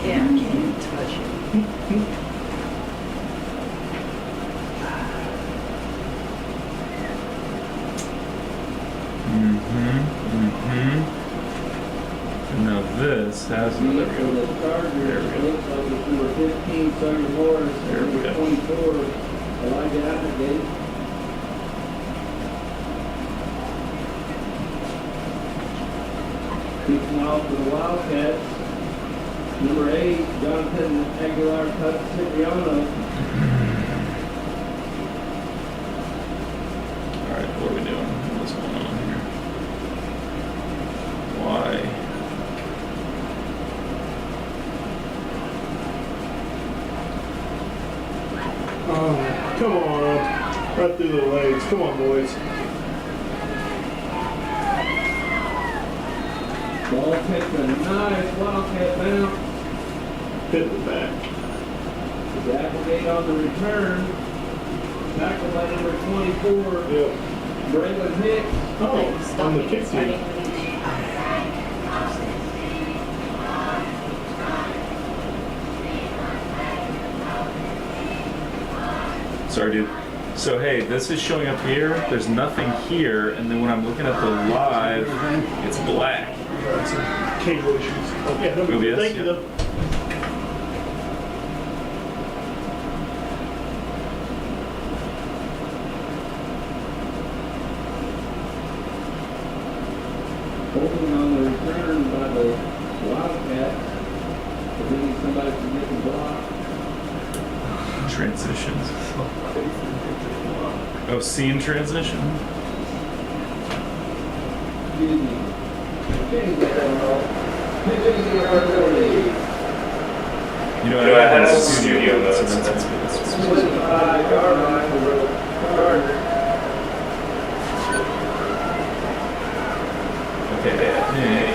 Can't touch it. And now this has another go. The Chargers, it looks like it's number 15, Sonny Morris, There we go. 24, Elijah Applegate. Kicking off for the Wildcats, number 8, Jonathan Aguilar Cipriano. Alright, what are we doing? What's going on here? Why? Oh, come on. Right through the legs. Come on, boys. Ball takes a nice Wildcat bounce. Hit the back. The Applegate on the return. Tackled by number 24, Yep. Braylon Hicks. Oh, on the kick team. Sorry, dude. So, hey, this is showing up here. There's nothing here. And then when I'm looking at the live, it's black. Cable issues. Oh, yeah, no, OBS, thank you, yeah. though. Holding on the return by the Wildcats. Preventing somebody from getting blocked. Transitions. Oh, scene transition? Excuse me. You know, I had a studio mode, so that's good. Split by Garline for the Chargers. Okay, hey.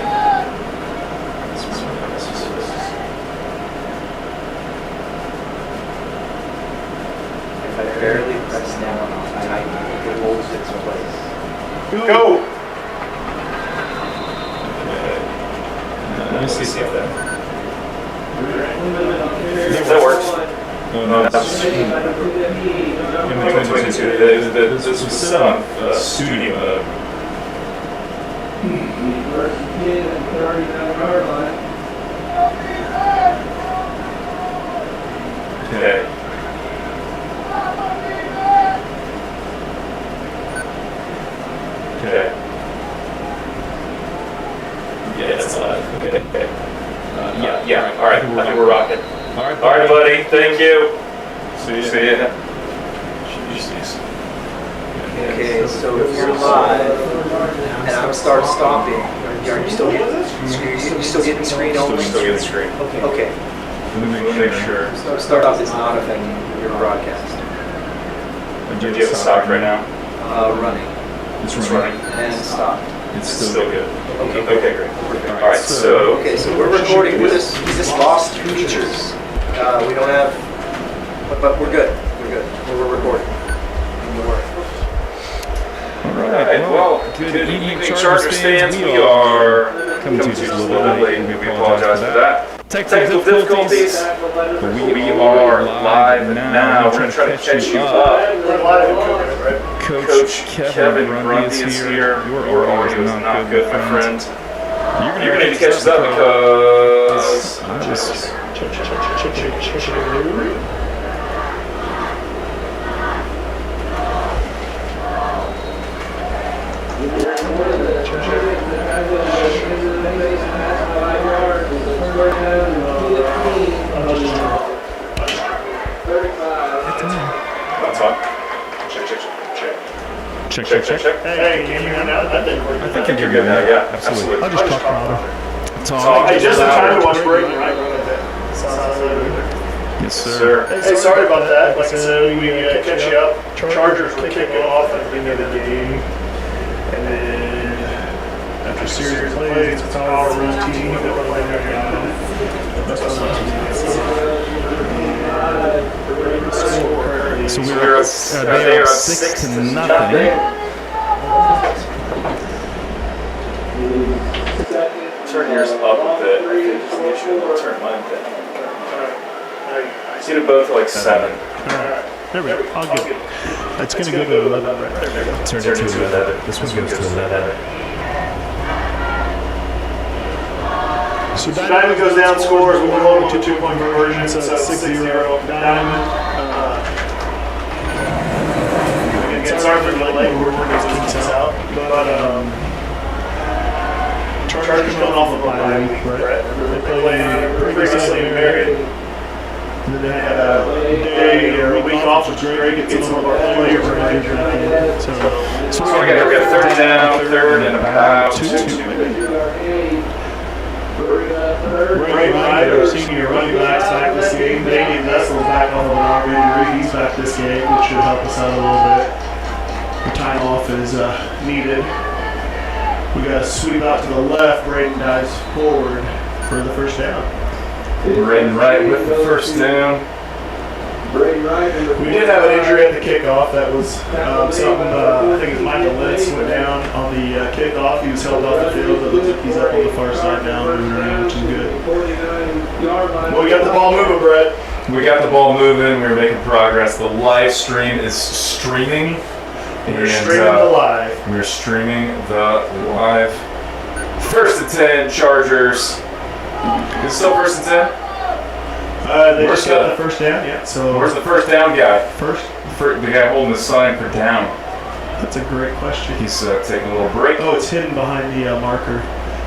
If I barely press down, it holds its place. Go! Let me see if that. That works. Oh, no, that's in between the two. This was set on studio mode. First kid and 39-yard line. Okay. Okay. Yeah, it's live. Okay. Yeah. All right. I think we're rocking. All right, buddy. Thank you. See ya. Jesus. Okay, so if you're live and I'm stopping, are you still getting you still getting screen only? Still getting screen. Okay. Let me make sure. Start off is not affecting your broadcast. Do you have it stopped right now? Running It's running. and stopped. It's still good. Okay. Okay, great. All right, so. Okay, so we're recording with this lost features. We don't have, but we're good. We're good. We're recording. All right, well, good evening, Chargers fans. We are coming to you just a little bit late, and we apologize for that. Technical difficulties, but we are live now. We're going to try to catch you up. Coach Kevin Grundy is here. Your audio is not good, my friend. You're going to need to catch us up because I just... That's on. Check. Hey, can you hear me now? I think you're good now, yeah, absolutely. I'll just talk louder. Hey, just in time to watch breaking, right? Yes, sir. Hey, sorry about that. Like I said, we catch you up. Chargers were kicking off at the beginning of the game. And then after a series of plays, it's power routine. So we're up 6-0. Second. Turn yours up a bit. I think is the issue. Hit it both like 7. Alright, there we go. I'll give it. It's going to go to 11 right there. Turn it to 11. This one goes to 11. So Diamond goes down, scores. We'll go to 2-point conversion. So it's 6-0 Diamond. Again, sorry for the late. We're working those kinks out. But Chargers coming off of a bye week, right? They played previously married. And then they had a day or a week off, which is great. Get some of our players injured. So we got 3rd down, 3rd and about 2. Ray Wright, our senior running back's back this game. Danny Vessel's back on the arm injury. He's back this game, which should help us out a little bit. The time off is needed. We got to sweep out to the left. Braden dives forward for the first down. Braden Wright with the first down. We did have an injury at the kickoff. That was something, I think it's Michael Litz went down on the kickoff. He was held off the field. It looks like he's up on the far side now, moving around, which is good. Well, we got the ball moving, Brett. We got the ball moving. We're making progress. The live stream is streaming. We're streaming the live. We're streaming the live. 1st and 10, Chargers. Is it still 1st and 10? They just got the first down, yeah. So where's the first down guy? The guy holding the sign for down. That's a great question. He's taking a little break. Oh, it's hidden behind the marker.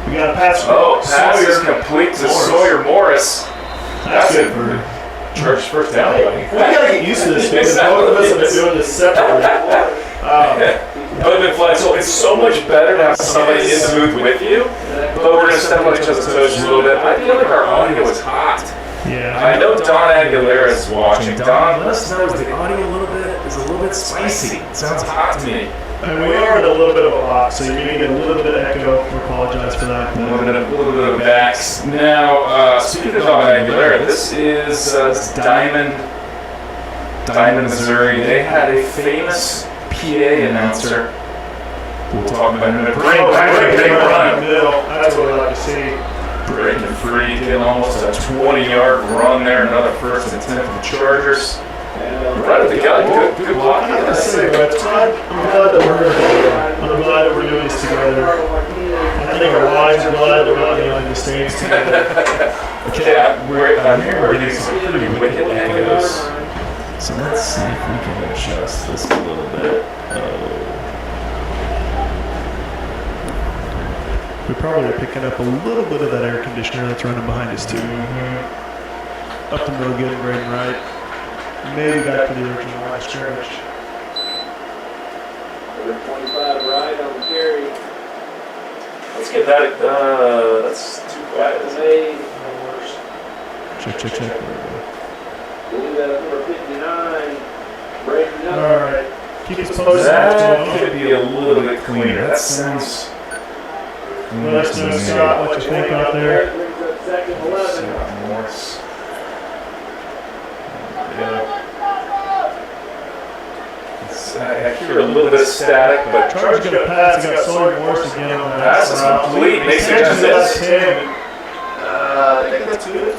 We got a pass. Pass is complete to Sawyer Morris. That's it for Chargers first down. We gotta get used to this because both of us have been doing this separately. So it's so much better to have somebody in the booth with you, but we're going to step on each other's toes a little bit. I feel like our audio is hot. Yeah. I know Don Aguilera is watching. Don, let us know if the audio is a little bit spicy. It sounds hot to me. And we are in a little bit of a box, so you may get a little bit of echo. We apologize for that. A little bit of backs. Now, speaking of Don Aguilera, this is Diamond, Missouri. They had a famous PA announcer. We'll talk about it in a minute. Big run. That's what we like to see. Breaking free, getting almost a 20-yard run there. Another 1st and 10 for the Chargers. Right at the gun. Good block. I'm glad that we're doing this together. I think our wives are glad that we're not doing the stands together. Okay, I'm here. We're getting some pretty wicked angles. So let's see if we can adjust this a little bit. We probably are picking up a little bit of that air conditioner that's running behind us too. Up the middle, getting Braden right. Maybe back to the original last stretch. 25 right on the carry. Let's get that. That's too quiet. Check. Leave that up number 59. Breaking up. All right. Keep us posted. That could be a little bit cleaner. That sounds. Let us know, Scott, what you think out there. Brings up 2nd and 11. Morris. I hear a little bit of static, but Chargers got a pass. They got Sawyer Morris again on that. pass is complete. Makes it just I think that's good.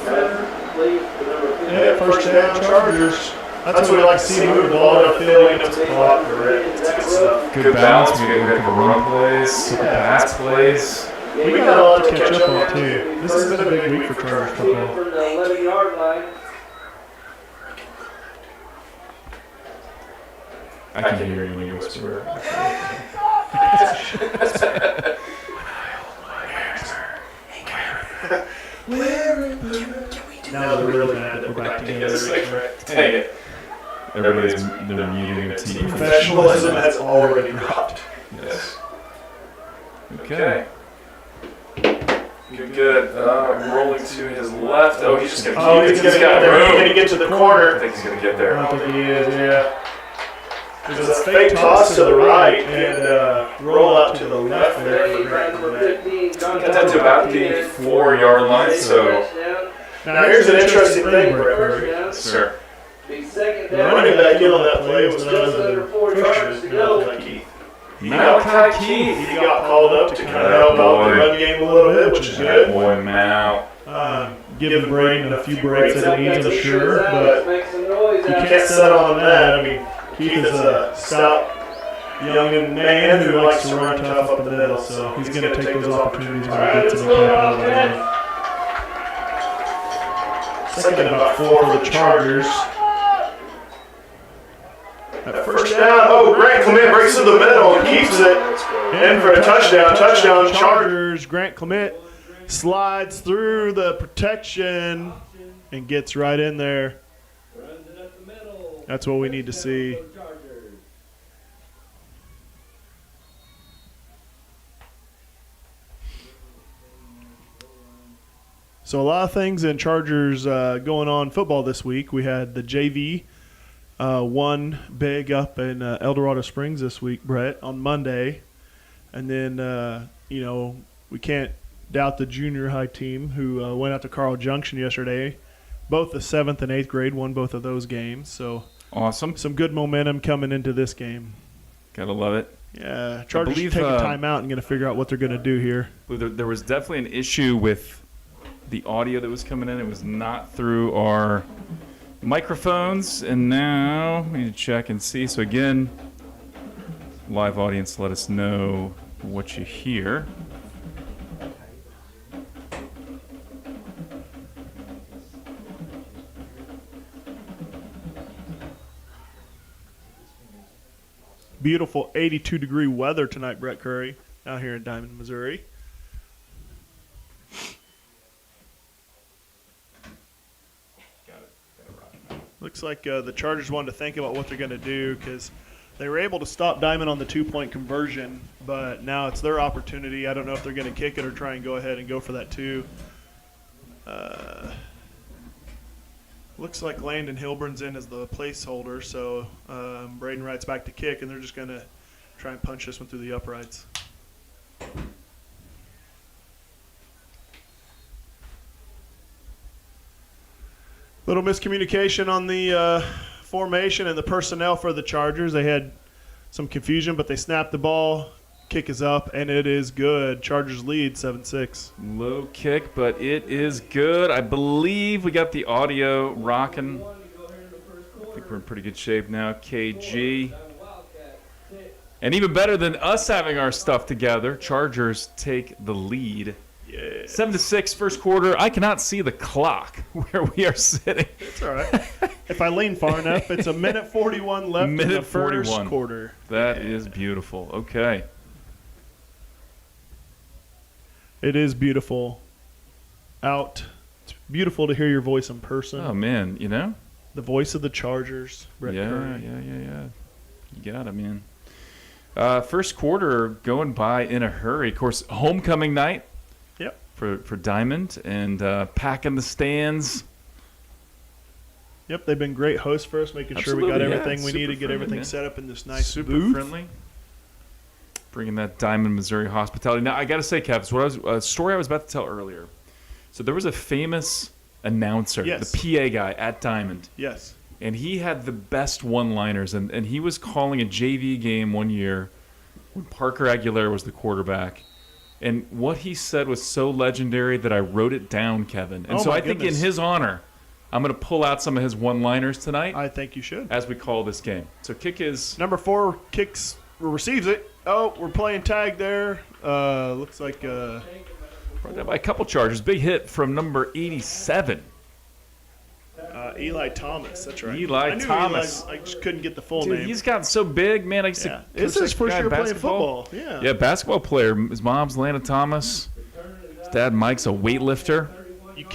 Yeah, first down, Chargers. That's what we like to see. Move the ball downfield, end up to the clock. good balance. We got good run plays, good pass plays. We got a lot to catch up on too. This has been a big week for Chargers football. From the 11-yard line. I can hear you when you whisper. Now they're really mad that we're back together. Dang it. Everybody's they're muting the TV. Professionalism has already dropped. Yes. Okay. Good. Rolling to his left. Oh, he's just gonna. He's gonna get there. He's gonna get to the corner. I think he's gonna get there. I don't think he is. Yeah. There's a fake toss to the right and roll out to the left there. Number 15. Got that to about the 4-yard line. So. Now here's an interesting thing, Brett. Yes, sir. Big 2nd The down. running back in on that play was none Just other under than 4 yards to go. Keith. Malachi Keith. He got called up to kind of help out the run game a little bit, which is That good. boy Mal. giving Braden a few breaks that he needs, I'm sure. But Make some noise you out can't settle on that. I mean, Keith is a stout young man who likes to run tough up the middle, so he's going to take those opportunities when he gets them. Second about 4 for the Chargers. At first down, Grant Clement breaks through the middle and keeps it in for a touchdown. Touchdown, Chargers. Grant Clement slides through the protection and gets right in there. That's what we need to see. So a lot of things in Chargers going on football this week. We had the JV won big up in El Dorado Springs this week, Brett, on Monday. And then, we can't doubt the junior high team who went out to Carl Junction yesterday. Both the 7th and 8th grade won both of those games. So awesome. Some good momentum coming into this game. Gotta love it. Yeah, Chargers taking time out and going to figure out what they're going to do here. There was definitely an issue with the audio that was coming in. It was not through our microphones, and now we need to check and see. So again, live audience, let us know what you hear. Beautiful 82-degree weather tonight, Brett Curry, out here in Diamond, Missouri. Looks like the Chargers wanted to think about what they're going to do because they were able to stop Diamond on the 2-point conversion, but now it's their opportunity. I don't know if they're going to kick it or try and go ahead and go for that 2. Looks like Landon Hilburn's in as the placeholder, so Braden Wright's back to kick, and they're just going to try and punch this one through the uprights. Little miscommunication on the formation and the personnel for the Chargers. They had some confusion, but they snapped the ball. Kick is up, and it is good. Chargers lead 7-6. Low kick, but it is good. I believe we got the audio rocking. I think we're in pretty good shape now. KG. And even better than us having our stuff together, Chargers take the lead. 7-6 first quarter. I cannot see the clock where we are sitting. It's all right. If I lean far enough, it's a minute 41 left in the first quarter. That is beautiful. Okay. It is beautiful. It's beautiful to hear your voice in person. Oh, man, The voice of the Chargers. Brett Curry. Yeah. You got it, man. First quarter going by in a hurry. Of course, homecoming night. Yep. For Diamond and packing the stands. Yep, they've been great hosts for us, making sure we got everything we need to get everything set up in this nice super booth. Friendly. Bringing that Diamond, Missouri hospitality. Now, I got to say, Kev, a story I was about to tell earlier. So there was a famous announcer, the PA guy at Diamond. Yes. And he had the best one-liners, and he was calling a JV game one year when Parker Aguilera was the quarterback. And what he said was so legendary that I wrote it down, Kevin. And I think in his honor, I'm going to pull out some of his one-liners tonight. I think you should. As we call this game. So kick is... Number 4 kicks or receives it. Oh, we're playing tag there. Looks like... brought down by a couple Chargers. Big hit from number 87. Eli Thomas. That's right. Eli Thomas. I just couldn't get the full Dude, name. He's gotten so big, man. I used to It's his first year playing football. Yeah. Yeah, basketball player. His mom's Lana Thomas. His dad Mike's a weightlifter. You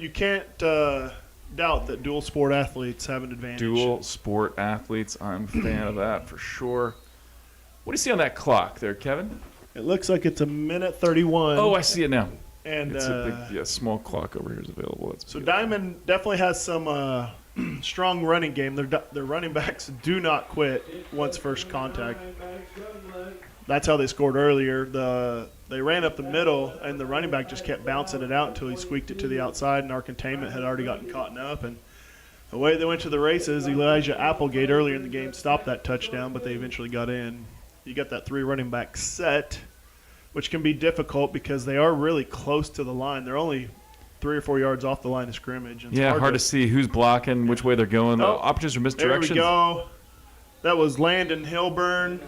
can't doubt that dual sport athletes have an advantage. Dual sport athletes. I'm a fan of that for sure. What do you see on that clock there, Kevin? It looks like it's a minute 31. Oh, I see it now. And it's a big, small clock over here is available. That's so beautiful. Diamond definitely has some strong running game. Their running backs do not quit once first contact. That's how they scored earlier. They ran up the middle, and the running back just kept bouncing it out until he squeaked it to the outside, and our containment had already gotten caught up. And the way they went to the races, Elijah Applegate earlier in the game stopped that touchdown, but they eventually got in. You got that 3 running back set, which can be difficult because they are really close to the line. They're only 3 or 4 yards off the line of scrimmage. It's Yeah, hard to see who's blocking, which way they're going. Oh, Opportunities or there we misdirections. go. That was Landon Hilburn,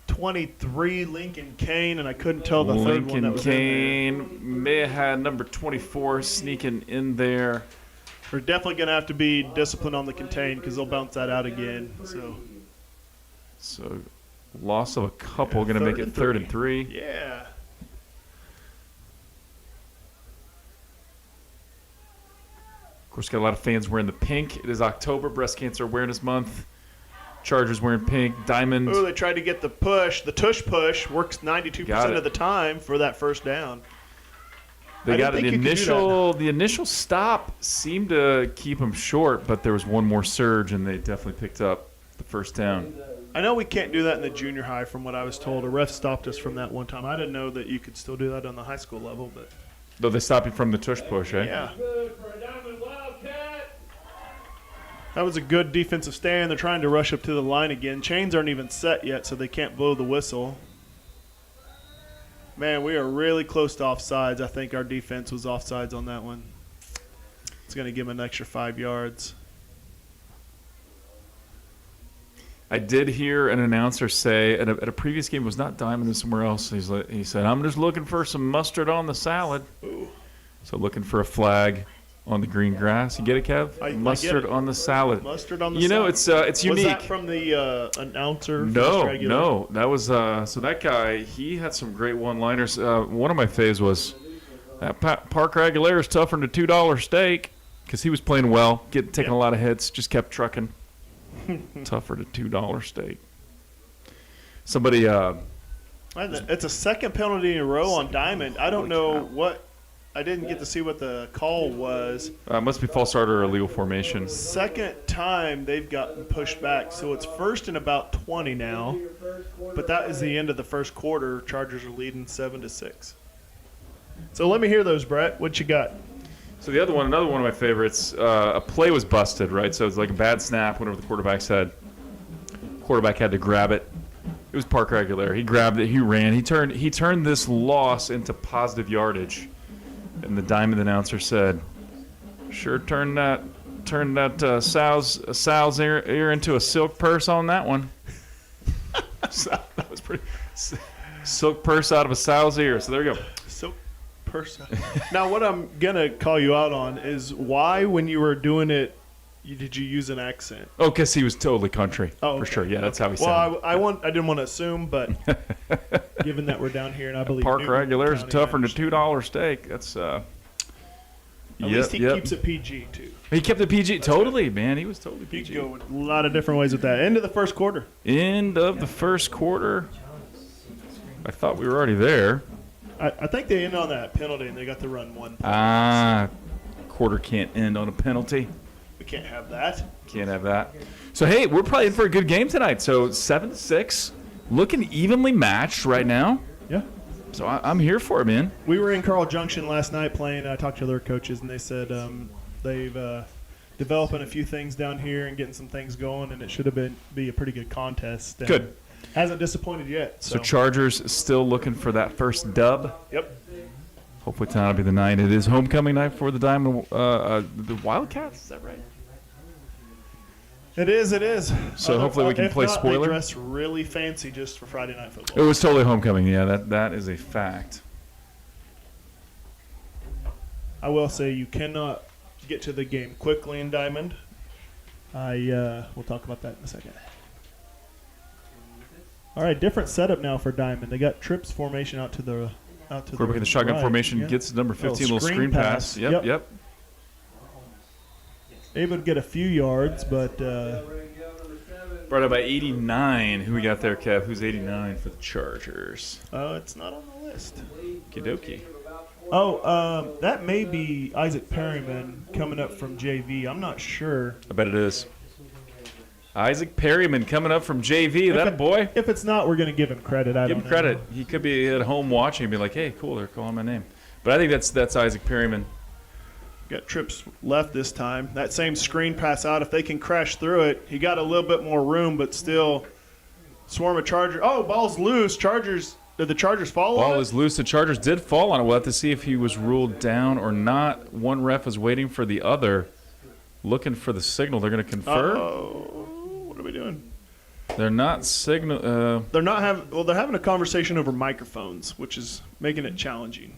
23 Lincoln Kane, and I couldn't tell the third one that Lincoln was Kane may have had number 24 sneaking in there. We're definitely going to have to be disciplined on the contain because they'll bounce that out again. So Loss of a couple, going to make it 3rd and 3. Yeah. Of course, got a lot of fans wearing the pink. It is October, Breast Cancer Awareness Month. Chargers wearing pink. Diamond. Oh, they tried to get the push. The tush push works 92% of the time for that first down. They got the initial stop seemed to keep them short, but there was one more surge, and they definitely picked up the first down. I know we can't do that in the junior high from what I was told. A ref stopped us from that one time. I didn't know that you could still do that on the high school level, but Though they stopped you from the tush push, eh? yeah. That was a good defensive stand. They're trying to rush up to the line again. Chains aren't even set yet, so they can't blow the whistle. Man, we are really close to offsides. I think our defense was offsides on that one. It's going to give them an extra 5 yards. I did hear an announcer say at a previous game, it was not Diamond, it was somewhere else. He said, "I'm just looking for some mustard on the salad." Ooh. So looking for a flag on the green grass. You get it, Kev? Mustard on the salad. Mustard on the salad. You know, it's unique. Was that from the announcer? No. That was so that guy. He had some great one-liners. One of my faves was that Parker Aguilera is tougher than a $2 steak because he was playing well, taking a lot of hits, just kept trucking. Tougher than $2 steak. Somebody. It's a second penalty in a row on Diamond. I don't know what. I didn't get to see what the call was. Must be false start or illegal formation. Second time they've gotten pushed back, so it's 1st and about 20 now. But that is the end of the first quarter. Chargers are leading 7-6. So let me hear those, Brett. What you got? So another one of my favorites. A play was busted, right? So it was like a bad snap. Whatever the quarterback said. Quarterback had to grab it. It was Parker Aguilera. He grabbed it. He ran. He turned this loss into positive yardage. And the Diamond announcer said, "Sure, turn that sow's ear into a silk purse on that one." So that was pretty silk purse out of a sow's ear. So there you go. Silk purse. Now, what I'm gonna call you out on is why, when you were doing it, did you use an accent? Oh, because he was totally country. Oh, for sure. Yeah, that's how he sounded. Well, I didn't want to assume, but given that we're down here, and I believe Parker Aguilera's tougher than a $2 steak. That's at least he keeps it PG too. He kept it PG. Totally, man. He was totally PG. You can go a lot of different ways with that. End of the first quarter. End of the first quarter. I thought we were already there. I think they ended on that penalty, and they got to run one play. Quarter can't end on a penalty. We can't have that. Can't have that. So, hey, we're probably in for a good game tonight. So, 7-6, looking evenly matched right now. Yeah. So, I'm here for it, man. We were in Carl Junction last night playing. I talked to other coaches, and they said they've developing a few things down here and getting some things going, and it should have be a pretty good contest. And good. Hasn't disappointed yet. So, Chargers still looking for that first dub. Yep. Hopefully tonight will be the night. It is homecoming night for the Diamond, the Wildcats. Is that right? It is. So hopefully we can play spoiler. They dress really fancy just for Friday Night Football. It was totally homecoming. Yeah, that is a fact. I will say you cannot get to the game quickly in Diamond. We'll talk about that in a second. All right, different setup now for Diamond. They got trips formation out to the quarterback in the shotgun formation gets number 15, little screen pass. Yep. Able to get a few yards, but brought up by 89. Who we got there, Kev? Who's 89 for the Chargers? It's not on the list. Kidoki. Oh, that may be Isaac Perryman coming up from JV. I'm not sure. I bet it is. Isaac Perryman coming up from JV. That boy. If it's not, we're going to give him credit. Give him credit. He could be at home watching and be like, "Hey, cool, they're calling my name." But I think that's Isaac Perryman. Got trips left this time. That same screen pass out. If they can crash through it, he got a little bit more room, but still swarm of Chargers. Oh, ball's loose. Chargers Did the Chargers fall Ball on is loose. The Chargers did fall on it. We'll have to see if he was ruled down or not. One ref is waiting for the other, looking for the signal. They're going to confer. Oh, what are we doing? They're not signal. They're having a conversation over microphones, which is making it challenging.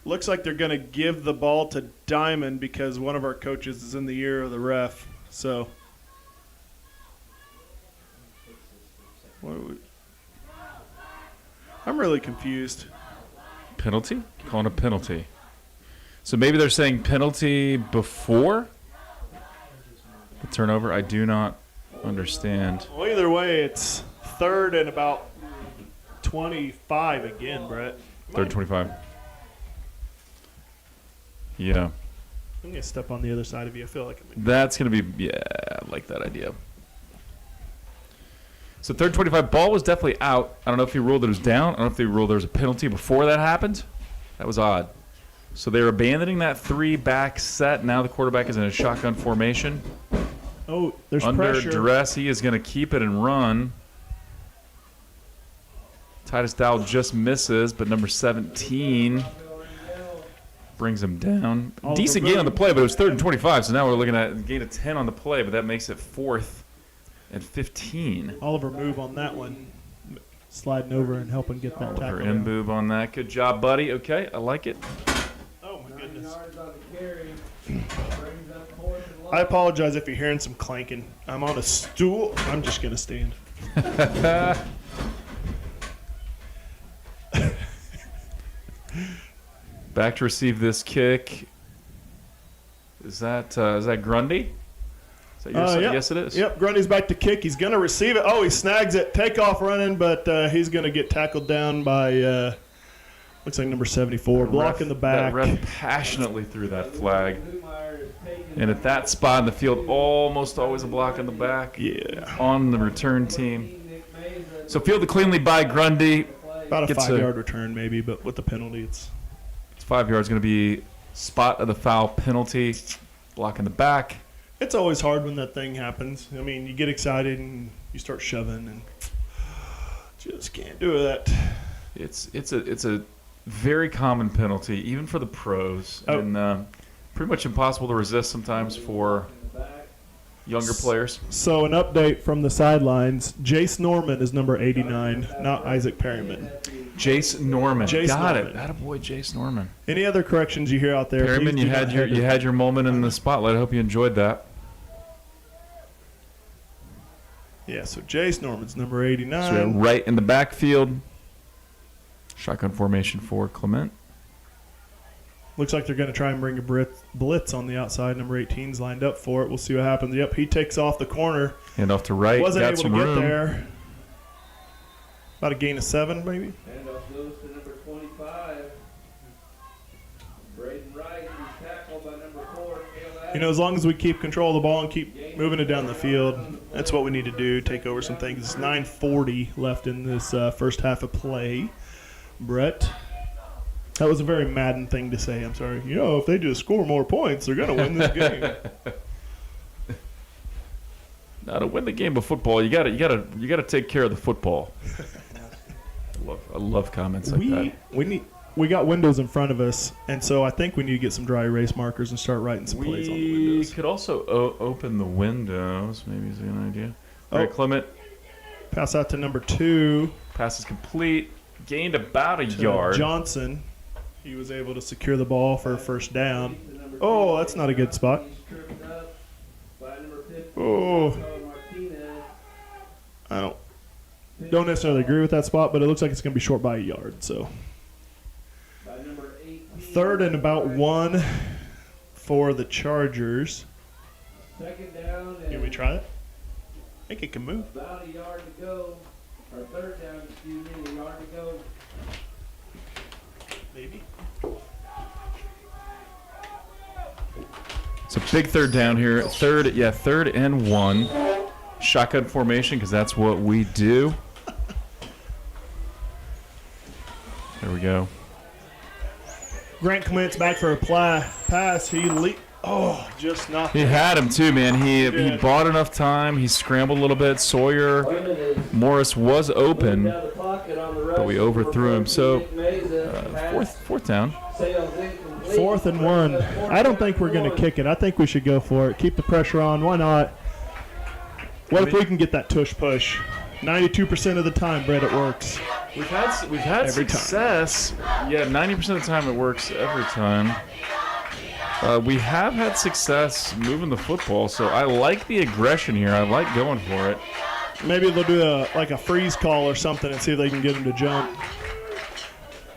Looks like they're going to give the ball to Diamond because one of our coaches is in the ear of the ref. So, I'm really confused. Penalty? Calling a penalty. So maybe they're saying penalty before the turnover. I do not understand. Well, either way, it's 3rd and about 25 again, Brett. 3rd 25. Yeah. I'm going to step on the other side of you. I feel like That's going to be, yeah, I like that idea. So 3rd 25, ball was definitely out. I don't know if he ruled it was down. I don't know if they ruled there was a penalty before that happened. That was odd. So they're abandoning that 3-back set. Now the quarterback is in a shotgun formation. Oh, there's Under pressure. duress, he is going to keep it and run. Titus Dowell just misses, but number 17 brings him down. Decent gain on the play, but it was 3rd and 25, so now we're looking at a gain of 10 on the play, but that makes it 4th and 15. Oliver move on that one. Sliding over and helping get that Oliver tackle. Mboob on that. Good job, buddy. Okay, I like it. Oh, my goodness. Brings up 4th and long. I apologize if you're hearing some clanking. I'm on a stool. I'm just going to stand. Back to receive this kick. Is that Grundy? Is that your son? Yep. Yes, it is. Yep, Grundy's back to kick. He's going to receive it. Oh, he snags it. Takeoff running, but he's going to get tackled down by, looks like number 74, blocking the back. That ref passionately threw that flag. And at that spot in the field, almost always a block in the back. Yeah. On the return team. So fielded cleanly by Grundy. About a Gets 5-yard return maybe, but with the penalty, it's 5 yards. Going to be spot of the foul penalty. Block in the back. It's always hard when that thing happens. I mean, you get excited and you start shoving and just can't do that. It's a very common penalty, even for the pros, and pretty much impossible to resist sometimes for younger players. So an update from the sidelines. Jace Norman is number 89, not Isaac Perryman. Jace Norman. Got Norman. it. Attaboy, Jace Norman. Any other corrections you hear out there? Perryman, you had your moment in the spotlight. I hope you enjoyed that. Yeah, so Jace Norman's number 89. So we're right in the backfield. Shotgun formation for Clement. Looks like they're going to try and bring a blitz on the outside. Number 18's lined up for it. We'll see what happens. Yep, he takes off the corner. Hand off to right. Wasn't Got able to some get room. there. About a gain of 7, maybe. Handoff goes to number 25. Braden Wright is tackled by number 4. You know, as long as we keep control of the ball and keep moving it down the field, that's what we need to do, take over some things. It's 9:40 left in this first half of play. Brett, that was a very Madden thing to say. I'm sorry. You know, if they just score more points, they're going to win this game. Now, to win the game of football, you gotta take care of the football. I love comments like that. We got windows in front of us, and so I think we need to get some dry erase markers and start writing some plays on the We windows. could also open the windows. Maybe is a good idea. All right, Oh. Clement. Pass out to number 2. Pass is complete. Gained about a to yard. Johnson. He was able to secure the ball for a first down. Oh, that's not a good spot. Tripped up by number 15. Oh, Martinez. I don't necessarily agree with that spot, but it looks like it's going to be short by a yard. So By number 18. 3rd and about 1 for the Chargers. Second down and Can we try it? I think it can move. about a yard to go. Or third down, excuse me, a yard to go. Maybe. It's a big third down here. Third and 1. Shotgun formation, because that's what we do. There we go. Grant Clement's back for a pass. He Oh, just not. He had him too, man. He bought enough time. He scrambled a little bit. Sawyer Morris was open, but we overthrew him. So fourth down. 4th and 1. I don't think we're going to kick it. I think we should go for it. Keep the pressure on. Why not? What if we can get that tush push? 92% of the time, Brett, it works. We've had Every success. Yeah, 90% of the time it works every time. We have had success moving the football, so I like the aggression here. I like going for it. Maybe they'll do a freeze call or something and see if they can get him to jump.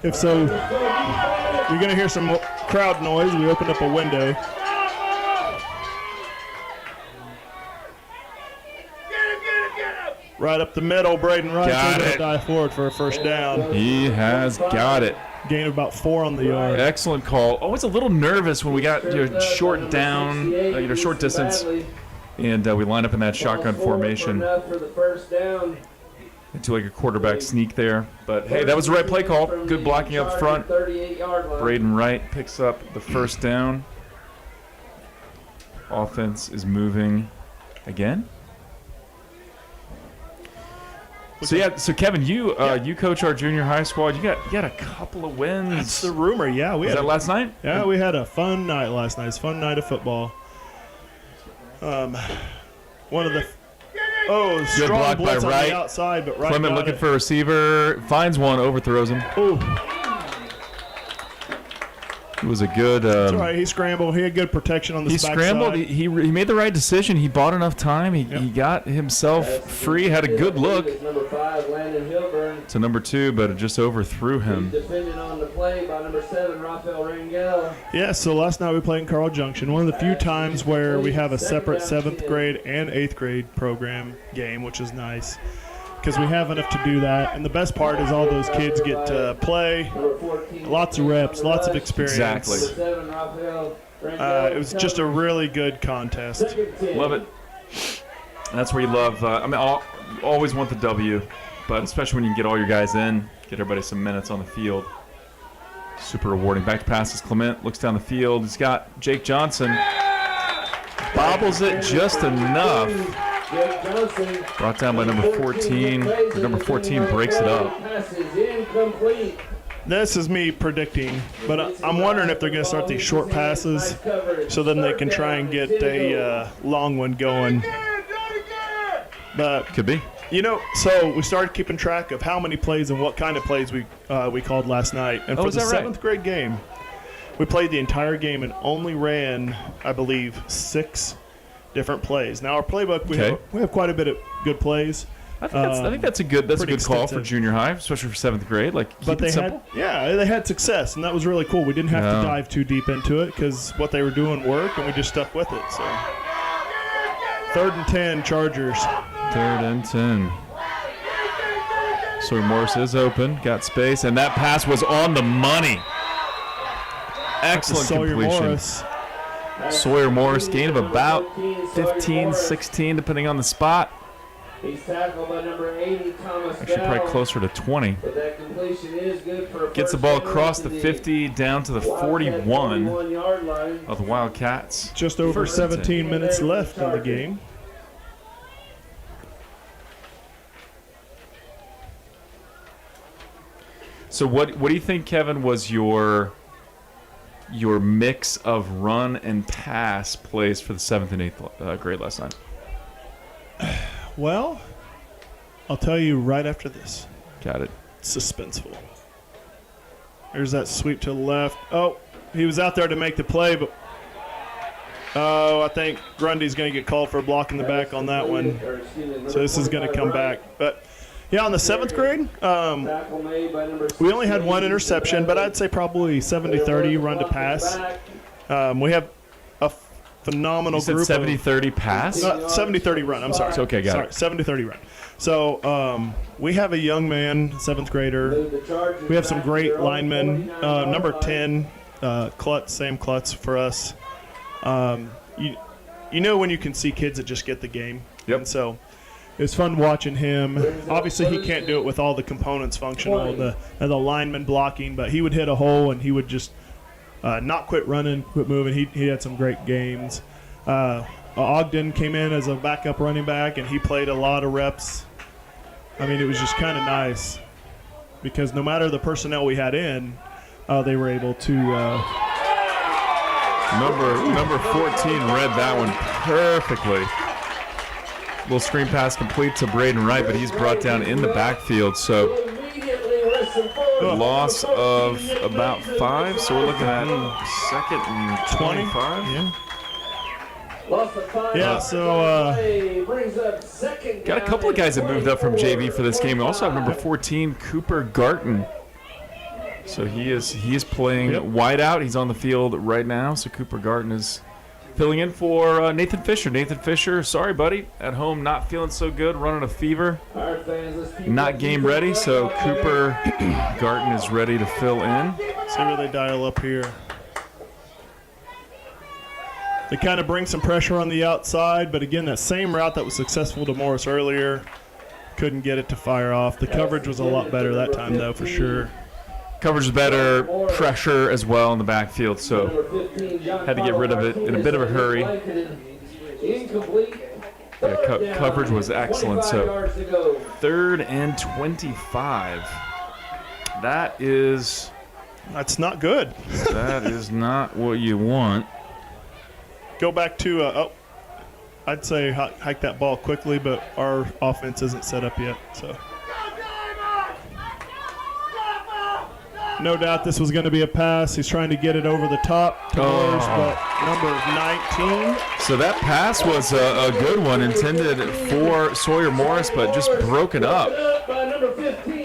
If so, you're going to hear some crowd noise. We opened up a window. Right up the middle, Braden Rice Got going it. to dive forward for a first down. He has got it. Gain of about 4 on the yard. Excellent call. Always a little nervous when we got short down, short distance, and we line up in that shotgun formation. Into like a quarterback sneak there. But hey, that was the right play call. Good blocking up front. Braden Wright picks up the first down. Offense is moving again. So Kevin, you coach our junior high squad. You got a couple of wins. That's the rumor. Yeah, Was that last night? Yeah, we had a fun night last night. It was a fun night of football. One of the strong block by blitz on Wright. the outside, but Wright Clement got looking it. for a receiver, finds one, overthrows him. Ooh, It was a good. that's all right. He scrambled. He had good protection on the He backside. scrambled. He made the right decision. He bought enough time. He got himself free. Had a good look Number 5, Landon Hilburn. to number 2, but it just overthrew him. Defended on the play by number 7, Rafael Rangel. Yeah, so last night we played in Carl Junction. One of the few times where we have a separate 7th grade and 8th grade program game, which is nice because we have enough to do that. And the best part is all those kids get to play, lots of reps, lots of experience. Exactly. It was just a really good contest. Love it. That's where you love. Always want the W, but especially when you can get all your guys in, get everybody some minutes on the field. Super rewarding. Back to passes. Clement looks down the field. He's got Jake Johnson. Bobbles it just enough. Brought down by number 14. Number 14 breaks it up. This is me predicting, but I'm wondering if they're going to start these short passes so then they can try and get a long one going. But Could be. so we started keeping track of how many plays and what kind of plays we called last night. And for is the that right? 7th grade game, we played the entire game and only ran, I believe, 6 different plays. Now our playbook, we have quite a bit of good plays. I think that's a good pretty call for extensive. junior high, especially for 7th grade. Like, But keep it they simple. they had success, and that was really cool. We didn't have Yeah. to dive too deep into it because what they were doing worked, and we just stuck with it. So 3rd and 10, Chargers. 3rd and 10. Sawyer Morris is open, got space, and that pass was on the money. Excellent Sawyer completion. Morris. Sawyer Morris, gain of about 15, 16, depending on the spot. He's tackled by number 80, Thomas Actually, probably Bell. closer to 20. But that completion is good for a Gets the first ball down across to the 50, down to the 41 41-yard line. of the Wildcats. Just over First and 17 minutes left in the game. So what do you think, Kevin, was your mix of run and pass plays for the 7th and 8th grade last night? Well, I'll tell you right after this. Got it. Suspenseful. There's that sweep to the left. Oh, he was out there to make the play, but I think Grundy's going to get called for a block in the back on that one. So this is going to come back. But yeah, on the 7th grade, Tackle made by number we only had one interception, but I'd say probably 70-30 run to pass. We have a phenomenal You said group 70-30 pass? 70-30 run, I'm sorry. It's okay, got it. 70-30 run. So we have a young man, 7th grader. We have some great linemen. Number 10, Klutz, Sam Klutz for us. You know when you can see kids that just get the game. Yep. And so it was fun watching him. Obviously, he can't do it with all the components functional, the lineman blocking, but he would hit a hole and he would just not quit running, quit moving. He had some great games. Ogden came in as a backup running back, and he played a lot of reps. I mean, it was just kind of nice because no matter the personnel we had in, they were able to. Number 14 read that one perfectly. Little screen pass complete to Braden Wright, but he's brought down in the backfield. So loss of about 5. So we're looking at 2nd and 25. Yeah, so got a couple of guys that moved up from JV for this game. We also have number 14, Cooper Garton. So he is playing wide out. He's on the field right now. So Cooper Garton is filling in for Nathan Fisher. Nathan Fisher, sorry, buddy. At home, not feeling so good, running a fever. Not game ready, so Cooper Garton is ready to fill in. See where they dial up here. They kind of bring some pressure on the outside, but again, that same route that was successful to Morris earlier, couldn't get it to fire off. The coverage was a lot better that time, though, for sure. Coverage is better, pressure as well in the backfield, so had to get rid of it in a bit of a hurry. Yeah, coverage was excellent, so 3rd and 25. That's not good. That is not what you want. Go back to, I'd say hike that ball quickly, but our offense isn't set up yet, so. No doubt this was going to be a pass. He's trying to get it over the top to Morris, but number 19. So that pass was a good one, intended for Sawyer Morris, but just broken up.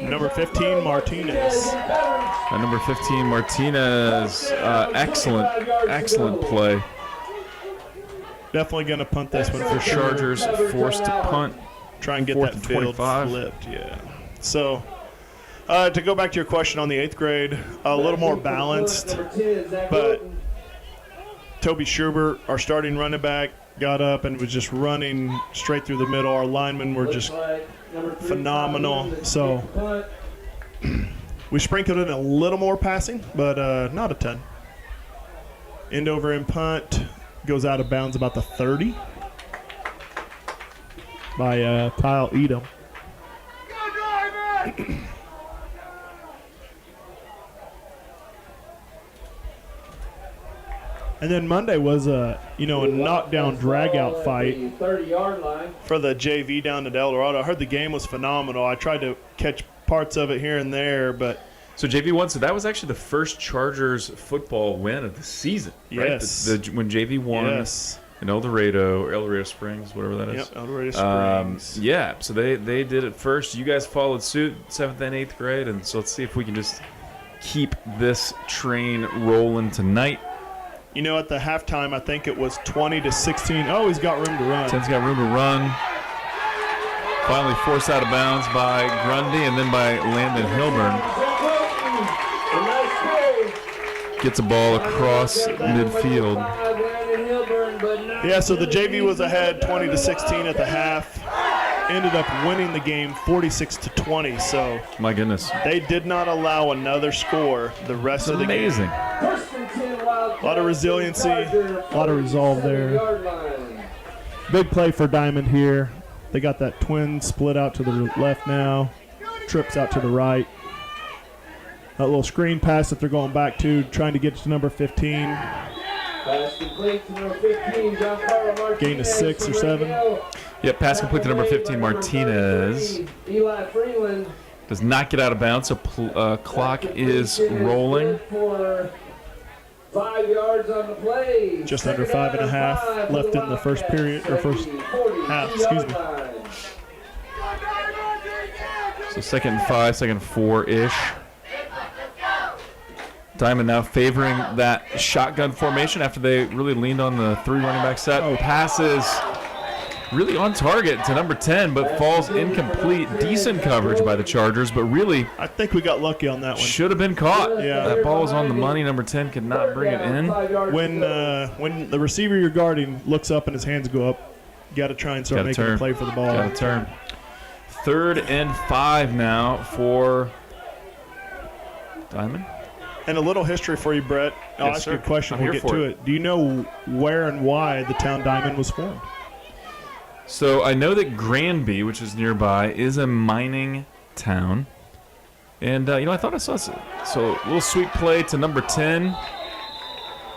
Number 15, Martinez. Number 15, Martinez. Excellent play. Definitely going to punt this one for sure. Chargers forced to punt. Try and get that field 25. flipped, yeah. So, to go back to your question on the 8th grade, a little more balanced, but Toby Schubert, our starting running back, got up and was just running straight through the middle. Our linemen were just phenomenal. So we sprinkled in a little more passing, but not a ton. End over end punt goes out of bounds about the 30 by Kyle Edom. And then Monday was a knockdown drag-out fight for the JV down to El Dorado. I heard the game was phenomenal. I tried to catch parts of it here and there, but so JV won. So that was actually the first Chargers football win of the season, right? Yes. When JV won in El Dorado Springs, whatever that is. Yep, El Dorado Springs. Yeah, so they did it first. You guys followed suit, 7th and 8th grade, and so let's see if we can just keep this train rolling tonight. At the halftime, I think it was 20-16. Oh, he's got room to run. 10's got room to run. Finally forced out of bounds by Grundy and then by Landon Hilburn. Gets a ball across midfield. Yeah, so the JV was ahead 20-16 at the half. Ended up winning the game 46-20. So my goodness, they did not allow another score the rest of the game. Amazing. A lot of resiliency, a lot of resolve there. Big play for Diamond here. They got that twin split out to the left now. Trips out to the right. That little screen pass that they're going back to, trying to get to number 15. Pass complete to number 15, Giancarlo Martinez. Gain of 6 or 7. Yep, pass complete to number 15, Martinez. Eli Freeland does not get out of bounds, so clock is rolling. 5 yards on the play. Just under 5.5 left in the first period, or first half, excuse me. So 2nd and 5, 2nd and 4-ish. Diamond now favoring that shotgun formation after they really leaned on the 3 running back set. Passes really on target to number 10, but falls incomplete. Decent coverage by the Chargers, but really, I think we got lucky on that one. Should have been caught. Yeah. That ball was on the money. Number 10 could not bring it in. When the receiver you're guarding looks up and his hands go up, you got to try and start making a play for the ball. Got to turn. 3rd and 5 now for Diamond. And a little history for you, Brett. I'll Yes, ask sir. you a question. I'm We'll here get for to it. it. Do you know where and why the town diamond was formed? So I know that Granby, which is nearby, is a mining town. And, I thought I saw so a little sweet play to number 10.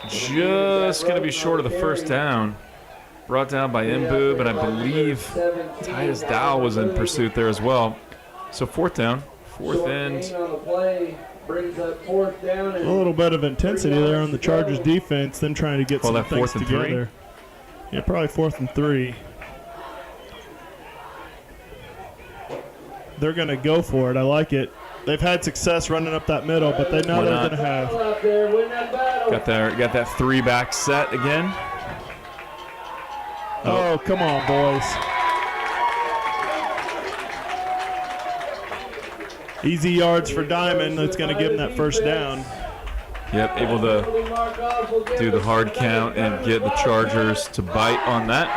Just going to be short of the first down. Brought down by Mbu, but I believe Titus Dow was in pursuit there as well. So fourth down, fourth end. On the play brings up fourth down. A little bit of intensity there on the Chargers defense, them trying to get Call some that things fourth and together. Yeah, probably 4th and 3. They're going to go for it. I like it. They've had success running up that middle, but they know Why they're not? going to have. Out there, win that battle. Got that 3-back set again. Oh, come on, boys. Easy yards for Diamond. That's going to give him that first down. Yep, able to do the hard count and get the Chargers to bite on that.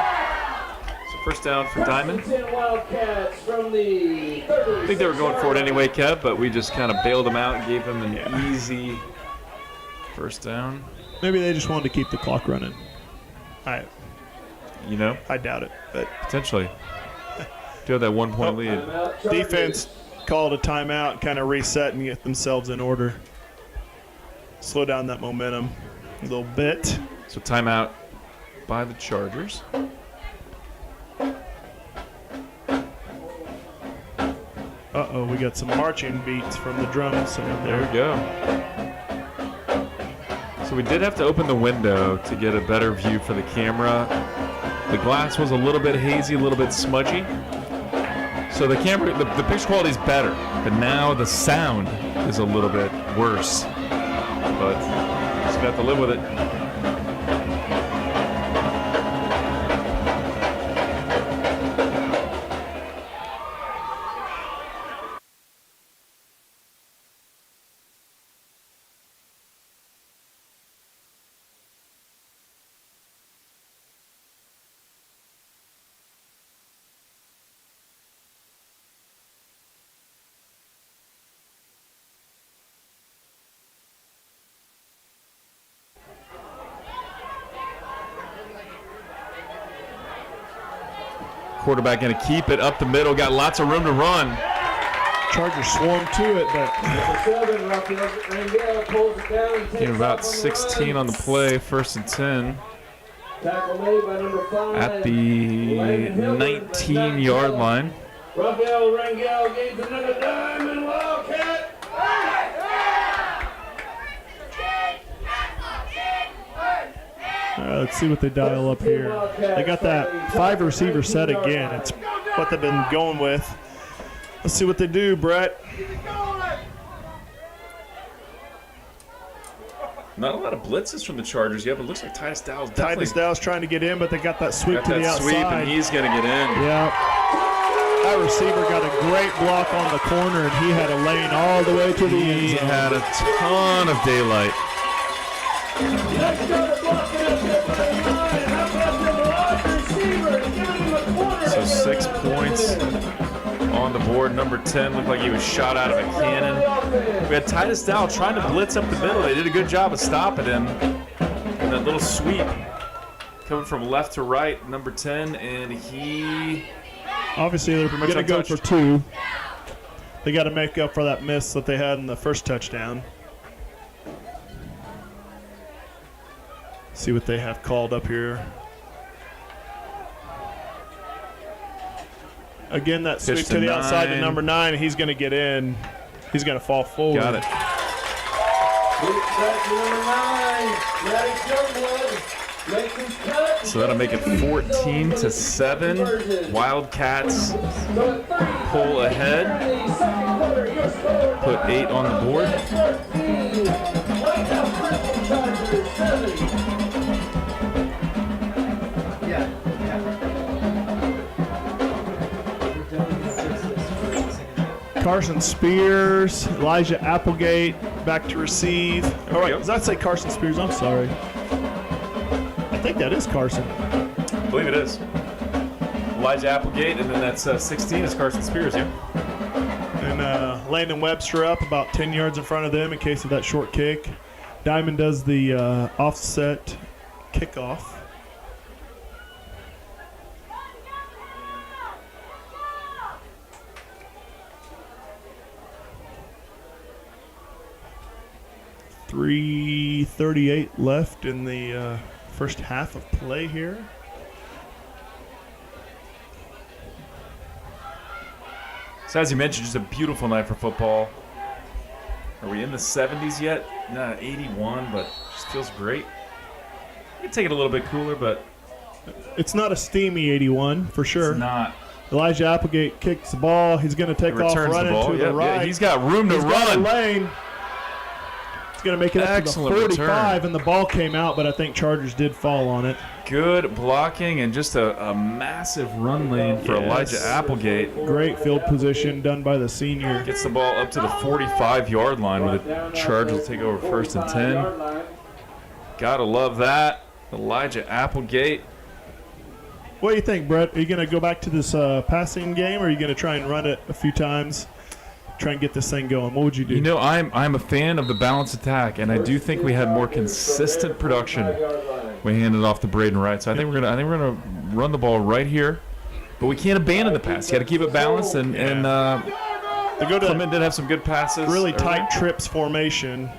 So first down for Diamond. Wildcats from the I think they were going for it anyway, Kev, but we just kind of bailed them out and gave them an easy first down. Maybe they just wanted to keep the clock running. I doubt it. But Potentially. Do have that 1-point lead. defense called a timeout, kind of reset and get themselves in order. Slow down that momentum a little bit. So timeout by the Chargers. Uh-oh, we got some marching beats from the drum sound There there. we go. So we did have to open the window to get a better view for the camera. The glass was a little bit hazy, a little bit smudgy. So the camera, the picture quality is better, but now the sound is a little bit worse. But just gonna have to live with it. Quarterback going to keep it up the middle. Got lots of room to run. Chargers swarm to it, but Gain about 16 on the play. 1st and 10 Tackle made by number 5. at the 19-yard line. Rafael Rangel gains another diamond Wildcat. let's see what they dial up here. They got that 5 receiver set again. It's what they've been going with. Let's see what they do, Brett. Not a lot of blitzes from the Chargers yet, but it looks like Titus Dow's definitely Titus Dow's trying to get in, but they got that sweep got to the that sweep, outside. and he's going to get in. Yeah. That receiver got a great block on the corner, and he had a lane all the way to the end He zone. had a ton of daylight. So 6 points on the board. Number 10 looked like he was shot out of a cannon. We had Titus Dow trying to blitz up the middle. They did a good job of stopping him. And that little sweep coming from left to right, number 10, and he... Obviously, they're Pretty much going to go for untouched. 2. They got to make up for that miss that they had in the first touchdown. See what they have called up here. Again, that Pitch sweep to to the outside to 9. number 9. He's going to get in. He's going to fall forward. Got it. So that'll make it 14-7. Wildcats pull ahead. Put 8 on the board. Carson Spears, Elijah Applegate back to receive. All right, Yep. does that say Carson Spears? I'm sorry. I think that is Carson. I believe it is. Elijah Applegate, and then that's 16 is Carson Spears here. And Landon Webster up about 10 yards in front of them in case of that short kick. Diamond does the offset kickoff. .338 left in the first half of play here. So as you mentioned, just a beautiful night for football. Are we in the 70s yet? No, 81, but just feels great. You can take it a little bit cooler, but it's not a steamy 81 for sure. It's not. Elijah Applegate kicks the ball. He's going to take off running to the right. Yeah, he's got room to run. Got a lane. He's going to make it up to the 45, return. And the ball came out, but I think Chargers did fall on it. Good blocking and just a massive run lane for Elijah Applegate. Great field position done by the senior. Gets the ball up to the 45-yard line with the Chargers will take over 1st and 10. Gotta love that. Elijah Applegate. What do you think, Brett? Are you going to go back to this passing game, or are you going to try and run it a few times? Try and get this thing going. What would you do? You know, I'm a fan of the balanced attack, and I do think we had more consistent production. We handed off to Braden Wright, so I think we're gonna run the ball right here, but we can't abandon the pass. You got to keep it balanced, and they go to Clement did have some good passes. Really tight trips formation.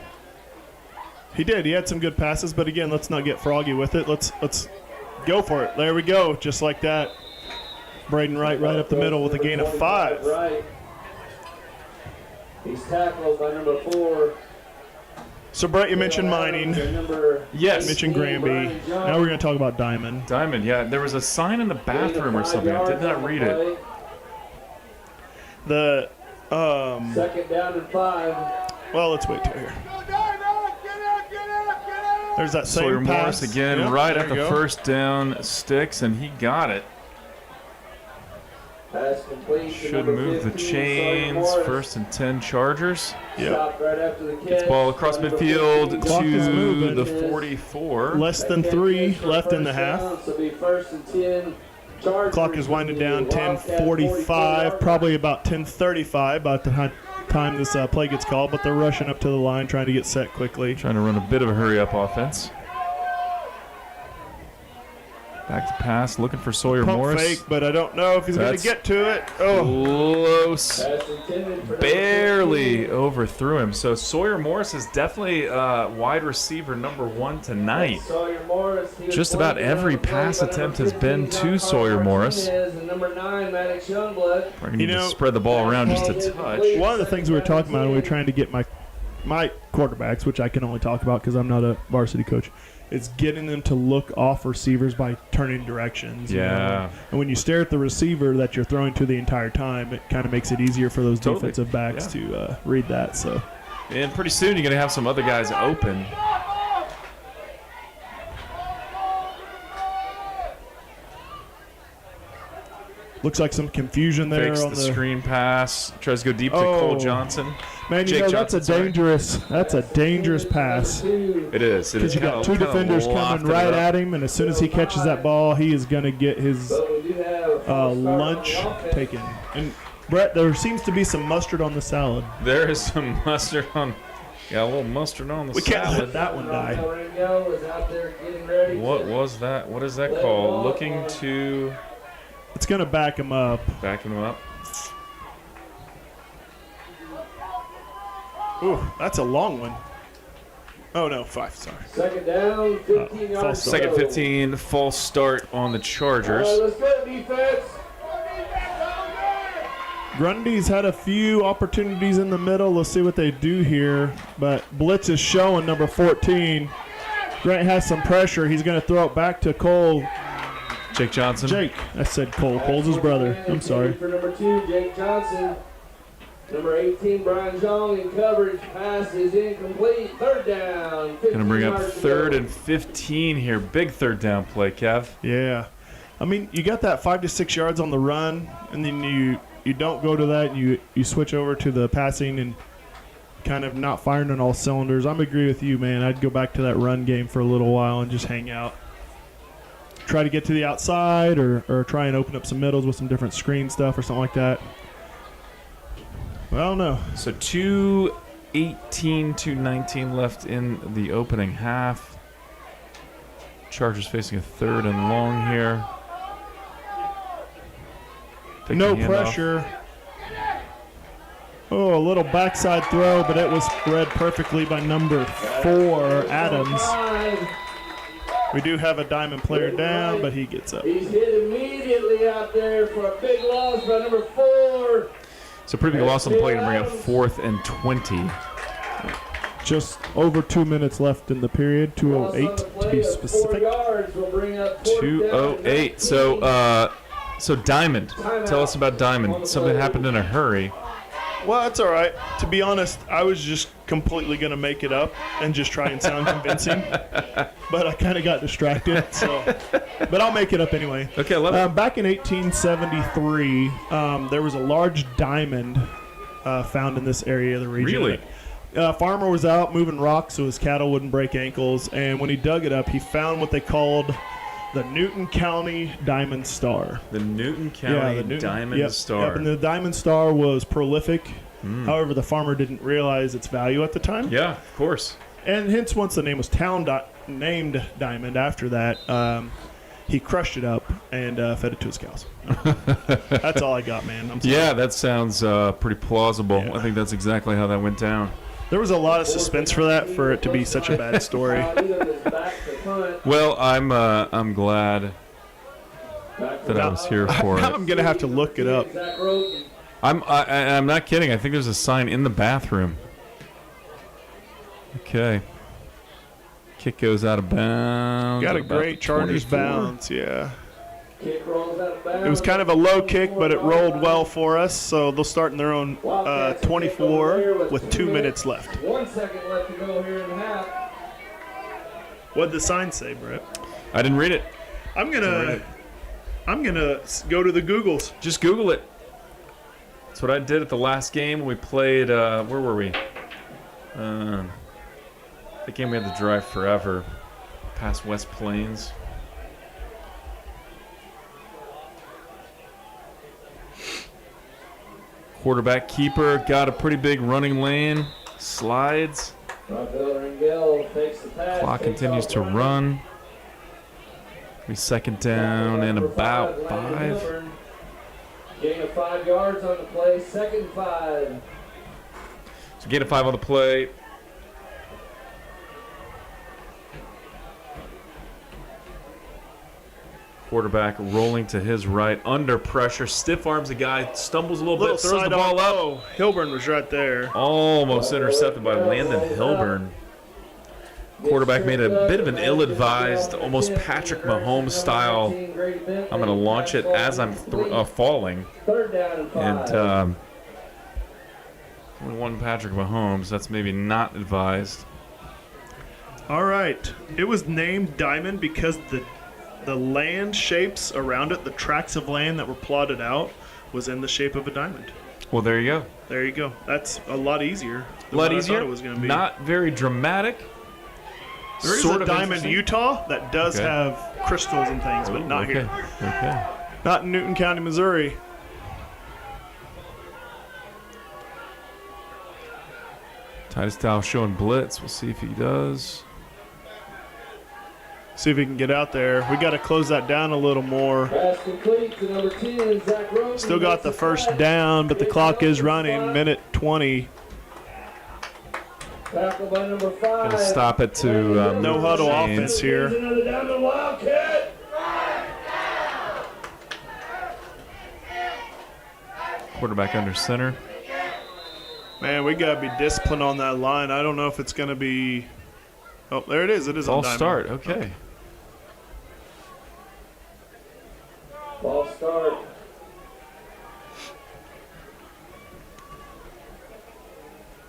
He did. He had some good passes, but again, let's not get froggy with it. Let's go for it. There we go, just like that. Braden Wright right up the middle with a gain of 5. He's tackled by number 4. So, Brett, you mentioned mining. Yes. You mentioned Granby. Now we're going to talk about Diamond. Diamond, yeah. There was a sign in the bathroom or something. I did not read it. The, second down and 5. Well, let's wait till here. There's that same Sawyer pass. Morris again, Yep, right at the first down sticks, and he got it. Pass complete. Should move the chains. 1st and 10 Chargers. Stopped right after the catch. Gets ball across midfield Clock is to moving. the 44. Less than 3 left in the half. So be 1st and 10. Chargers. Clock is winding down. 10:45, probably about 10:35 by the time this play gets called. But they're rushing up to the line, trying to get set quickly. Trying to run a bit of a hurry-up offense. Back to pass, looking for Sawyer Pump Morris. fake, but I don't know if he's going to get to it. Oh, Close. Barely overthrew him. So Sawyer Morris is definitely wide receiver number 1 tonight. Just about every pass attempt has been to Sawyer Morris. Number 9, Maddox Youngblood. We're going to need to spread the ball around just a touch. One of the things we were talking about when we were trying to get my quarterbacks, which I can only talk about because I'm not a varsity coach, is getting them to look off receivers by turning directions. Yeah. You know? And when you stare at the receiver that you're throwing to the entire time, it kind of makes it easier for those defensive backs to read that. So, and pretty soon you're going to have some other guys open. looks like some confusion there. Fakes on the screen pass. Tries to go deep to Cole Johnson. Man, you know, that's a dangerous pass. It is. Because you got 2 defenders coming right at him, and as soon as he catches that ball, he is going to get his lunch taken. And Brett, there seems to be some mustard on the salad. There is some mustard on. Got a little mustard on the salad. We can't let that one die. What was that? What is that called? Looking to. It's going to back him up. Back him up. Ooh, that's a long one. Oh, no, 5, sorry. Second down, 15 yards. Second 15, false start on the Chargers. Let's go, defense. Grundy's had a few opportunities in the middle. Let's see what they do here. But blitz is showing number 14. Grant has some pressure. He's going to throw it back to Cole. Jake Johnson. Jake. I said Cole. Cole's his brother. I'm sorry. For number 2, Jake Johnson. Number 18, Brian Jong in coverage. Pass is incomplete. Third down. Going to bring up 3rd and 15 here. Big third down play, Kev. Yeah. I mean, you got that 5 to 6 yards on the run, and then you don't go to that, and you switch over to the passing and kind of not firing on all cylinders. I'm agree with you, man. I'd go back to that run game for a little while and just hang out. Try to get to the outside or try and open up some middles with some different screen stuff or something like that. Well, I don't know. So 2:18 to 19 left in the opening half. Chargers facing a 3rd and long here. Take No the handoff. pressure. Oh, a little backside throw, but it was read perfectly by number 4, Adams. We do have a Diamond player down, but he gets up. He's hit immediately out there for a big loss by number 4. So pretty big loss on the play to bring up 4th and 20. Just over 2 minutes left in the period, 2:08 to be specific. 2:08. So Diamond. Tell us about Diamond. Something happened in a hurry. Well, that's all right. To be honest, I was just completely going to make it up and just try and sound convincing. But I kind of got distracted. But I'll make it up anyway. Okay, I love it. Back in 1873, there was a large diamond found in this area of the region. Really? Farmer was out moving rocks so his cattle wouldn't break ankles. And when he dug it up, he found what they called the Newton County Diamond Star. The Newton County Diamond Star. Yep, and the Diamond Star was prolific. However, the farmer didn't realize its value at the time. Yeah, of course. And hence, once the name was named Diamond after that, he crushed it up and fed it to his cows. That's all I got, man. I'm sorry. Yeah, that sounds pretty plausible. Yeah. I think that's exactly how that went down. There was a lot of suspense for that, for it to be such a bad story. Well, I'm glad that I was here for it. I'm gonna have to look it up. I'm not kidding. I think there's a sign in the bathroom. Okay. Kick goes out of bounds. Got a about great Chargers 24. bounce, yeah. Kick rolls out of bounds. It was kind of a low kick, but it rolled well for us, so they'll start in their own 24 with 2 minutes left. 1 second left to go here in the half. What'd the sign say, Brett? I didn't read it. I'm gonna go to the Googles. Just Google it. That's what I did at the last game. We played, where were we? The game we had to drive forever past West Plains. Quarterback keeper got a pretty big running lane. Slides. Clock continues to run. We 2nd down and about 5. Gain of 5 yards on the play. 2nd and 5. So gain of 5 on the play. Quarterback rolling to his right, under pressure, stiff arms the guy, stumbles a little bit, throws the ball up. Oh, Hilburn was right there. Almost intercepted by Landon Hilburn. Quarterback made a bit of an ill-advised, almost Patrick Mahomes style. I'm going to launch it as I'm falling. 3rd down and 5. And only one Patrick Mahomes. That's maybe not advised. All right. It was named Diamond because the land shapes around it, the tracts of land that were plotted out, was in the shape of a diamond. Well, there you go. There you go. That's a lot easier A than lot what easier. I thought it was going to be. Not very dramatic. There is sort a of diamond interesting. Utah that does have crystals and things, but not here. Okay. Not in Newton County, Missouri. Titus Dow showing blitz. We'll see if he does. See if he can get out there. We got to close that down a little more. Pass complete to number 10, Zach Rosen. Still got the first down, but the clock is running. Minute 20. Tackle by number 5. Gonna stop it to No huddle James. offense here. Another down to Wildcat. Quarterback under center. Man, we got to be disciplined on that line. I don't know if it's going to be. Oh, there it is. It is on All diamond. start. Okay. Ball start.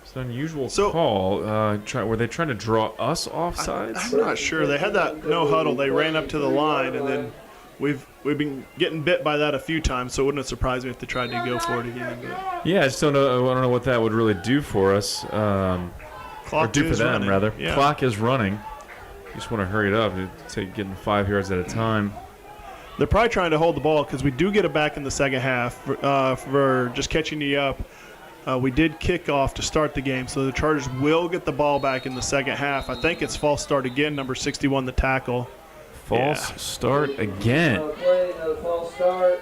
It's an unusual So- call. Were they trying to draw us offsides? I'm not sure. They had that no huddle. They ran up to the line, and then we've been getting bit by that a few times. So it wouldn't have surprised me if they tried to go for it again. But Yeah, I just don't know. I don't know what that would really do for us. Or clock do for is them, running. rather. Yeah. Clock is running. You just want to hurry it up. Take getting 5 yards at a time. They're probably trying to hold the ball because we do get it back in the second half for just catching you up. We did kick off to start the game, so the Chargers will get the ball back in the second half. I think it's false start again, number 61, the tackle. False start again. Another false start.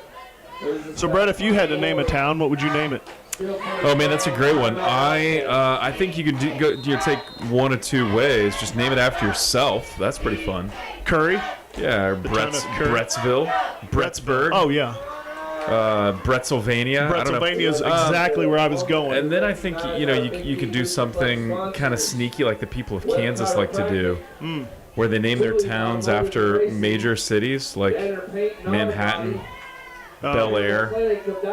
So, Brett, if you had to name a town, what would you name it? Oh man, that's a great one. I think you could take one of two ways. Just name it after yourself. That's pretty fun. Curry? Yeah, or town of Curry. Brettsville, Brettsburg. Oh, yeah. Brettsylvania. Brettsylvania is exactly where I was going. And then I think you could do something kind of sneaky like the people of Kansas like to do, where they name their towns after major cities like Manhattan, Bel Air,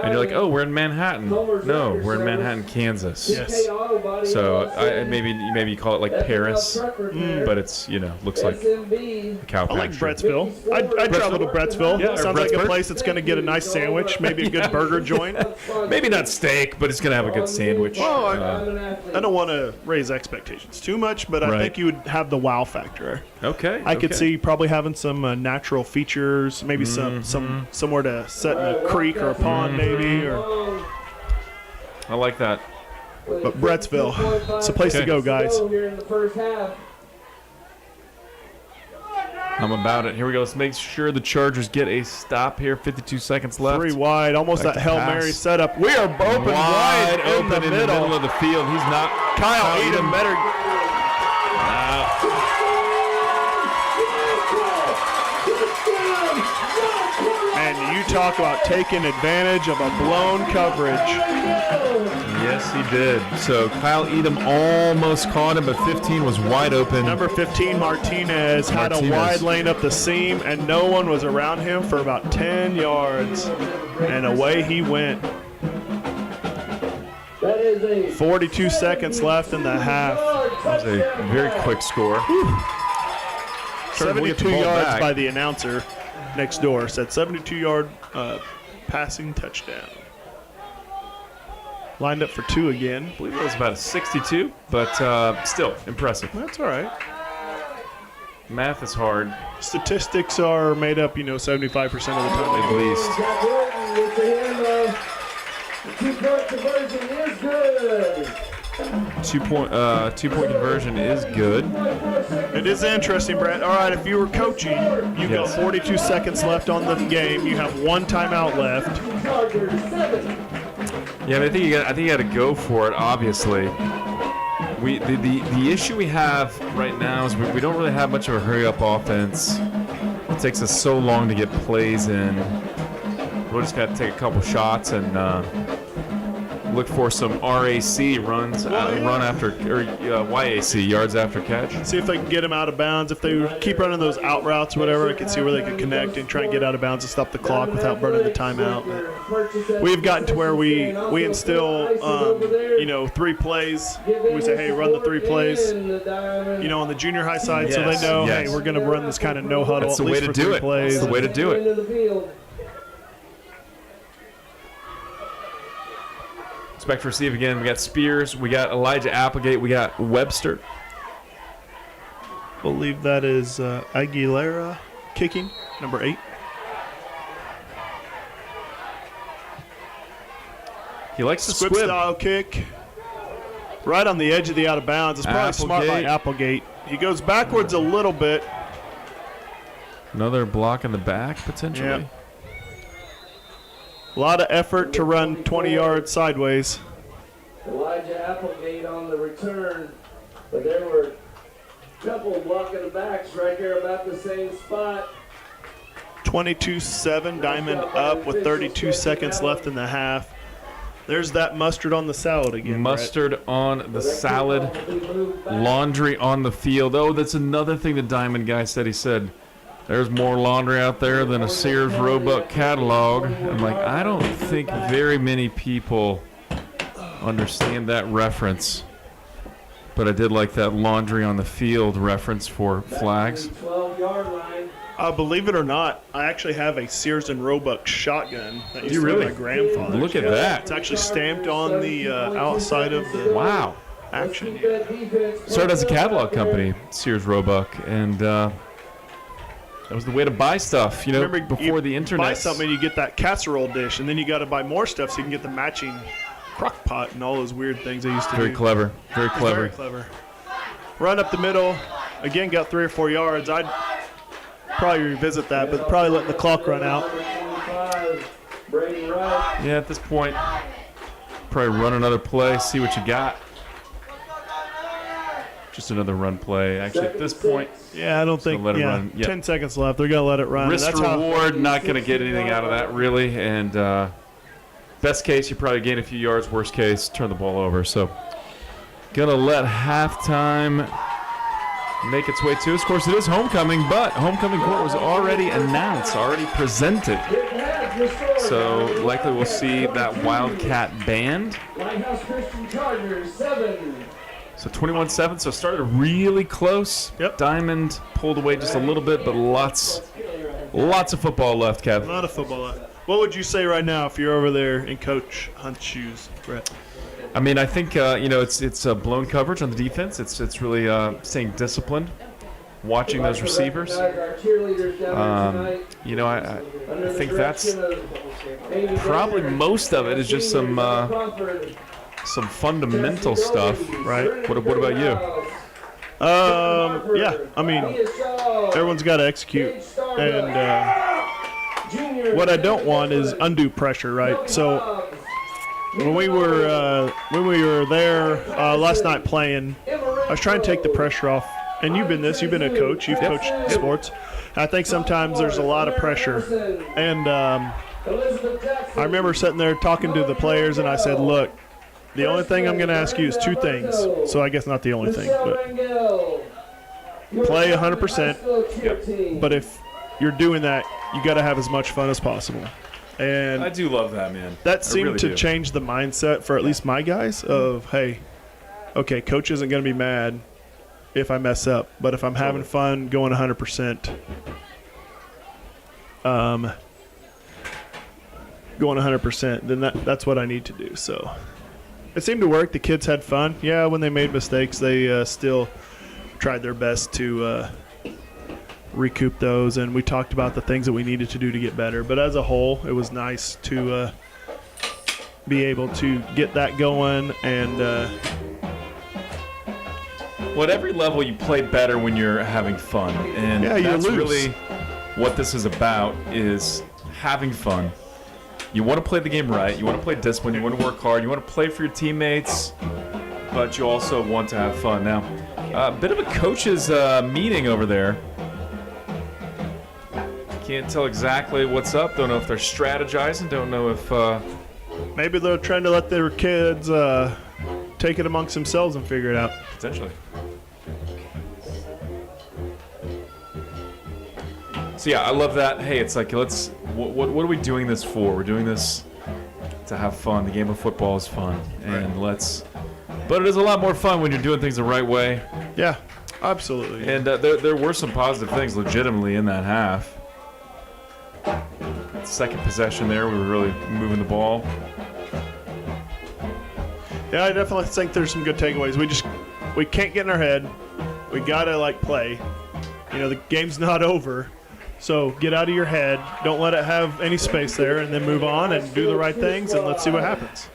and you're like, oh, we're in Manhattan. No, we're in Manhattan, Kansas. Yes. So maybe you call it like Paris, but it's looks like a cow I like pasture. Brettsville. I'd travel to Brettsville. Yeah, or Sounds like a Brettsburg. place that's going to get a nice sandwich, maybe a good burger joint. Maybe not steak, but it's gonna have a good sandwich. Oh, I don't want to raise expectations too much, but I Right. think you would have the wow factor. Okay. I could see probably having some natural features, maybe somewhere to set in a creek or a pond, maybe. Or I like that. but Brettsville, it's a place to go, guys. Here in the first half. I'm about it. Here we go. Let's make sure the Chargers get a stop here. 52 seconds left. 3 wide, almost Back that to Hail pass. Mary setup. We are open wide open in the middle. of the field. He's not. Kyle Edom better. And you talk about taking advantage of a blown coverage. Yes, he did. So Kyle Edom almost caught him, but 15 was wide open. Number 15, Martinez, had a wide lane up the seam, and no one was around him for about 10 yards. And away he went. That is a 42 seconds left in the half. That was a very quick score. Chargers will get the 72 ball yards back. by the announcer next door. Said 72-yard passing touchdown. Lined up for 2 again. I believe it was about a 62, but still impressive. That's all right. Math is hard, Statistics are made up, 75% of the time. at least. Jack Gordon with the handoff. The 2-point conversion is good. 2-point conversion is good. It is interesting, Brett. All right, if you were coaching, you've got 42 seconds left on the game. You have 1 timeout left. Chargers 7. Yeah, I think you got to go for it. Obviously, the issue we have right now is we don't really have much of a hurry-up offense. It takes us so long to get plays in. We'll just got to take a couple shots and look for some RAC runs, run after or YAC yards after catch. See if they can get him out of bounds. If they keep running those out routes or whatever, I can see where they could connect and try and get out of bounds and stop the clock without burning the timeout. But we've gotten to where we instill, 3 plays. We say, hey, run the 3 plays, on the junior high side, so they know, Yes. hey, we're going to run this kind of no huddle. That's the at way least to for do 3 it. plays. That's the way to do it. Into the field. Expect to receive again. We got Spears. We got Elijah Applegate. We got Webster. I believe that is Aguilera kicking, number 8. He likes to Squib squib. style kick. Right on the edge of the out of bounds. It's probably smart by Applegate. He goes backwards a little bit. Another block in the back, potentially. Yep. A lot of effort to run 20 yards sideways. Elijah Applegate on the return, but there were a couple blocking the backs right there about the same spot. 22-7, Diamond up with 32 seconds left in the half. There's that mustard on the salad again. Mustard on the salad. Laundry on the field. Oh, that's another thing the Diamond guy said. He said, there's more laundry out there than a Sears Roebuck catalog. I'm like, I don't think very many people understand that reference. But I did like that laundry on the field reference for flags. 12-yard line. Believe it or not, I actually have a Sears and Roebuck shotgun that used you to be really? my grandfather's. Look at Yeah. that. It's actually stamped on the outside of the Wow. action. Started as a catalog company, Sears Roebuck, and that was the way to buy stuff, Remember, before the internet. buy something, you get that casserole dish, and then you got to buy more stuff so you can get the matching crock pot and all those weird things I used to do. Very clever. Very clever. Very clever. Run up the middle. Again, got 3 or 4 yards. I'd probably revisit that, but probably letting the clock run out. Yeah, at this point, probably run another play, see what you got. Just another run play. Actually, at this point, yeah, I don't think. let it Yeah, run. Yep. 10 seconds left. They're gonna let it run. Risk That's reward, not going to get anything out of that really. And best case, you probably gain a few yards. Worst case, turn the ball over. So, gonna let halftime make its way to us. Of course, it is homecoming, but homecoming court was already announced, already presented. So likely we'll see that Wildcat band. Lighthouse Christian Chargers 7. So 21-7, so started really close. Yep. Diamond pulled away just a little bit, but lots of football left, Kev. a lot of football left. What would you say right now if you're over there in Coach Hunt's shoes, Brett? I mean, I think it's blown coverage on the defense. It's really staying disciplined, watching those receivers. I think that's probably most of it is just some fundamental stuff, right? What about you? Yeah, I mean, everyone's got to execute, and what I don't want is undue pressure, right? So when we were there last night playing, I was trying to take the pressure off. And you've been a coach, you've coached sports. I think sometimes there's a lot of pressure, and I remember sitting there talking to the players, and I said, look, the only thing I'm going to ask you is 2 things. So I guess not the only thing, but play 100%. Yep. But if you're doing that, you got to have as much fun as possible. And I do love that, man. That seemed to change the mindset for at least my guys of, hey, okay, coach isn't going to be mad if I mess up, but if I'm having fun going 100%, then that's what I need to do. So it seemed to work. The kids had fun. Yeah, when they made mistakes, they still tried their best to recoup those, and we talked about the things that we needed to do to get better. But as a whole, it was nice to be able to get that going. And at every level, you play better when you're having fun, and that's really what this is about: is having fun. You want to play the game right. You want to play discipline. You want to work hard. You want to play for your teammates, but you also want to have fun. Now, a bit of a coach's meeting over there. Can't tell exactly what's up. Don't know if they're strategizing. Don't know if maybe they're trying to let their kids take it amongst themselves and figure it out. Potentially. So yeah, I love that. Hey, it's like what are we doing this for? We're doing this to have fun. The game of football is fun, and but it is a lot more fun when you're doing things the right way. Yeah, absolutely. And there were some positive things legitimately in that half. Second possession there, we were really moving the ball. Yeah, I definitely think there's some good takeaways. We can't get in our head. We gotta play. The game's not over. So get out of your head. Don't let it have any space there, and then move on and do the right things, and let's see what happens.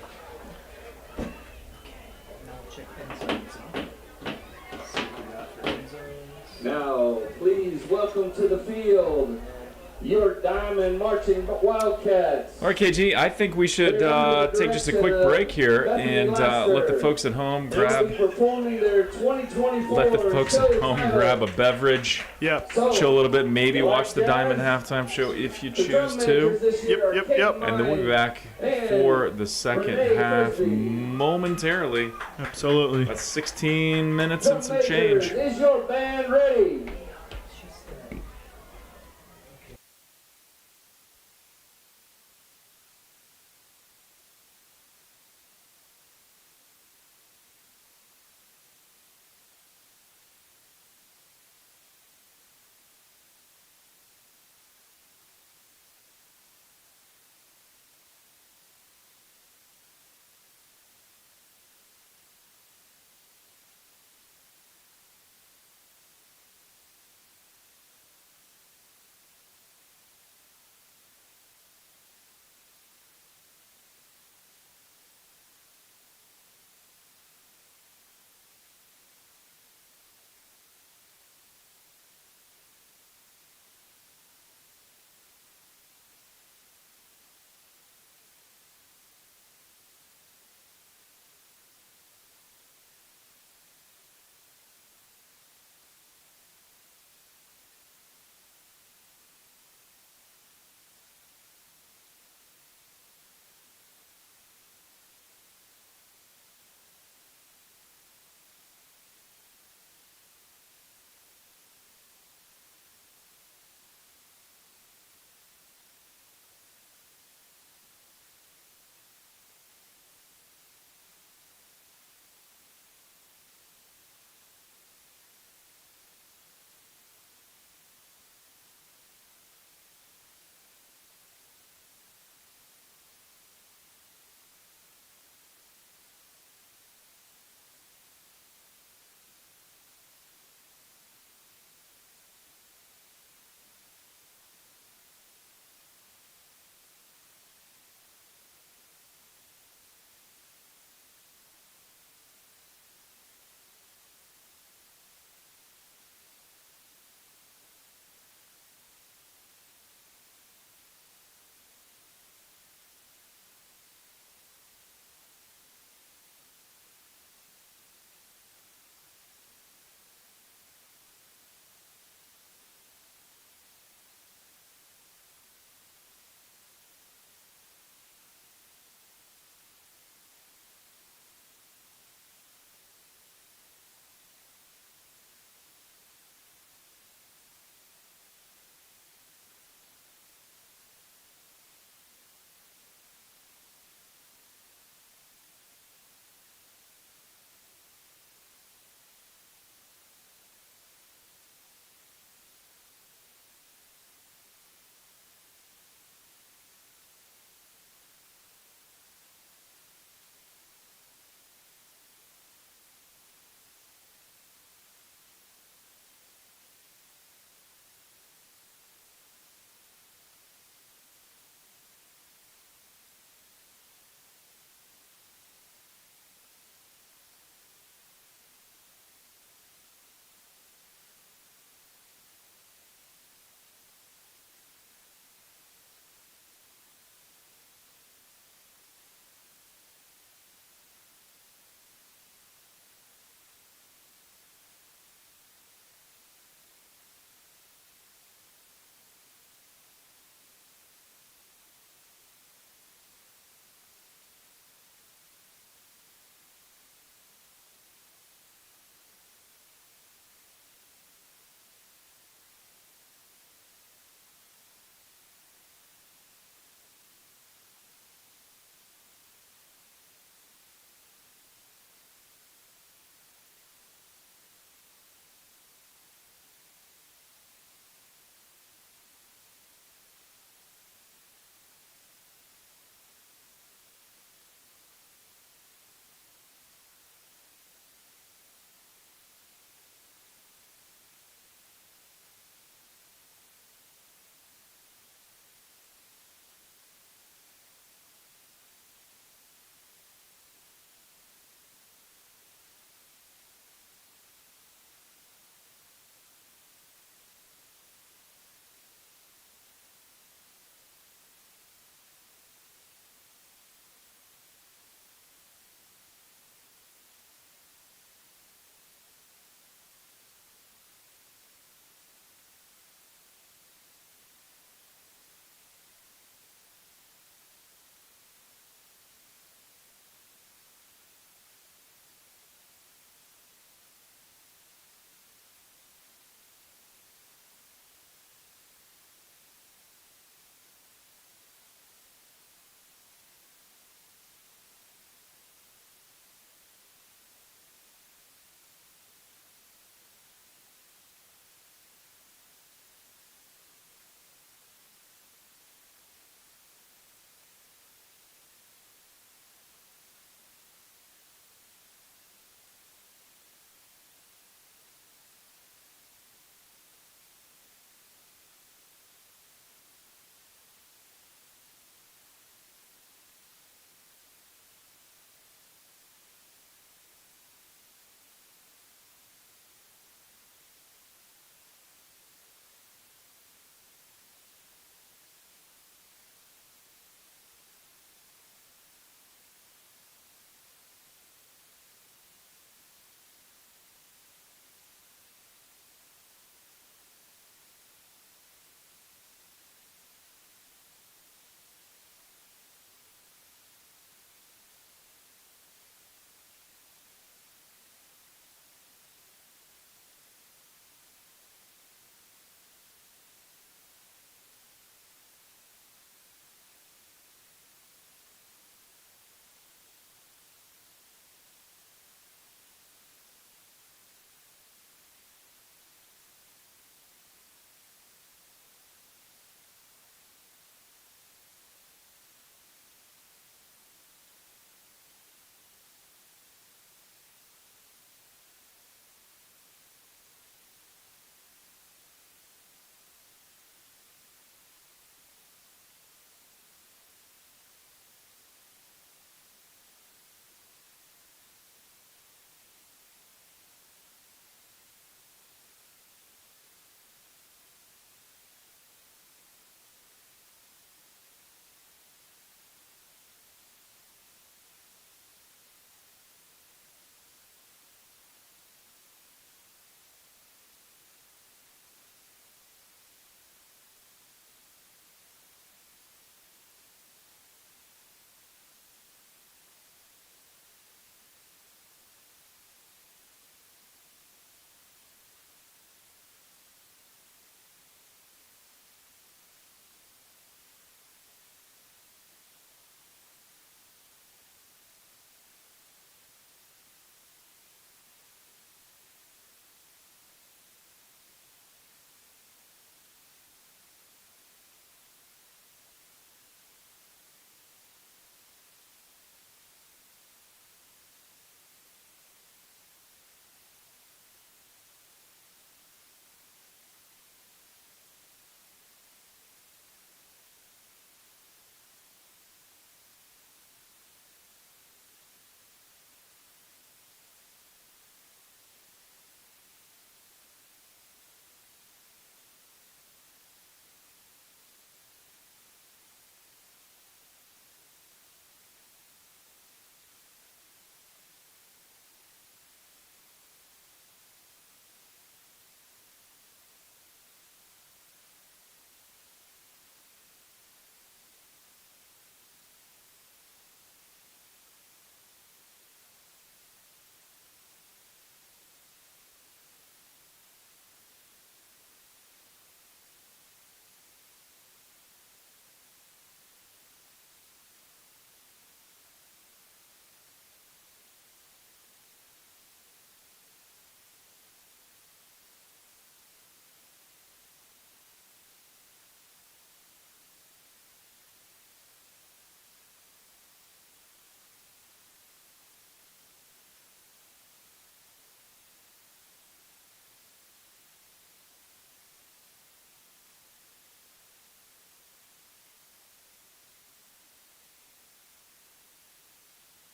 Now, please welcome to the field your Diamond Marching Wildcats. All right, KG, I think we should take just a quick break here and let the folks at home grab a beverage. Yep. Chill a little bit, maybe watch the Diamond halftime show if you choose to. Yep. And then we'll be back for the second half momentarily. Absolutely. That's 16 minutes and some change. Is your band ready?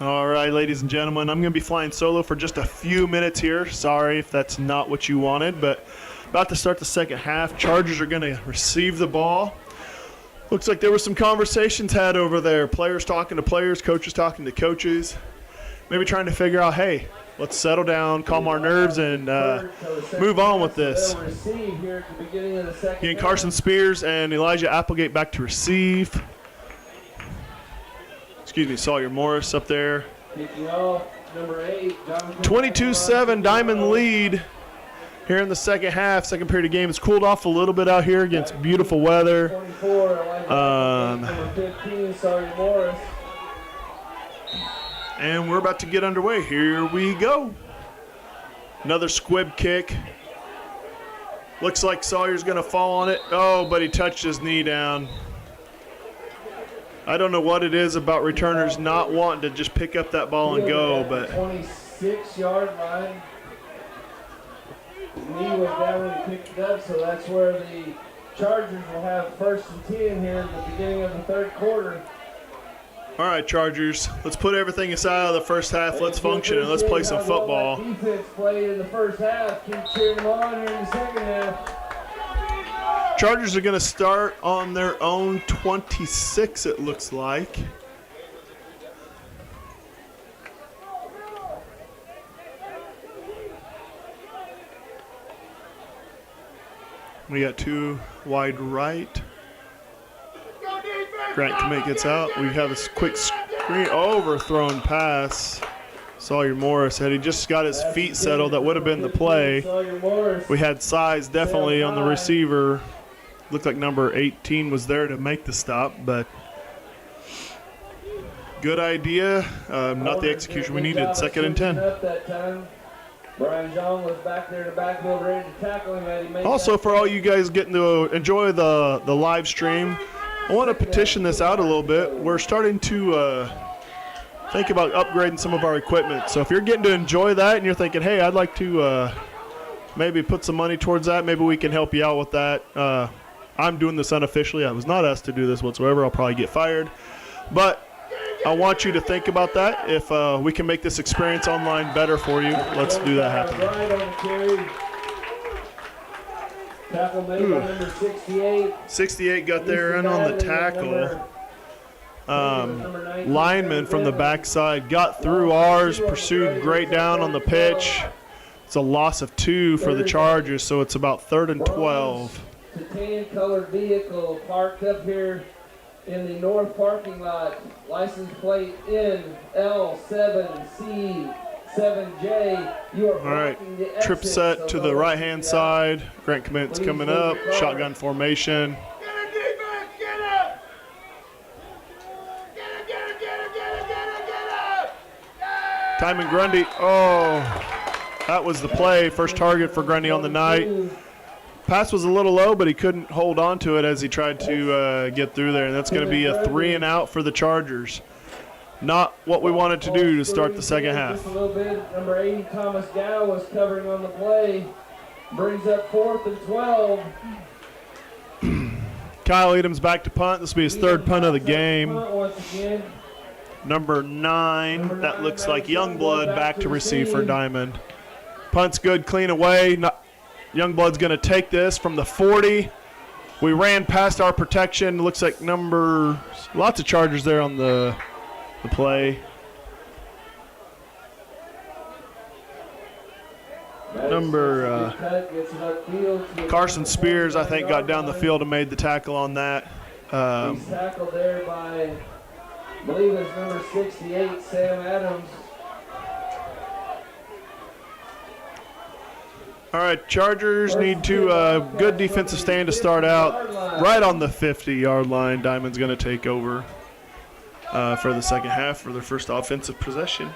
All right, ladies and gentlemen, I'm going to be flying solo for just a few minutes here. Sorry if that's not what you wanted, but about to start the second half. Chargers are going to receive the ball. Looks like there were some conversations had over there. Players talking to players, coaches talking to coaches. Maybe trying to figure out, hey, let's settle down, calm our nerves, and move on with this. Getting Carson Spears and Elijah Applegate back to receive. Excuse me, Sawyer Morris up there. 22-7 Diamond lead here in the second half. Second period of game. It's cooled off a little bit out here against beautiful weather. And we're about to get underway. Here we go. Another squib kick. Looks like Sawyer's going to fall on it. Oh, but he touched his knee down. I don't know what it is about returners not wanting to just pick up that ball and go, but 26-yard line. His knee was down when he picked it up, so that's where the Chargers will have 1st and 10 here at the beginning of the third quarter. All right, Chargers, let's put everything aside of the first half. Let's function and let's play some football. Defense played in the first half. Keep cheering them on here in the second half. Chargers are going to start on their own 26, it looks like. We got 2 wide right. Grant Kmet gets out. We have a quick screen overthrown pass. Sawyer Morris had he just got his feet settled, that would have been the play. We had size definitely on the receiver. Looked like number 18 was there to make the stop, but good idea. Not the execution we needed. 2nd and 10. Brian John was back there to backfield ready to tackle him. Also, for all you guys getting to enjoy the live stream, I want to petition this out a little bit. We're starting to think about upgrading some of our equipment. So if you're getting to enjoy that and you're thinking, hey, I'd like to maybe put some money towards that, maybe we can help you out with that. I'm doing this unofficially. I was not asked to do this whatsoever. I'll probably get fired. But I want you to think about that. If we can make this experience online better for you, let's do that happen. Tackle made by number 68. 68 got there and on the tackle. Lineman from the backside got through ours, pursued great down on the pitch. It's a loss of 2 for the Chargers, so it's about 3rd and 12. The tan-colored vehicle parked up here in the north parking lot. License plate NL7C7J. You are all right, trip set to the right-hand side. Grant Kmet's coming up. Shotgun formation. Timon Grundy. Oh, that was the play. First target for Grundy on the night. Pass was a little low, but he couldn't hold on to it as he tried to get through there. And that's going to be a 3 and out for the Chargers. Not what we wanted to do to start the second half. Just a little bit. Number 80, Thomas Gow, was covering on the play. Brings up 4th and 12. Kyle Edom's back to punt. This will be his 3rd punt of the game. Once again. Number 9, that looks like Youngblood back to receive for Diamond. Punt's good, clean away. Youngblood's going to take this from the 40. We ran past our protection. Looks like lots of Chargers there on the play. Number Carson Spears, I think, got down the field and made the tackle on that. He's tackled there by, I believe it's number 68, Sam Adams. All right, Chargers need to good defensive stand to start out. Right on the 50-yard line, Diamond's going to take over for the second half for their first offensive possession.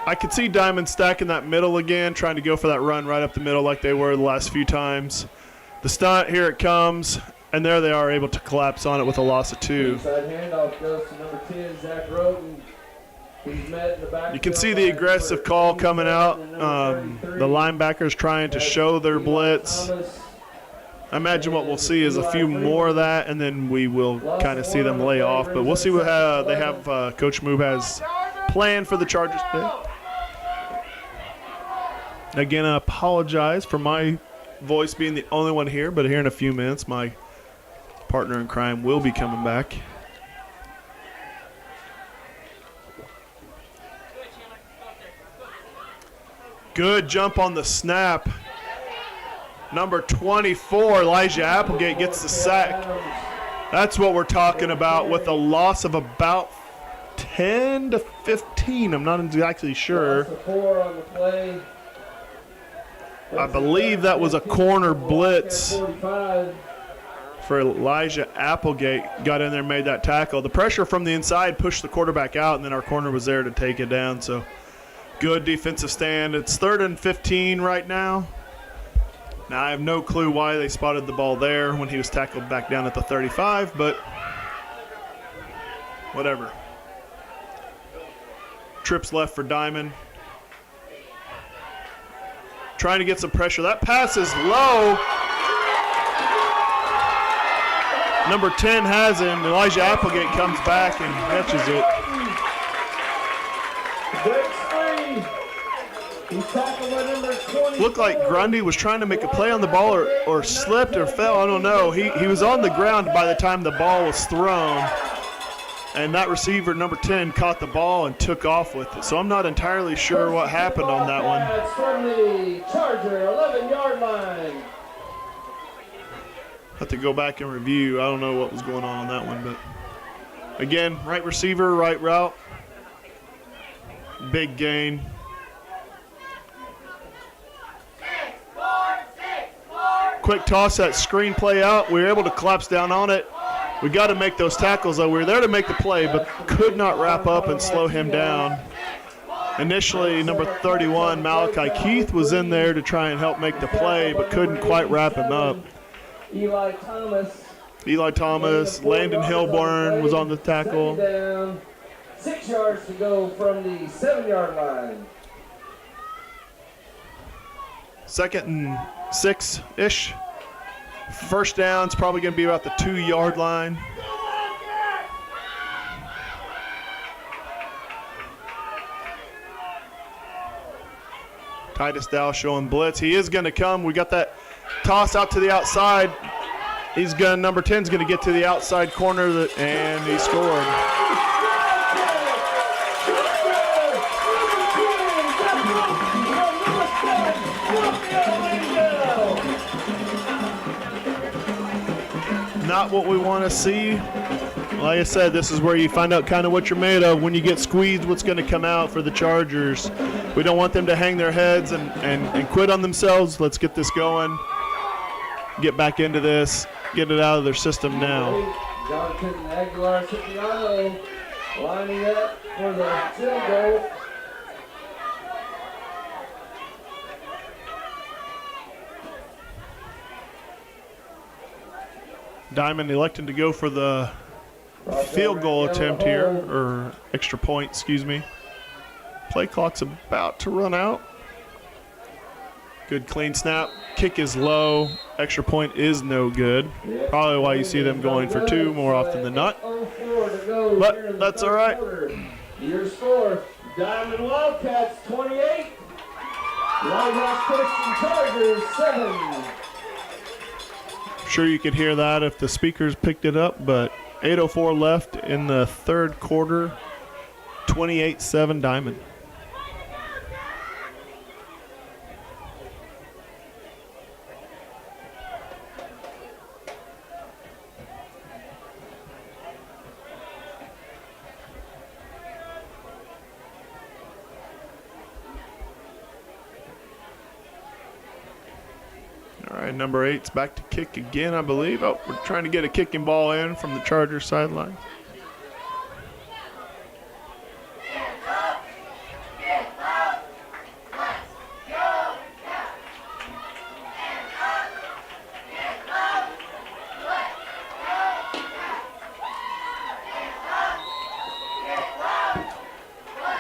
I could see Diamond stacking that middle again, trying to go for that run right up the middle like they were the last few times. The stunt, here it comes, and there they are able to collapse on it with a loss of 2. Inside handoff goes to number 10, Zach Roden. You can see the aggressive call coming out. The linebackers trying to show their blitz. I imagine what we'll see is a few more of that, and then we will kind of see them lay off. But we'll see what they have. Coach Move has planned for the Chargers today. Again, I apologize for my voice being the only one here, but here in a few minutes, my partner in crime will be coming back. Good jump on the snap. Number 24, Elijah Applegate gets the sack. That's what we're talking about with a loss of about 10 to 15. I'm not exactly sure. I believe that was a corner blitz for Elijah Applegate. Got in there, made that tackle. The pressure from the inside pushed the quarterback out, and then our corner was there to take it down. So good defensive stand. It's 3rd and 15 right now. Now, I have no clue why they spotted the ball there when he was tackled back down at the 35, but whatever. Trips left for Diamond. Trying to get some pressure. That pass is low. Number 10 has him. Elijah Applegate comes back and catches it. Looked like Grundy was trying to make a play on the ball or slipped or fell. I don't know. He was on the ground by the time the ball was thrown. And that receiver, number 10, caught the ball and took off with it. So I'm not entirely sure what happened on that one. It's from the Charger 11-yard line. Have to go back and review. I don't know what was going on that one. But again, right receiver, right route. Big gain. Quick toss that screen play out. We were able to collapse down on it. We got to make those tackles, though. We were there to make the play, but could not wrap up and slow him down. Initially, number 31, Malachi Keith, was in there to try and help make the play, but couldn't quite wrap him up. Eli Thomas, Landon Hilborn was on the tackle. Down, 6 yards to go from the 7-yard line. 2nd and 6-ish. First down's probably going to be about the 2-yard line. Titus Dow showing blitz. He is going to come. We got that toss out to the outside. Number 10's going to get to the outside corner, and he scored. Not what we want to see. Like I said, this is where you find out kind of what you're made of. When you get squeezed, what's going to come out for the Chargers. We don't want them to hang their heads and quit on themselves. Let's get this going. Get back into this. Get it out of their system now. Jonathan Aguilar Cipriano lining up for the field goal. Diamond electing to go for the field goal attempt here, or extra point, excuse me. Play clock's about to run out. Good clean snap. Kick is low. Extra point is no good. Probably why you see them going for 2 more often than not. But that's all right. Your score, Diamond Wildcats 28, Lighthouse Christian Chargers 7. Sure you could hear that if the speakers picked it up, but 8:04 left in the 3rd quarter. 28-7 Diamond. All right, number 8's back to kick again, I believe. Oh, we're trying to get a kicking ball in from the Chargers sideline.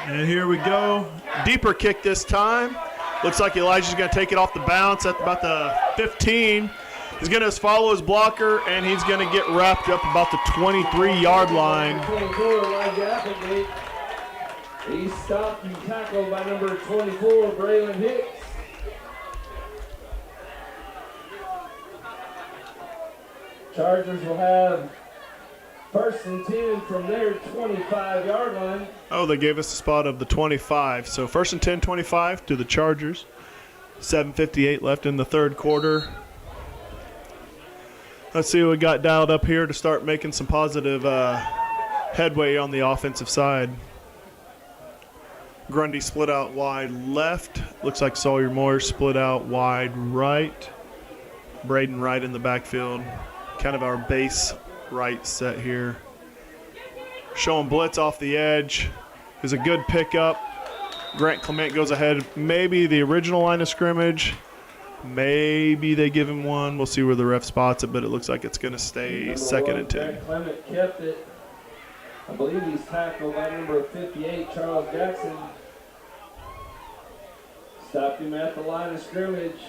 And here we go. Deeper kick this time. Looks like Elijah's going to take it off the bounce at about the 15. He's going to follow his blocker, and he's going to get wrapped up about the 23-yard line. He's stopped and tackled by number 24, Braylon Hicks. Chargers will have 1st and 10 from their 25-yard line. Oh, they gave us a spot of the 25. So 1st and 10, 25 to the Chargers. 7:58 left in the third quarter. Let's see what we got dialed up here to start making some positive headway on the offensive side. Grundy split out wide left. Looks like Sawyer Moore split out wide right. Braden right in the backfield. Kind of our base right set here. Showing blitz off the edge. Is a good pickup. Grant Clement goes ahead. Maybe the original line of scrimmage. Maybe they give him one. We'll see where the ref spots it, but it looks like it's going to stay 2nd and 10. Grant Clement kept it. I believe he's tackled by number 58, Charles Jackson. Stopped him at the line of scrimmage.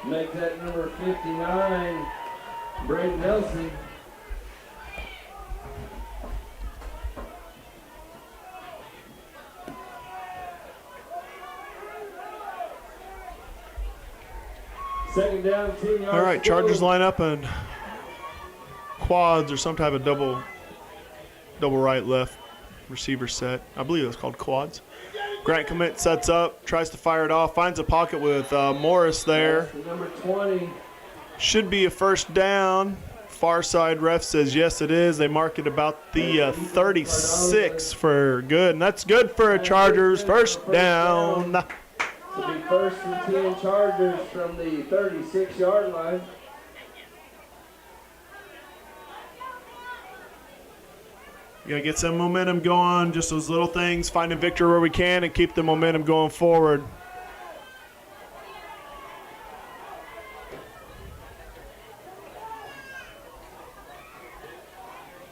Make that number 59, Braden Nelson. Second down, 10 yards. All right, Chargers line up and quads or some type of double right left receiver set. I believe it's called quads. Grant Clement sets up, tries to fire it off, finds a pocket with Morris there. Number 20. Should be a first down. Far side ref says yes it is. They mark it about the 36 for good, and that's good for a Chargers first down. It'll be 1st and 10 Chargers from the 36-yard line. You gotta get some momentum going, just those little things, finding victory where we can and keep the momentum going forward.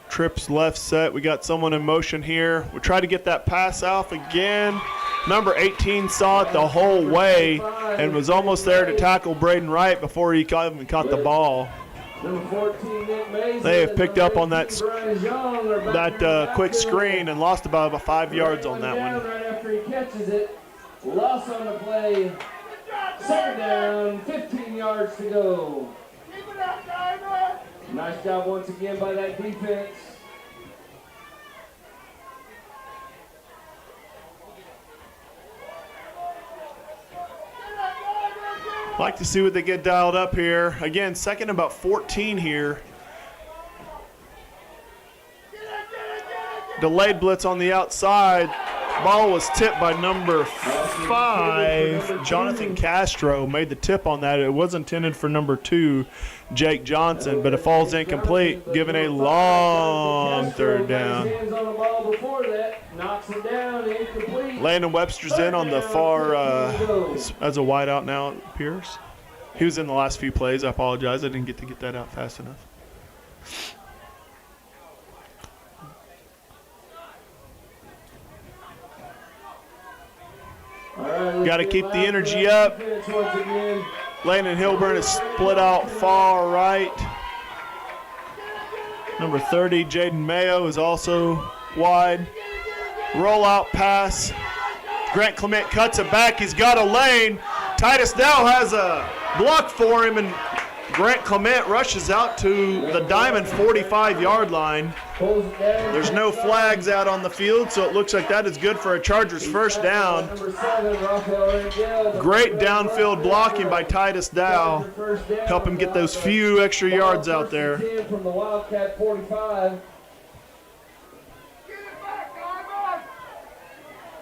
Trips left set, we got someone in motion here. We try to get that pass off again. Number 18 saw it the whole way and was almost there to tackle Braden Wright before he even caught the ball. Number 14, Nick Mason. They have picked up on that quick screen and lost about 5 yards on that one. Right after he catches it, loss on the play. 2nd down, 15 yards to go. Nice job once again by that defense. Like to see what they get dialed up here. Again, 2nd and about 14 here. Delayed blitz on the outside. Ball was tipped by number 5, Jonathan Castro. Made the tip on that. It was intended for number 2, Jake Johnson, but it falls incomplete, giving a long 3rd down. Landon Webster's in on the far as a wideout now, it appears. He was in the last few plays. I apologize. I didn't get to get that out fast enough. Got to keep the energy up. Landon Hilburn is split out far right. Number 30, Jaden Mayo, is also wide. Rollout pass. Grant Clement cuts it back. He's got a lane. Titus Dow has a block for him, and Grant Clement rushes out to the Diamond 45-yard line. There's no flags out on the field, so it looks like that is good for a Chargers first down. Great downfield blocking by Titus Dow. Help him get those few extra yards out there. From the Wildcat 45.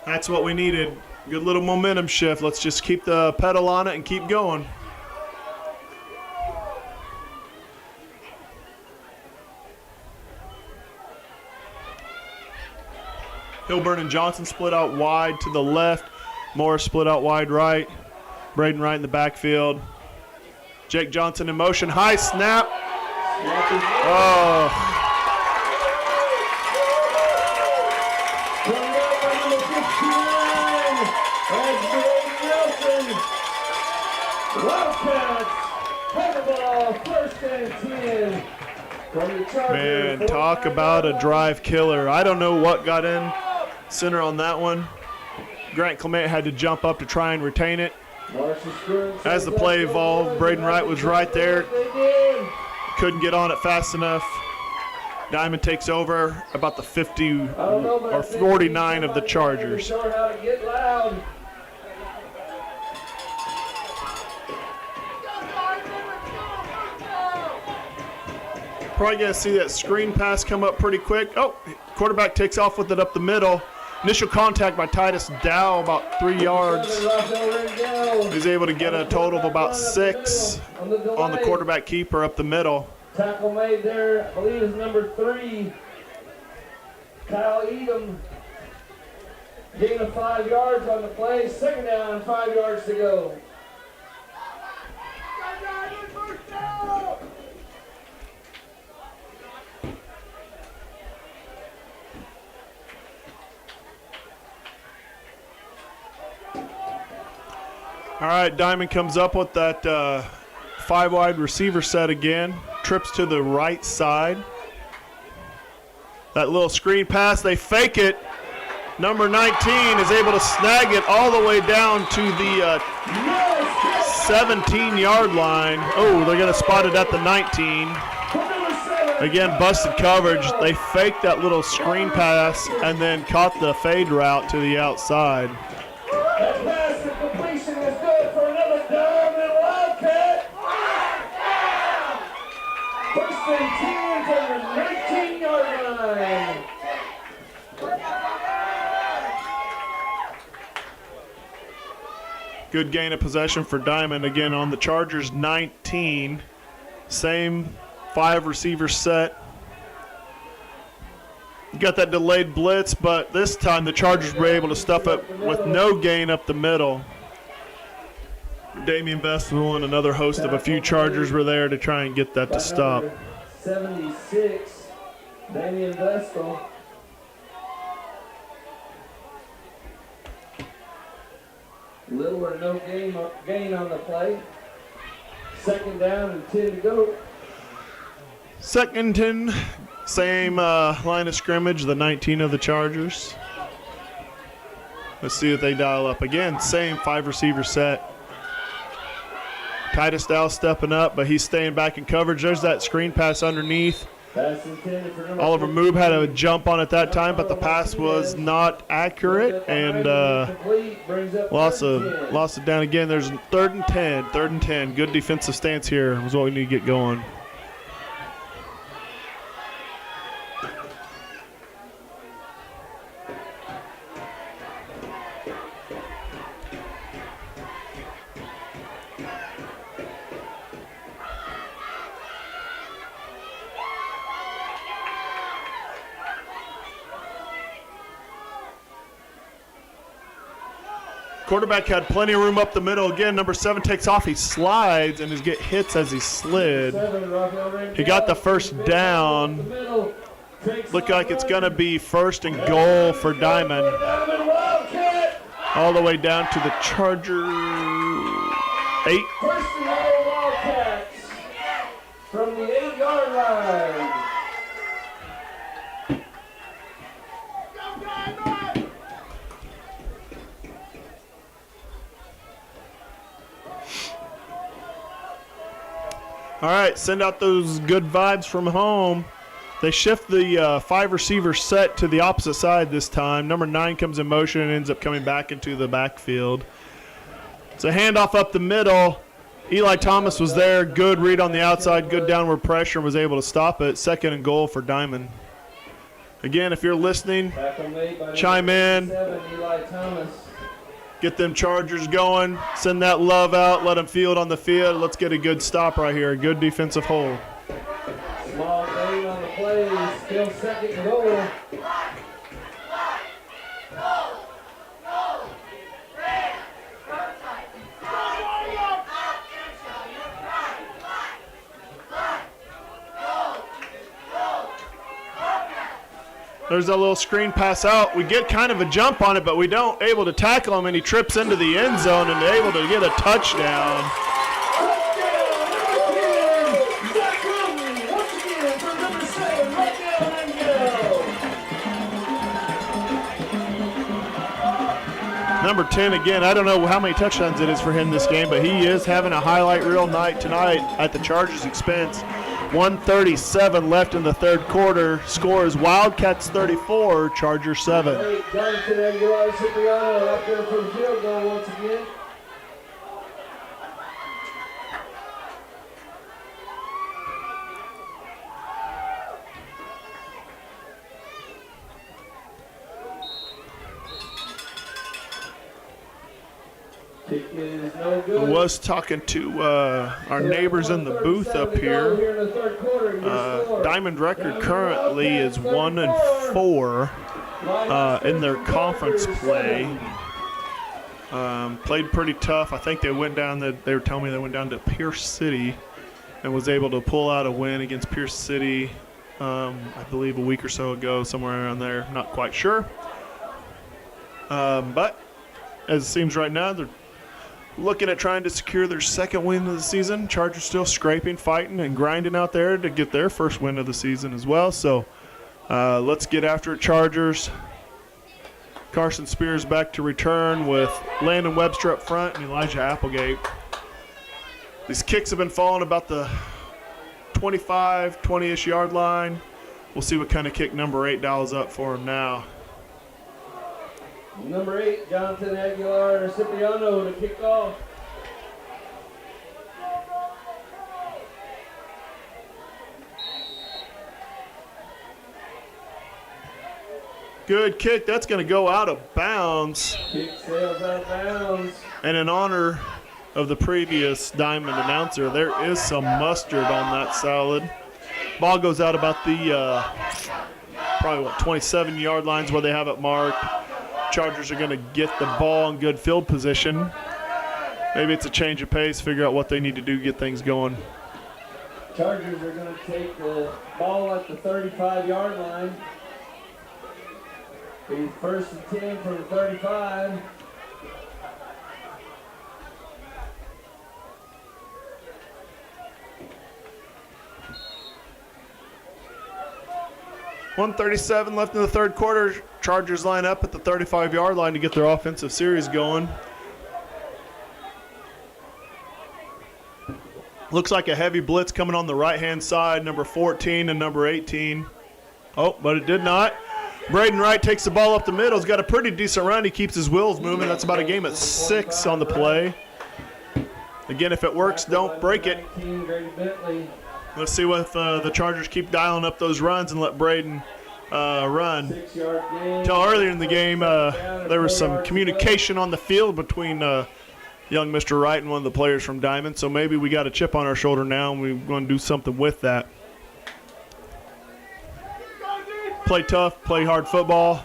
That's what we needed. Good little momentum shift. Let's just keep the pedal on it and keep going. Hilburn and Johnson split out wide to the left. Morris split out wide right. Braden Wright in the backfield. Jake Johnson in motion. High snap. Oh. Wildcats First and 10 from the Chargers. Man, talk about a drive killer. I don't know what got in center on that one. Grant Clement had to jump up to try and retain it. As the play evolved, Braden Wright was right there. Couldn't get on it fast enough. Diamond takes over about the 50 or 49 of the Chargers. Probably going to see that screen pass come up pretty quick. Oh, quarterback takes off with it up the middle. Initial contact by Titus Dow, about 3 yards. He's able to get a total of about 6 on the quarterback keeper up the middle. Tackle made there, I believe is number 3, Kyle Edom. Gain of 5 yards on the play. Second down, 5 yards to go. All right, Diamond comes up with that 5-wide receiver set again. Trips to the right side. That little screen pass, they fake it. Number 19 is able to snag it all the way down to the 17-yard line. Oh, they're going to spot it at the 19. Again, busted coverage. They faked that little screen pass and then caught the fade route to the outside. That pass and completion is good for another down and Wildcat. First and 10 from the 19-yard line. Good gain of possession for Diamond again on the Chargers 19. Same 5 receiver set. You got that delayed blitz, but this time the Chargers were able to stuff it with no gain up the middle. Damian Vestal and another host of a few Chargers were there to try and get that to stop. 76, Damian Vestal. Little or no gain on the play. Second down and 10 to go. Second 10, same line of scrimmage, the 19 of the Chargers. Let's see if they dial up. Again, same 5 receiver set. Titus Dow stepping up, but he's staying back in coverage. There's that screen pass underneath. Oliver Moob had a jump on it that time, but the pass was not accurate and lost it down again. There's third and 10. Good defensive stance here is what we need to get going. Quarterback had plenty of room up the middle. Again, number 7 takes off. He slides and get hits as he slid. He got the first down. Look like it's going to be first and goal for Diamond. All the way down to the Charger 8. First and goal Wildcats from the 8-yard line. All right, send out those good vibes from home. They shift the 5 receiver set to the opposite side this time. Number 9 comes in motion and ends up coming back into the backfield. It's a handoff up the middle. Eli Thomas was there. Good read on the outside, good downward pressure, and was able to stop it. Second and goal for Diamond. Again, if you're listening, chime in. Eli Thomas. Get them Chargers going. Send that love out. Let them feel it on the field. Let's get a good stop right here. A good defensive hold. Small gain on the play. Still second and goal. There's a little screen pass out. We get kind of a jump on it, but we don't able to tackle him, and he trips into the end zone and able to get a touchdown. Number 10 again. I don't know how many touchdowns it is for him this game, but he is having a highlight reel night tonight at the Chargers' expense. 1:37 left in the third quarter. Score is Wildcats 34, Chargers 7. Jonathan Aguilar Cipriano out there for the field goal once again. Kick is no good. I was talking to our neighbors in the booth up here. Diamond record currently is 1-4 in their conference play. Played pretty tough. I think they went down. They were telling me they went down to Pierce City and was able to pull out a win against Pierce City. I believe a week or so ago, somewhere around there. Not quite sure. But as it seems right now, they're looking at trying to secure their second win of the season. Chargers still scraping, fighting, and grinding out there to get their first win of the season as well. So let's get after it, Chargers. Carson Spears back to return with Landon Webster up front and Elijah Applegate. These kicks have been falling about the 25, 20-ish yard line. We'll see what kind of kick number 8 dials up for him now. Number 8, Jonathan Aguilar Cipriano to kick off. Good kick. That's going to go out of bounds. Kick sails out of bounds. And in honor of the previous Diamond announcer, there is some mustard on that salad. Ball goes out about the probably 27-yard lines where they have it marked. Chargers are going to get the ball in good field position. Maybe it's a change of pace, figure out what they need to do to get things going. Chargers are going to take the ball at the 35-yard line. Be first and 10 from the 35. .137 left in the third quarter. Chargers line up at the 35-yard line to get their offensive series going. Looks like a heavy blitz coming on the right-hand side, number 14 and number 18. Oh, but it did not. Braden Wright takes the ball up the middle. He's got a pretty decent run. He keeps his wheels moving. That's about a game at 6 on the play. Again, if it works, don't break it. Let's see what the Chargers keep dialing up those runs and let Braden run. Until earlier in the game, there was some communication on the field between young Mr. Wright and one of the players from Diamond, so maybe we got a chip on our shoulder now, and we're going to do something with that. Play tough, play hard football.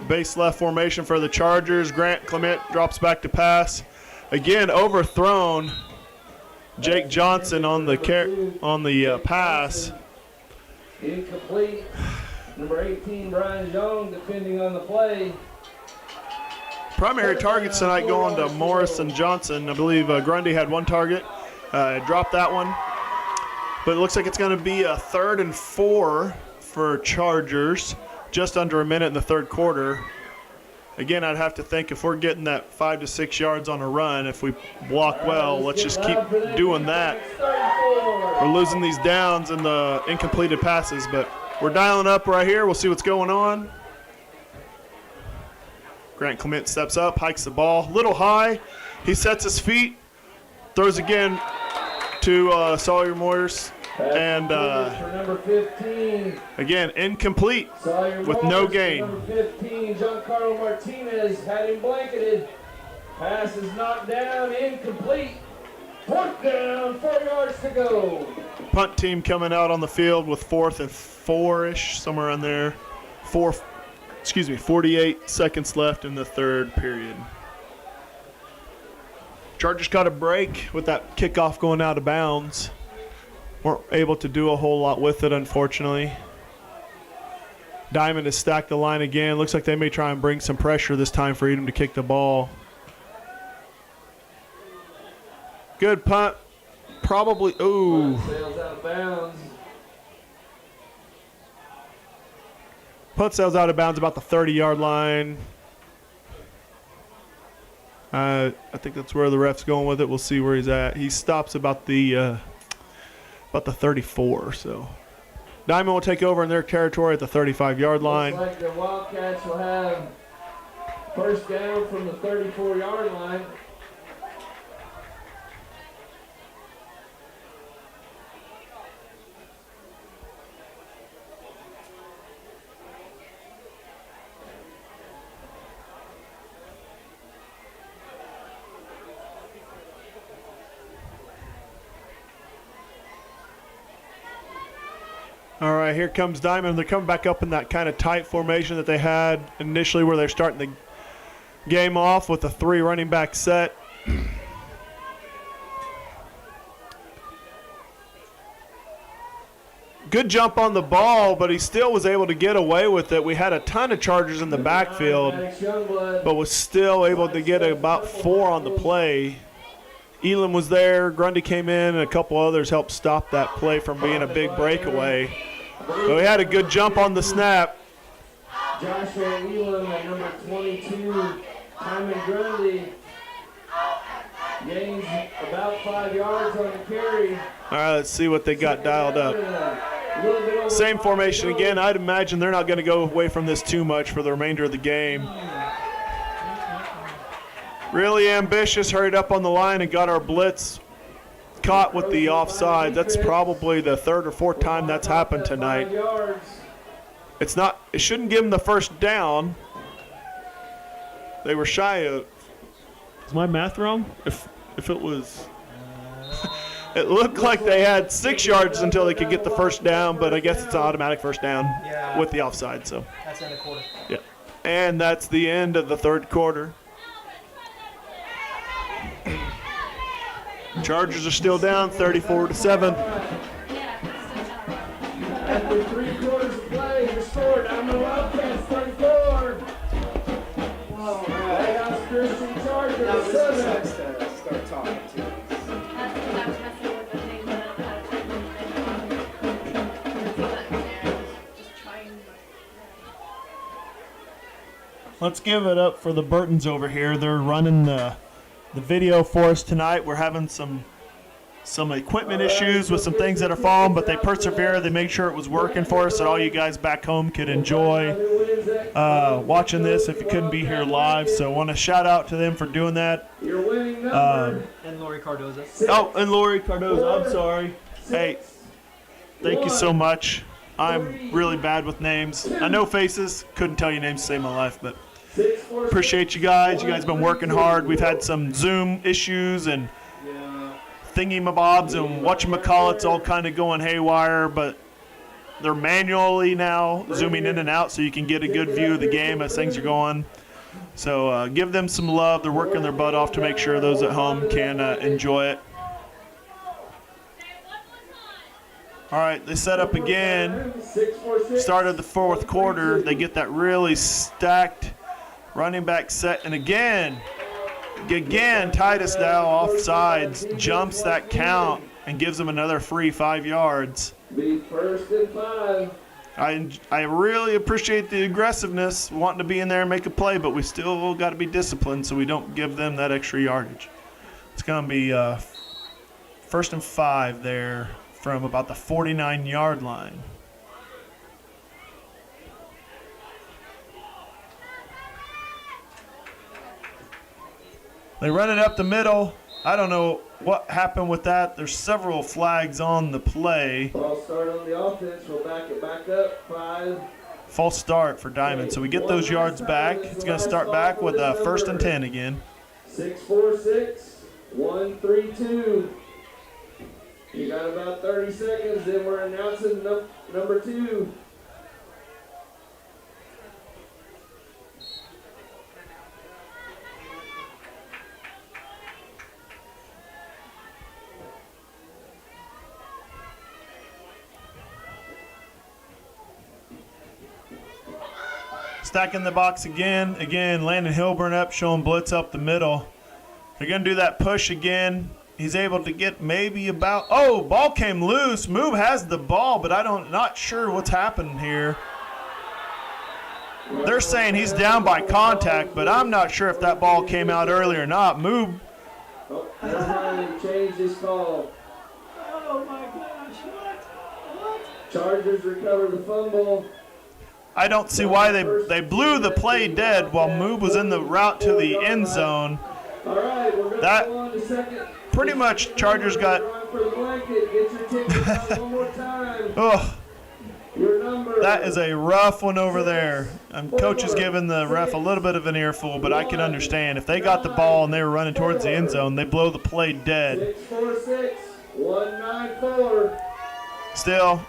Base left formation for the Chargers. Grant Clement drops back to pass. Again, overthrown. Jake Johnson on the pass. Incomplete. Number 18, Brian Young, defending on the play. Primary targets tonight going to Morris and Johnson. I believe Grundy had one target. Dropped that one. But it looks like it's going to be a 3rd and 4 for Chargers. Just under a minute in the third quarter. Again, I'd have to think if we're getting that 5 to 6 yards on a run, if we block well, let's just keep doing that. We're losing these downs and the incompleted passes, but we're dialing up right here. We'll see what's going on. Grant Clement steps up, hikes the ball. Little high. He sets his feet. Throws again to Sawyer Morris. And number 15. Again, incomplete Sawyer with no gain. Number 15, Giancarlo Martinez had him blanketed. Pass is knocked down, incomplete. 4th down, 4 yards to go. Punt team coming out on the field with 4th and 4-ish, somewhere around there. 48 seconds left in the third period. Chargers got a break with that kickoff going out of bounds. Weren't able to do a whole lot with it, unfortunately. Diamond has stacked the line again. Looks like they may try and bring some pressure this time for Edom to kick the ball. Good punt. Probably, ooh. Sails out of bounds. Puts those out of bounds about the 30-yard line. I think that's where the ref's going with it. We'll see where he's at. He stops about the 34. So Diamond will take over in their territory at the 35-yard line. Looks like the Wildcats will have first down from the 34-yard line. All right, here comes Diamond. They're coming back up in that kind of tight formation that they had initially where they're starting the game off with a 3 running back set. Good jump on the ball, but he still was able to get away with it. We had a ton of Chargers in the backfield, but was still able to get about 4 on the play. Elam was there, Grundy came in, and a couple others helped stop that play from being a big breakaway. But we had a good jump on the snap. Joshua Elam at number 22, Hyman Grundy gains about 5 yards on the carry. All right, let's see what they got dialed up. Same formation again. I'd imagine they're not going to go away from this too much for the remainder of the game. Really ambitious, hurried up on the line and got our blitz caught with the offside. That's probably the 3rd or 4th time that's happened tonight. It shouldn't give them the first down. They were shy of. Is my math wrong? If it was, it looked like they had 6 yards until they could get the first down, but I guess it's an automatic first down with the offside. So That's in the quarter. yeah, and that's the end of the 3rd quarter. Chargers are still down 34-7. After 3 quarters of play, restored on the Wildcats 34. Lighthouse Christian Chargers Now this is 7. sucks to start talking to. Let's give it up for the Burtons over here. They're running the video for us tonight. We're having some equipment issues with some things that are falling, but they persevere. They made sure it was working for us, and all you guys back home could enjoy watching this if you couldn't be here live. So I want to shout out to them for doing that. Your winning number. And Lori Cardoza. Oh, and Lori Cardoza, I'm sorry. Hey, thank you so much. I'm really bad with names. I know faces. Couldn't tell you names to save my life, but appreciate you guys. You guys have been working hard. We've had some Zoom issues and thingy-mabobs and whatchamacallits all kind of going haywire, but they're manually now zooming in and out so you can get a good view of the game as things are going. So give them some love. They're working their butt off to make sure those at home can enjoy it. All right, they set up again. Start of the 4th quarter. They get that really stacked running back set, and again, Titus Dow offsides jumps that count and gives them another free 5 yards. Be 1st and 5. I really appreciate the aggressiveness, wanting to be in there and make a play, but we still got to be disciplined so we don't give them that extra yardage. It's going to be 1st and 5 there from about the 49-yard line. They run it up the middle. I don't know what happened with that. There's several flags on the play. False start on the offense. We'll back it back up. 5. False start for Diamond. So we get those yards back. It's going to start back with 1st and 10 again. 6-4-6. 1-3-2. You got about 30 seconds. Then we're announcing number 2. Stacking the box again. Landon Hilburn up, showing blitz up the middle. They're going to do that push again. He's able to get maybe about, ball came loose. Move has the ball, but not sure what's happened here. They're saying he's down by contact, but I'm not sure if that ball came out early or not. Moob. Oh, Ryan changed his call. Oh my gosh, what? Chargers recover the fumble. I don't see why they blew the play dead while Moob was in the route to the end zone. All right, we're going to go on to second. Pretty much Chargers got... Run for the blanket. Get your ticket out one more time. Oh, Your number. that is a rough one over there. Coach is giving the ref a little bit of an earful, but I can understand. If they got the ball and they were running towards the end zone, they blow the play dead. 646 194. Still,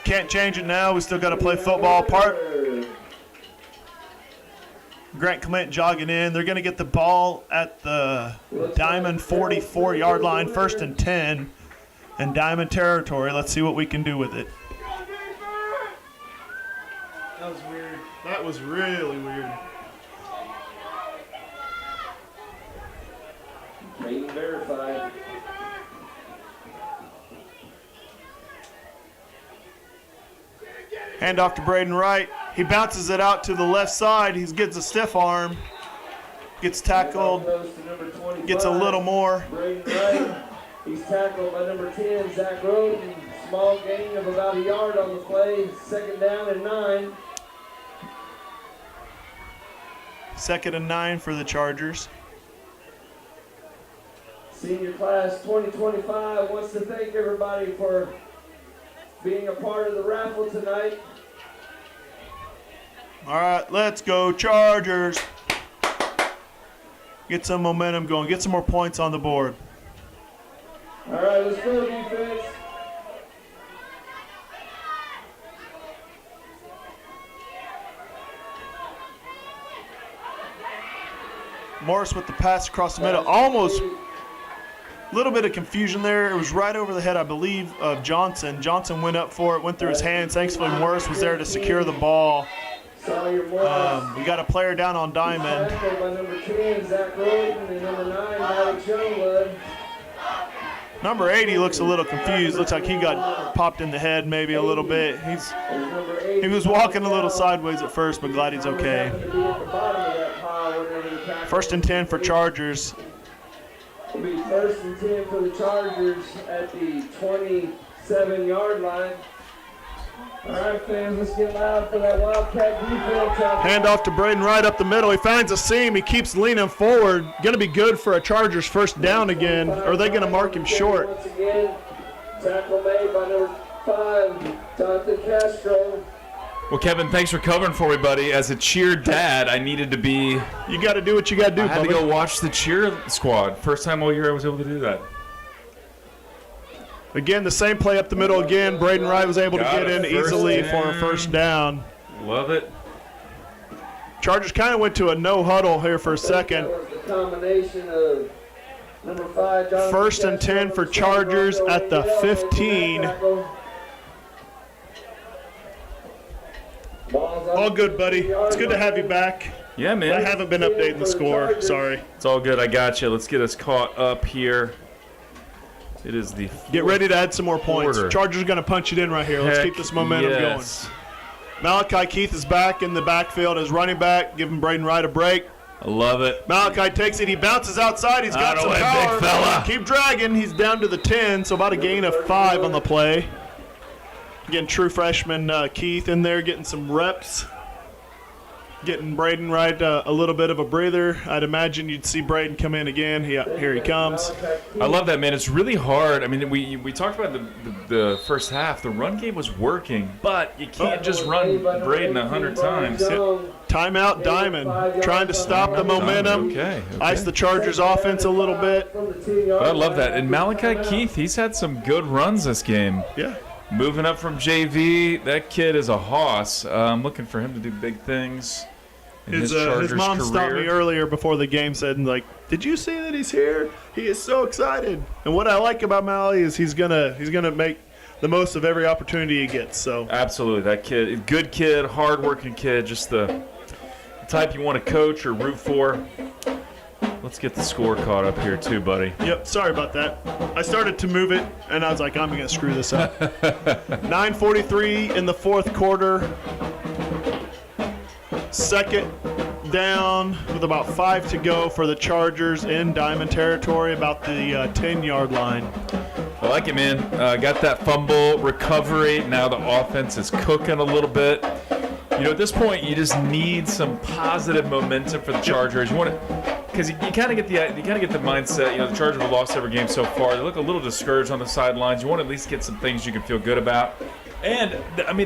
can't change it now. We still got to play football. Grant Clement jogging in. They're going to get the ball at the Diamond 44-yard line, 1st and 10, in Diamond territory. Let's see what we can do with it. That was weird. That was really weird. Rating verified. Hand off to Braden Wright. He bounces it out to the left side. He gets a stiff arm. Gets tackled. Gets a little more. Braden Wright. He's tackled by number 10, Zach Roden. Small gain of about a yard on the play. 2nd down and 9. 2nd and 9 for the Chargers. Senior class 2025 wants to thank everybody for being a part of the raffle tonight. All right, let's go Chargers. Get some momentum going. Get some more points on the board. All right, let's go defense. Morris with the pass across the middle. Almost a little bit of confusion there. It was right over the head, I believe, of Johnson. Johnson went up for it, went through his hands. Thankfully, Morris was there to secure the ball. We got a player down on Diamond. Tackled by number 10, Zach Roden, and number 9, Alex Youngblood. Number 80 looks a little confused. Looks like he got popped in the head maybe a little bit. He was walking a little sideways at first, but glad he's okay. 1st and 10 for Chargers. It'll be 1st and 10 for the Chargers at the 27-yard line. All right, fans, let's get loud for that Wildcat defense. Hand off to Braden Wright up the middle. He finds a seam. He keeps leaning forward. Going to be good for a Chargers 1st down again. Or are they going to mark him short? Once again, tackle made by number 5, Jonathan Castro. Well, Kevin, thanks for covering for me, buddy. As a cheer dad, I needed to be... You got to do what you got to do, I had to go watch the cheer squad. First time all year I was able to do that. Again, the same play up the middle again. Braden Wright was able to get in easily for a 1st down. Love it. Chargers kind of went to a no huddle here for a second. That was the combination of number 5, Jonathan 1st and 10 for Chargers at the 15. All good, buddy. It's good to have you back. Yeah, man. I haven't been updating the score. Sorry. It's all good. I got you. Let's get us caught up here. It is the Get ready to add some more points. quarter. Chargers are going to punch it in right here. Let's keep this momentum going. Malachi Keith is back in the backfield as running back, giving Braden Wright a break. I love it. Malachi takes it. He bounces outside. He's got some away, power. big fella. Keep dragging. He's down to the 10, so about a gain of 5 on the play. Again, true freshman Keith in there getting some reps. Getting Braden Wright a little bit of a breather. I'd imagine you'd see Braden come in again. Here he comes. I love that, man. It's really hard. I mean, we talked about the first half. The run game was working, but you can't just run Braden 100 times. Timeout Diamond, trying to stop the momentum. Okay. Ice the Chargers offense a little bit. But I love that. And Malachi Keith, he's had some good runs this game. Yeah. Moving up from JV, that kid is a hoss. I'm looking for him to do big things. His Chargers mom career. stopped me earlier before the game, said, like, "Did you see that he's here? He is so excited." And what I like about Mally is he's gonna make the most of every opportunity he gets. So absolutely, that kid, good kid, hardworking kid, just the type you want to coach or root for. Let's get the score caught up here too, buddy. Yep, sorry about that. I started to move it, and I was like, I'm gonna screw this up. 9:43 in the 4th quarter. Second down with about 5 to go for the Chargers in Diamond territory, about the 10-yard line. I like it, man. Got that fumble recovery. Now the offense is cooking a little bit. At this point, you just need some positive momentum for the Chargers. You want to, because you kind of get the mindset. The Chargers have lost every game so far. They look a little discouraged on the sidelines. You want to at least get some things you can feel good about. And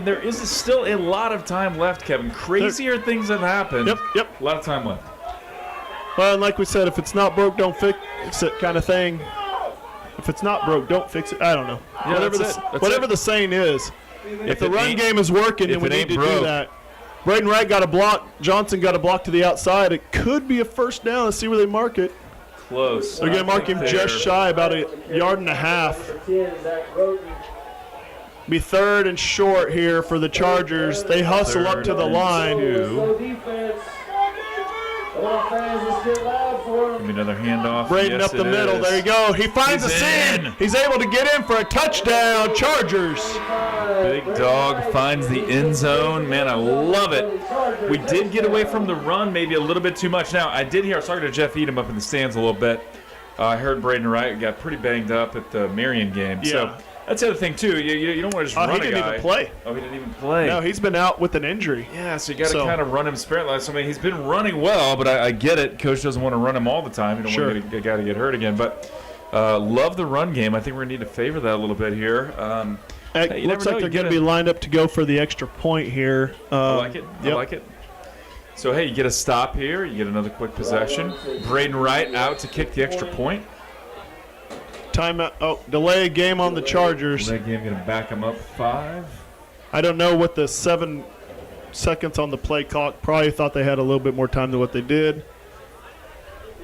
there is still a lot of time left, Kevin. Crazier things have happened. Yep. A lot of time left. Well, and like we said, if it's not broke, don't fix it, kind of thing. If it's not broke, don't fix it. I don't know. Yeah, whatever the saying is. If the run game is working, then we need to do that. Braden Wright got a block. Johnson got a block to the outside. It could be a first down. Let's see where they mark it. Close. They're going to mark him just shy, about a yard and a half. Be third and short here for the Chargers. They hustle up to the line. Give me another handoff. Braden up the middle. There you go. He finds a seam. He's able to get in for a touchdown. Chargers. Big dog finds the end zone. Man, I love it. We did get away from the run maybe a little bit too much. Now, I was talking to Jeff Edom up in the stands a little bit. I heard Braden Wright got pretty banged up at the Marion game. Yeah. So that's the other thing, too. You don't want to just run a guy. He didn't even play. Oh, he didn't even play. No, he's been out with an injury. Yeah, so you got to kind of run him sparingly. I mean, he's been running well, but I get it. Coach doesn't want to run him all the time. You don't want a guy to get hurt again. But love the run game. I think we're going to need to favor that a little bit here. It looks like they're going to be lined up to go for the extra point here. I like it. I like it. So, hey, you get a stop here. You get another quick possession. Braden Wright out to kick the extra point. Timeout. Oh, delay a game on the Chargers. Delay game going to back them up 5. I don't know what the 7 seconds on the play clock. Probably thought they had a little bit more time than what they did.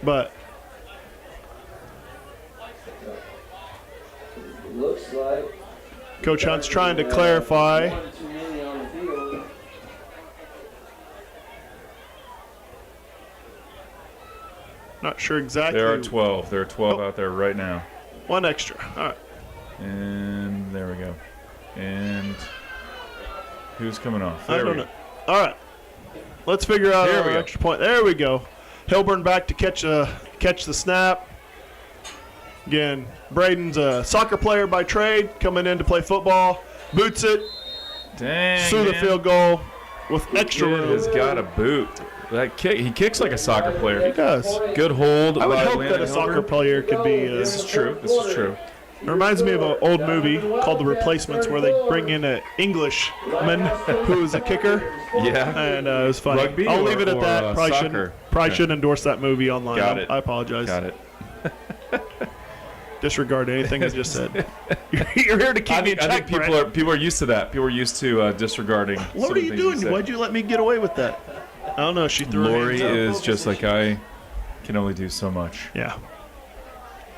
But looks like Coach Hunt's trying to clarify. too many on the field. Not sure exactly. There are 12. There are 12 out there right now. One extra. All right. And there we go. And who's coming off? I don't know. All right. Let's figure out our extra point. There we go. Hilburn back to catch the snap. Again, Braden's a soccer player by trade, coming in to play football. Boots it. Dang, Through the field goal with extra room. Has got a boot. That kick, he kicks like a soccer player. He does. Good hold. I would hope that a soccer player could be. This is true. This is true. It reminds me of an old movie called The Replacements, where they bring in an Englishman who is a kicker. Yeah. And it was funny. Rugby I'll leave it at that. Probably shouldn't endorse that movie online. Got it. I apologize. Got it. Disregard anything I just said. You're here to keep me in check, I think people are used to that. People are used to disregarding. What are you doing? Why'd you let me get away with that? I don't know. She threw Lori her hands up. is just like I can only do so much. Yeah.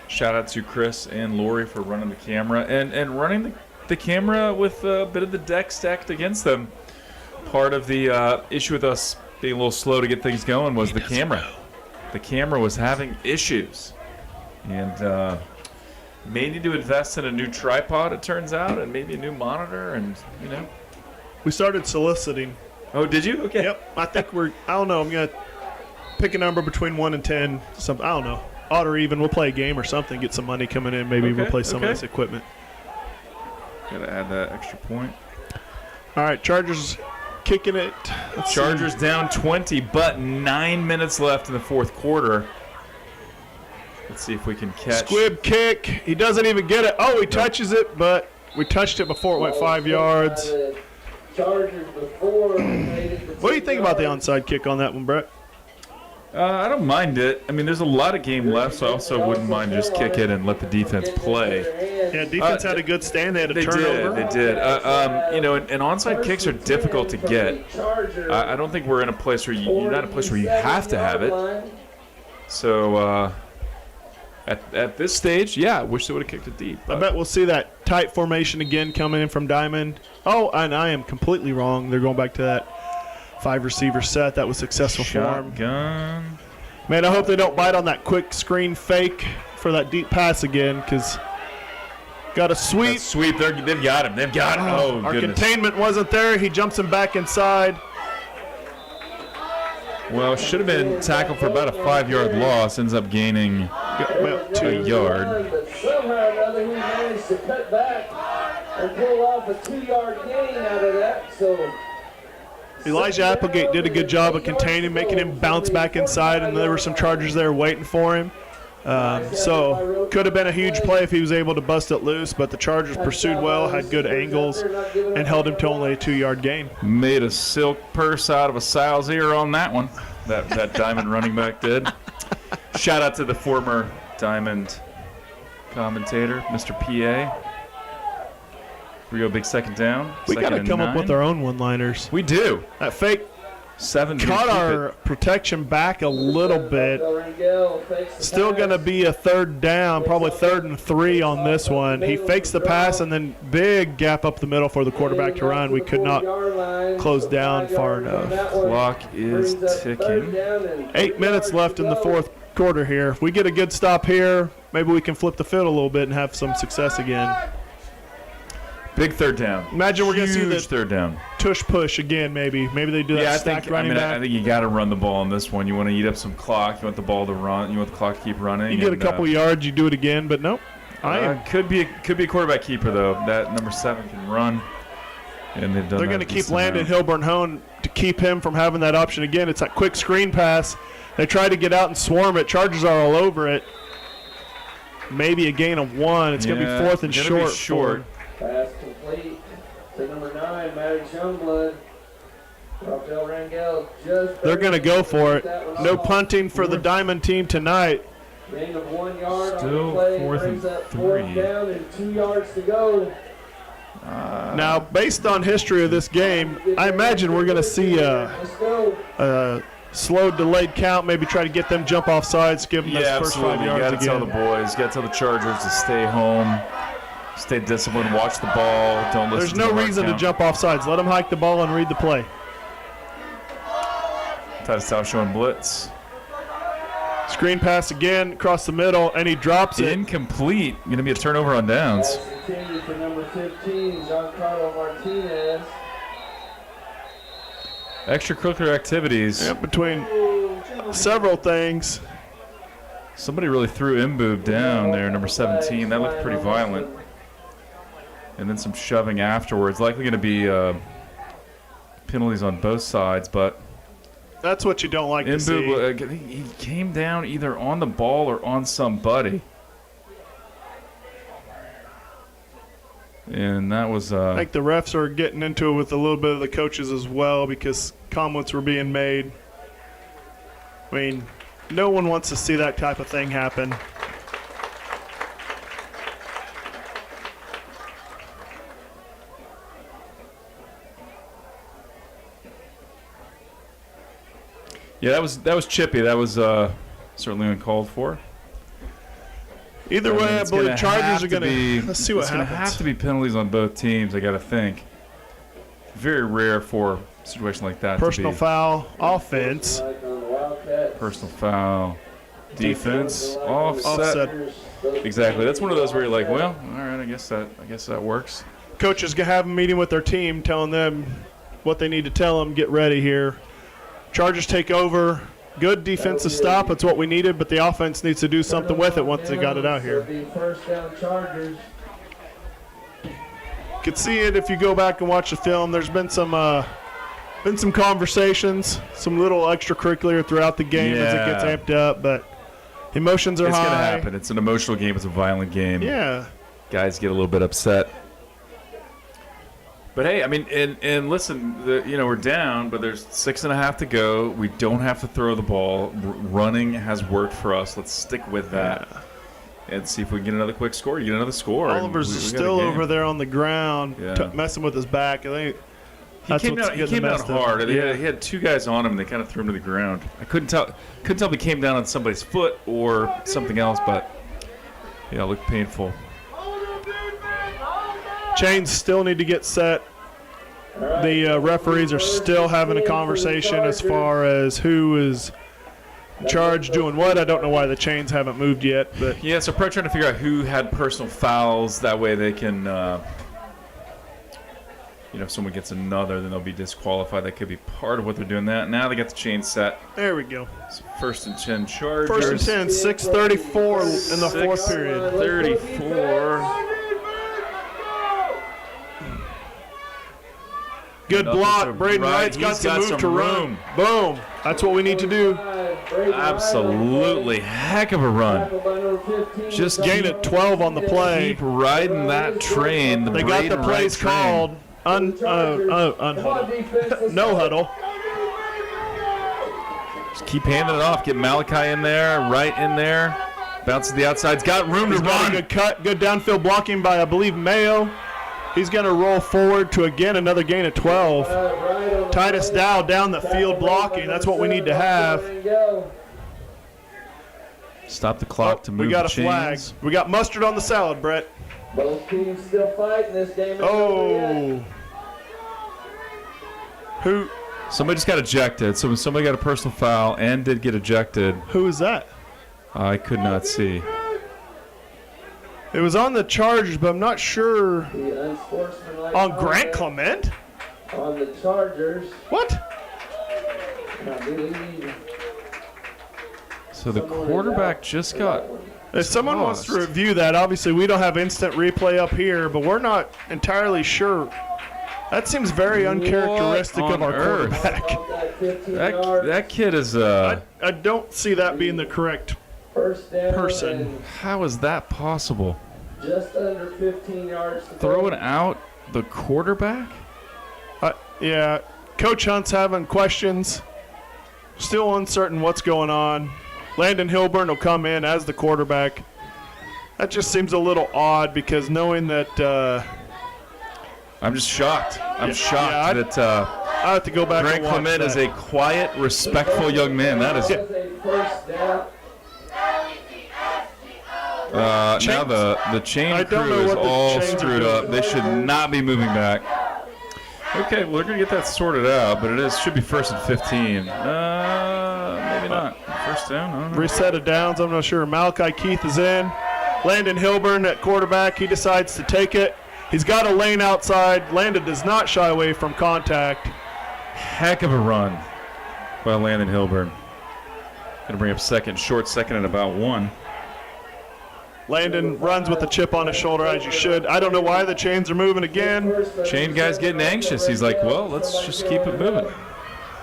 Shout out to Chris and Lori for running the camera and running the camera with a bit of the deck stacked against them. Part of the issue with us being a little slow to get things going was the camera. The camera was having issues. And may need to invest in a new tripod, it turns out, and maybe a new monitor, and, We started soliciting. Oh, did you? Okay. Yep. I think I don't know. I'm going to pick a number between 1 and 10. I don't know. Odd or even. We'll play a game or something, get some money coming in. Maybe replace some of this equipment. Got to add that extra point. All right, Chargers kicking it. Chargers down 20, but 9 minutes left in the fourth quarter. Let's see if we can catch. Squib kick. He doesn't even get it. Oh, he touches it, but we touched it before it went 5 yards. Chargers before made it. What do you think about the onside kick on that one, Brett? I don't mind it. I mean, there's a lot of game left, so I also wouldn't mind just kick it and let the defense play. Yeah, defense had a good stand. They had a turnover. They did. And onside kicks are difficult to get. I don't think we're in a place where you're not in a place where you have to have it. So at this stage, I wish they would have kicked it deep. I bet we'll see that tight formation again coming in from Diamond. Oh, and I am completely wrong. They're going back to that 5-receiver set. That was successful for them. Shotgun. Man, I hope they don't bite on that quick screen fake for that deep pass again, because got a sweep. That sweep. They've got him. They've got him. Oh, our goodness. containment wasn't there. He jumps him back inside. Well, should have been tackled for about a 5-yard loss. Ends up gaining About a yard. But somehow or another, he managed to cut back and pull off a 2-yard gain out of that. So Elijah Applegate did a good job of containing, making him bounce back inside, and there were some Chargers there waiting for him. So could have been a huge play if he was able to bust it loose, but the Chargers pursued well, had good angles, and held him to only a 2-yard gain. Made a silk purse out of a sow's ear on that one. That Diamond running back did. Shout out to the former Diamond commentator, Mr. PA. We go big second down. We got to come up with our own one-liners. We do. That fake 7 caught our protection back a little bit. Still going to be a 3rd down, probably 3rd and 3 on this one. He fakes the pass and then big gap up the middle for the quarterback to run. We could not close down far enough. Clock is ticking. 8 minutes left in the 4th quarter here. If we get a good stop here, maybe we can flip the field a little bit and have some success again. Big 3rd down. Imagine we're going to see the 3rd down. Tush push again, maybe. Maybe they do that stacked running back. I think you got to run the ball on this one. You want to eat up some clock. You want the ball to run. You want the clock to keep running. You get a couple yards, you do it again, but nope. Could be a quarterback keeper though. That number 7 can run, and they've done. They're going to keep Landon Hilburn-Hone to keep him from having that option again. It's that quick screen pass. They try to get out and swarm it. Chargers are all over it. Maybe a gain of 1. It's going to be 4th and short. Pass complete to number 9, Maddox Youngblood. Rafael Rangel just. They're going to go for it. No punting for the Diamond team tonight. Gain of 1 yard Still on the play. 4th Brings and up 3. 4th down and 2 yards to go. Now, based on history of this game, I imagine we're going to see Let's go. a slow, delayed count. Maybe try to get them jump off sides, give them those first 5 yards You got to tell the boys. You got to tell the Chargers to stay home. Stay disciplined, watch the ball, don't listen There's to no the reason to count. jump off sides. Let them hike the ball and read the play. Titus South showing blitz. Screen pass again across the middle, and he drops it. Incomplete. Going to be a turnover on downs. Pass intended for number 15, Giancarlo Martinez. Extracurricular activities. Yeah, between several things. Somebody really threw Mboob down there, number 17. That looked pretty violent. And then some shoving afterwards. Likely going to be penalties on both sides, but That's what you don't like to see. Mboob, he came down either on the ball or on somebody. And that was... I think the refs are getting into it with a little bit of the coaches as well because comments were being made. I mean, no one wants to see that type of thing happen. Yeah, that was chippy. That was certainly uncalled for. Either way, I believe Chargers are going to... Let's see what happens. It's going to have to be penalties on both teams, I got to think. Very rare for a situation like that Personal to be. foul, offense. Personal foul, defense, offset. Exactly. That's one of those where you're like, well, all right, I guess that works. Coaches going to have a meeting with their team, telling them what they need to tell them, get ready here. Chargers take over. Good defensive stop. It's what we needed, but the offense needs to do something with it once they got it out here. First down, Chargers. You can see it if you go back and watch the film. There's been some conversations, some little extracurricular throughout the game as it gets amped up, but emotions are high. It's going to happen. It's an emotional game. It's a violent game. Yeah. Guys get a little bit upset. But hey, I mean, and listen, we're down, but there's 6.5 to go. We don't have to throw the ball. Running has worked for us. Let's stick with that and see if we can get another quick score. You get another score. Oliver's still over there on the ground, messing with his back. I think he came down hard. He had 2 guys on him, and they kind of threw him to the ground. I couldn't tell if he came down on somebody's foot or something else, but yeah, it looked painful. Chains still need to get set. The referees are still having a conversation as far as who is in charge doing what. I don't know why the chains haven't moved yet. But yeah, so probably trying to figure out who had personal fouls. That way they can, you know, if someone gets another, then they'll be disqualified. That could be part of what they're doing. That now they got the chain set. There we go. So 1st and 10 Chargers. 1st and 10, 6:34 in the fourth period. 34. Good block. Braden Wright's got He's some move to run. Boom. That's what we need to do. Absolutely. Heck of a run. Just gain it 12 on the play. Keep riding that train. They got the plays called. Unhuddle. No huddle. Just keep handing it off. Get Malachi in there, Wright in there. Bounces the outside. He's got room to run. Good cut. Good downfield blocking by, I believe, Mayo. He's going to roll forward to, again, another gain of 12. Titus Dow down the field blocking. That's what we need to have. Stop the clock to move we got the a flag. chains. We got mustard on the salad, Brett. Both teams still fighting this game. Oh. Who? Somebody just got ejected. So somebody got a personal foul and did get ejected. Who is that? I could not see. It was on the Chargers, but I'm not sure. On Grant Clement? On the Chargers. What? I believe. So the quarterback just got. If someone wants to review that, obviously we don't have instant replay up here, but we're not entirely sure. That seems very uncharacteristic of our quarterback. That kid is. I don't see that being the correct person. How is that possible? Just under 15 yards to Throwing out the quarterback? Yeah, Coach Hunt's having questions. Still uncertain what's going on. Landon Hilburn will come in as the quarterback. That just seems a little odd because knowing that. I'm just shocked. I'm shocked that I have to go back. Grant Clement is a quiet, respectful young man. That is. Now the chain crew is all screwed up. They should not be moving back. Okay, well, we're going to get that sorted out, but it should be 1st and 15. Maybe not. First down? I don't know. Reset of downs, I'm not sure. Malachi Keith is in. Landon Hilburn at quarterback. He decides to take it. He's got a lane outside. Landon does not shy away from contact. Heck of a run by Landon Hilburn. Going to bring up short second and about 1. Landon runs with the chip on his shoulder, as you should. I don't know why the chains are moving again. Chain guy's getting anxious. He's like, well, let's just keep it moving.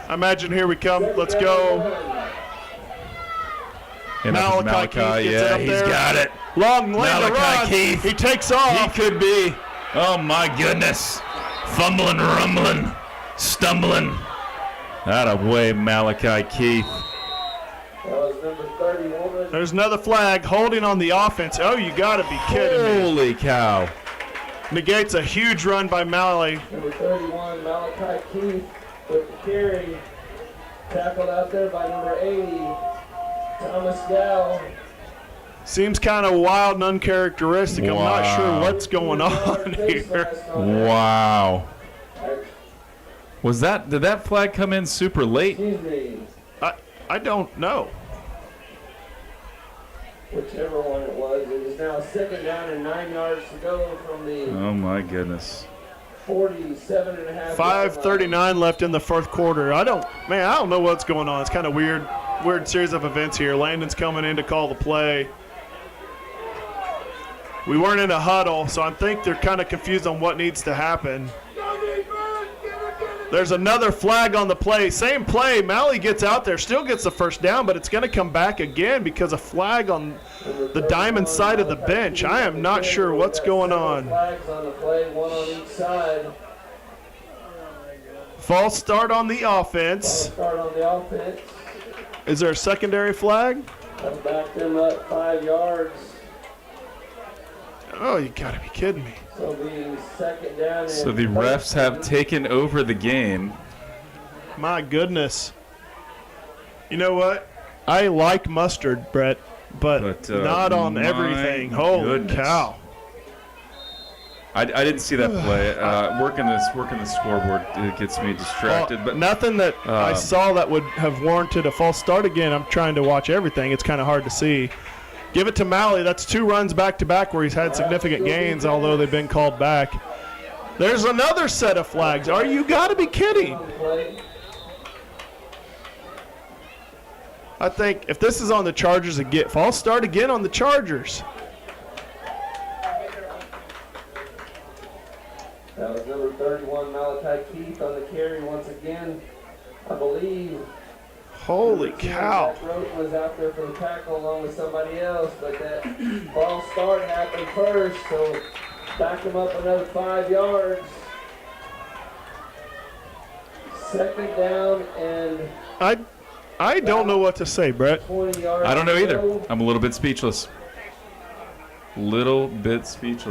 I imagine here we come. Let's go. And Malachi, yeah, he's got it. Long lane to run. Keith. He takes off. He could be. Oh, my goodness. Fumbling, rumbling, stumbling. Out of way, Malachi Keith. There's another flag holding on the offense. Oh, you got to be kidding me. Holy cow. Negates a huge run by Malley. Number 31, Malachi Keith with the carry. Tackled out there by number 80, Thomas Dow. Seems kind of wild and uncharacteristic. Wow. I'm not sure what's going on here. Wow. Did that flag come in super late? Excuse me. I don't know. Whichever one it was now 2nd down and 9 yards to go from the Oh my goodness. 47.5. 5:39 left in the fourth quarter. I don't know what's going on. It's kind of weird series of events here. Landon's coming in to call the play. We weren't in a huddle, so I think they're kind of confused on what needs to happen. There's another flag on the play. Same play. Malley gets out there, still gets the first down, but it's going to come back again because a flag on the diamond side of the bench. I am not sure what's going on. Flags on the play, one on each side. False start on the offense. Start on the offense. Is there a secondary flag? I've backed them up 5 yards. Oh, you got to be kidding me. So the 2nd down. So the refs have taken over the game. My goodness. You know what? I like mustard, Brett, but not on everything. Holy goodness. cow. I didn't see that play. Working the scoreboard, it gets me distracted. But nothing that I saw that would have warranted a false start again. I'm trying to watch everything. It's kind of hard to see. Give it to Malley. That's 2 runs back-to-back where he's had significant gains, although they've been called back. There's another set of flags. Are you got to be kidding? I think if this is on the Chargers again, false start again on the Chargers. That was number 31, Malachi Keith, on the carry once again. I believe. Holy cow. Roten was out there for the tackle along with somebody else, but that false start happened first, so back him up another 5 yards. Second down and I don't know what to say, Brett. 20 yards. I don't know either. I'm a little bit speechless.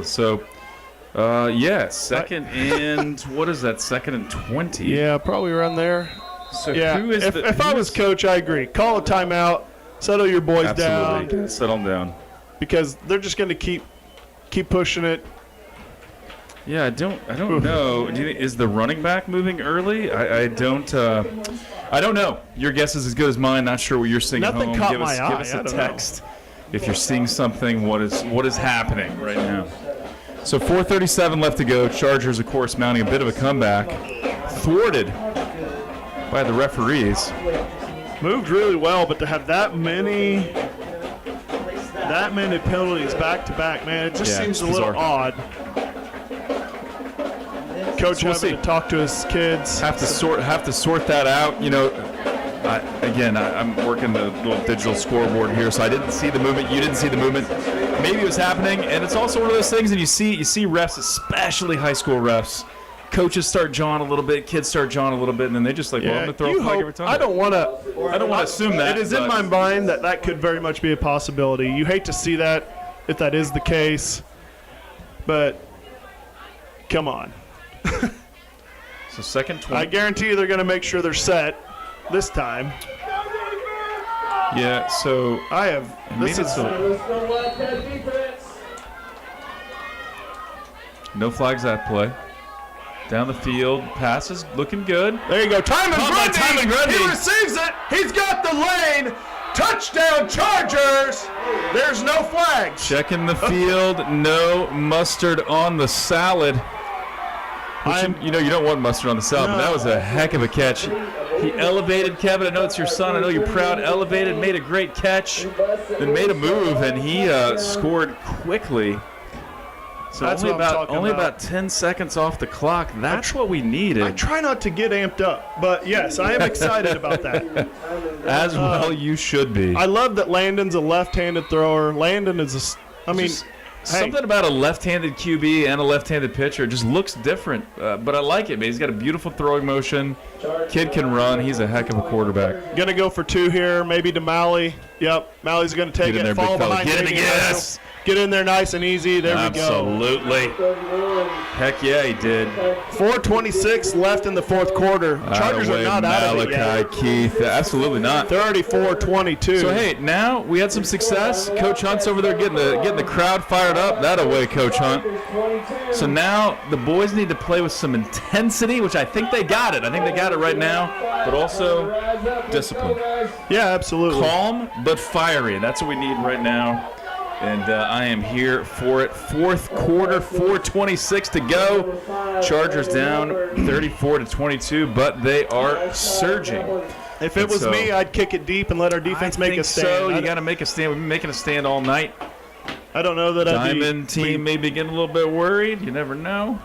So, yeah, second and what is that? Second and 20. Yeah, probably around there. So Yeah, who is if I was coach, I agree. Call a timeout, settle your boys absolutely down, settle them down? because they're just going to keep pushing it. Yeah, I don't know. Do you think, is the running back moving early? I don't know. Your guess is as good as mine. Not sure what you're seeing at Nothing home. caught Give my us eye. a I don't text if you're seeing something. What is happening right now? So 4:37 left to go. Chargers, of course, mounting a bit of a comeback, thwarted by the referees. Moved really well, but to have that many penalties back to back, man, it just Yeah, seems a it's little bizarre. odd. Coach We'll having see. to talk to his kids. Have to sort that out. You know, I'm working the little digital scoreboard here, so I didn't see the movement. You didn't see the movement. Maybe it was happening, and it's also one of those things. And you see refs, especially high school refs. Coaches start jawing a little bit, kids start jawing a little bit, and then they just like, well, I'm gonna throw a flag every time. I don't want to assume that. It is in my mind that could very much be a possibility. You hate to see that if that is the case, but come on. So second 20. I guarantee you they're going to make sure they're set this time. Yeah. So I have. This is Let's go Wildcat defense. no flags at play. Down the field, passes looking good. there you go. Timon Caught by Grundy. Timon Grundy. He receives it. He's got the lane. Touchdown Chargers. There's no flags. Checking the field, no mustard on the salad. You don't want mustard on the salad, but that was a heck of a catch. He elevated, Kevin. I know it's your son. I know you're proud. Elevated, made a great catch, then made a move, and he scored quickly. So That's what I'm talking only about. about 10 seconds off the clock. That's what we needed. I try not to get amped up, but yes, I am excited about that. As well, you should be. I love that Landon's a left-handed thrower. Landon is Something about a left-handed QB and a left-handed pitcher just looks different, but I like it, man. He's got a beautiful throwing motion. Kid can run. He's a heck of a quarterback. Gonna go for 2 here, maybe to Malley. Yep, Malley's gonna take Get in it. there, Fall big fella. behind. Get in Davey again. Russell. Get in there nice and easy. There we go. Absolutely. 31. Heck yeah, he did. 4:26 left in the fourth quarter. Chargers are not out of it yet. Malachi Keith. Absolutely not. 34-22. So hey, now we had some success. Coach Hunt's over there getting the crowd fired up. That away, Coach Hunt. 22. So now the boys need to play with some intensity, which I think they got it. I think they got it right now, but also Rise up. Let's discipline. go, guys. Yeah, absolutely. calm but fiery. That's what we need right now. And I am here for it. Fourth quarter, 4:26 to go. Chargers down 34-22, but they are surging. If it was So- me, I'd kick it deep and let our defense make a stand. So you got to make a stand. We've been making a stand all night. I don't know that I'd be. Diamond team may be getting a little bit worried. You never know.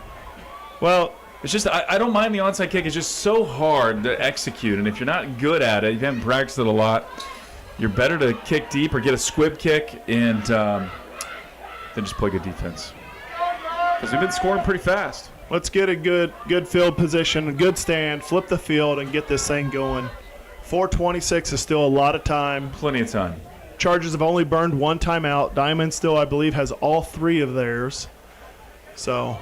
Well, It's just I don't mind the onside kick. It's just so hard to execute, and if you're not good at it, you haven't practiced it a lot. You're better to kick deep or get a squib kick and then just play good defense. Because we've been scoring pretty fast. let's get a good field position, a good stand, flip the field, and get this thing going. 4:26 is still a lot of time. Plenty of time. Chargers have only burned 1 timeout. Diamond still, I believe, has all 3 of theirs. So,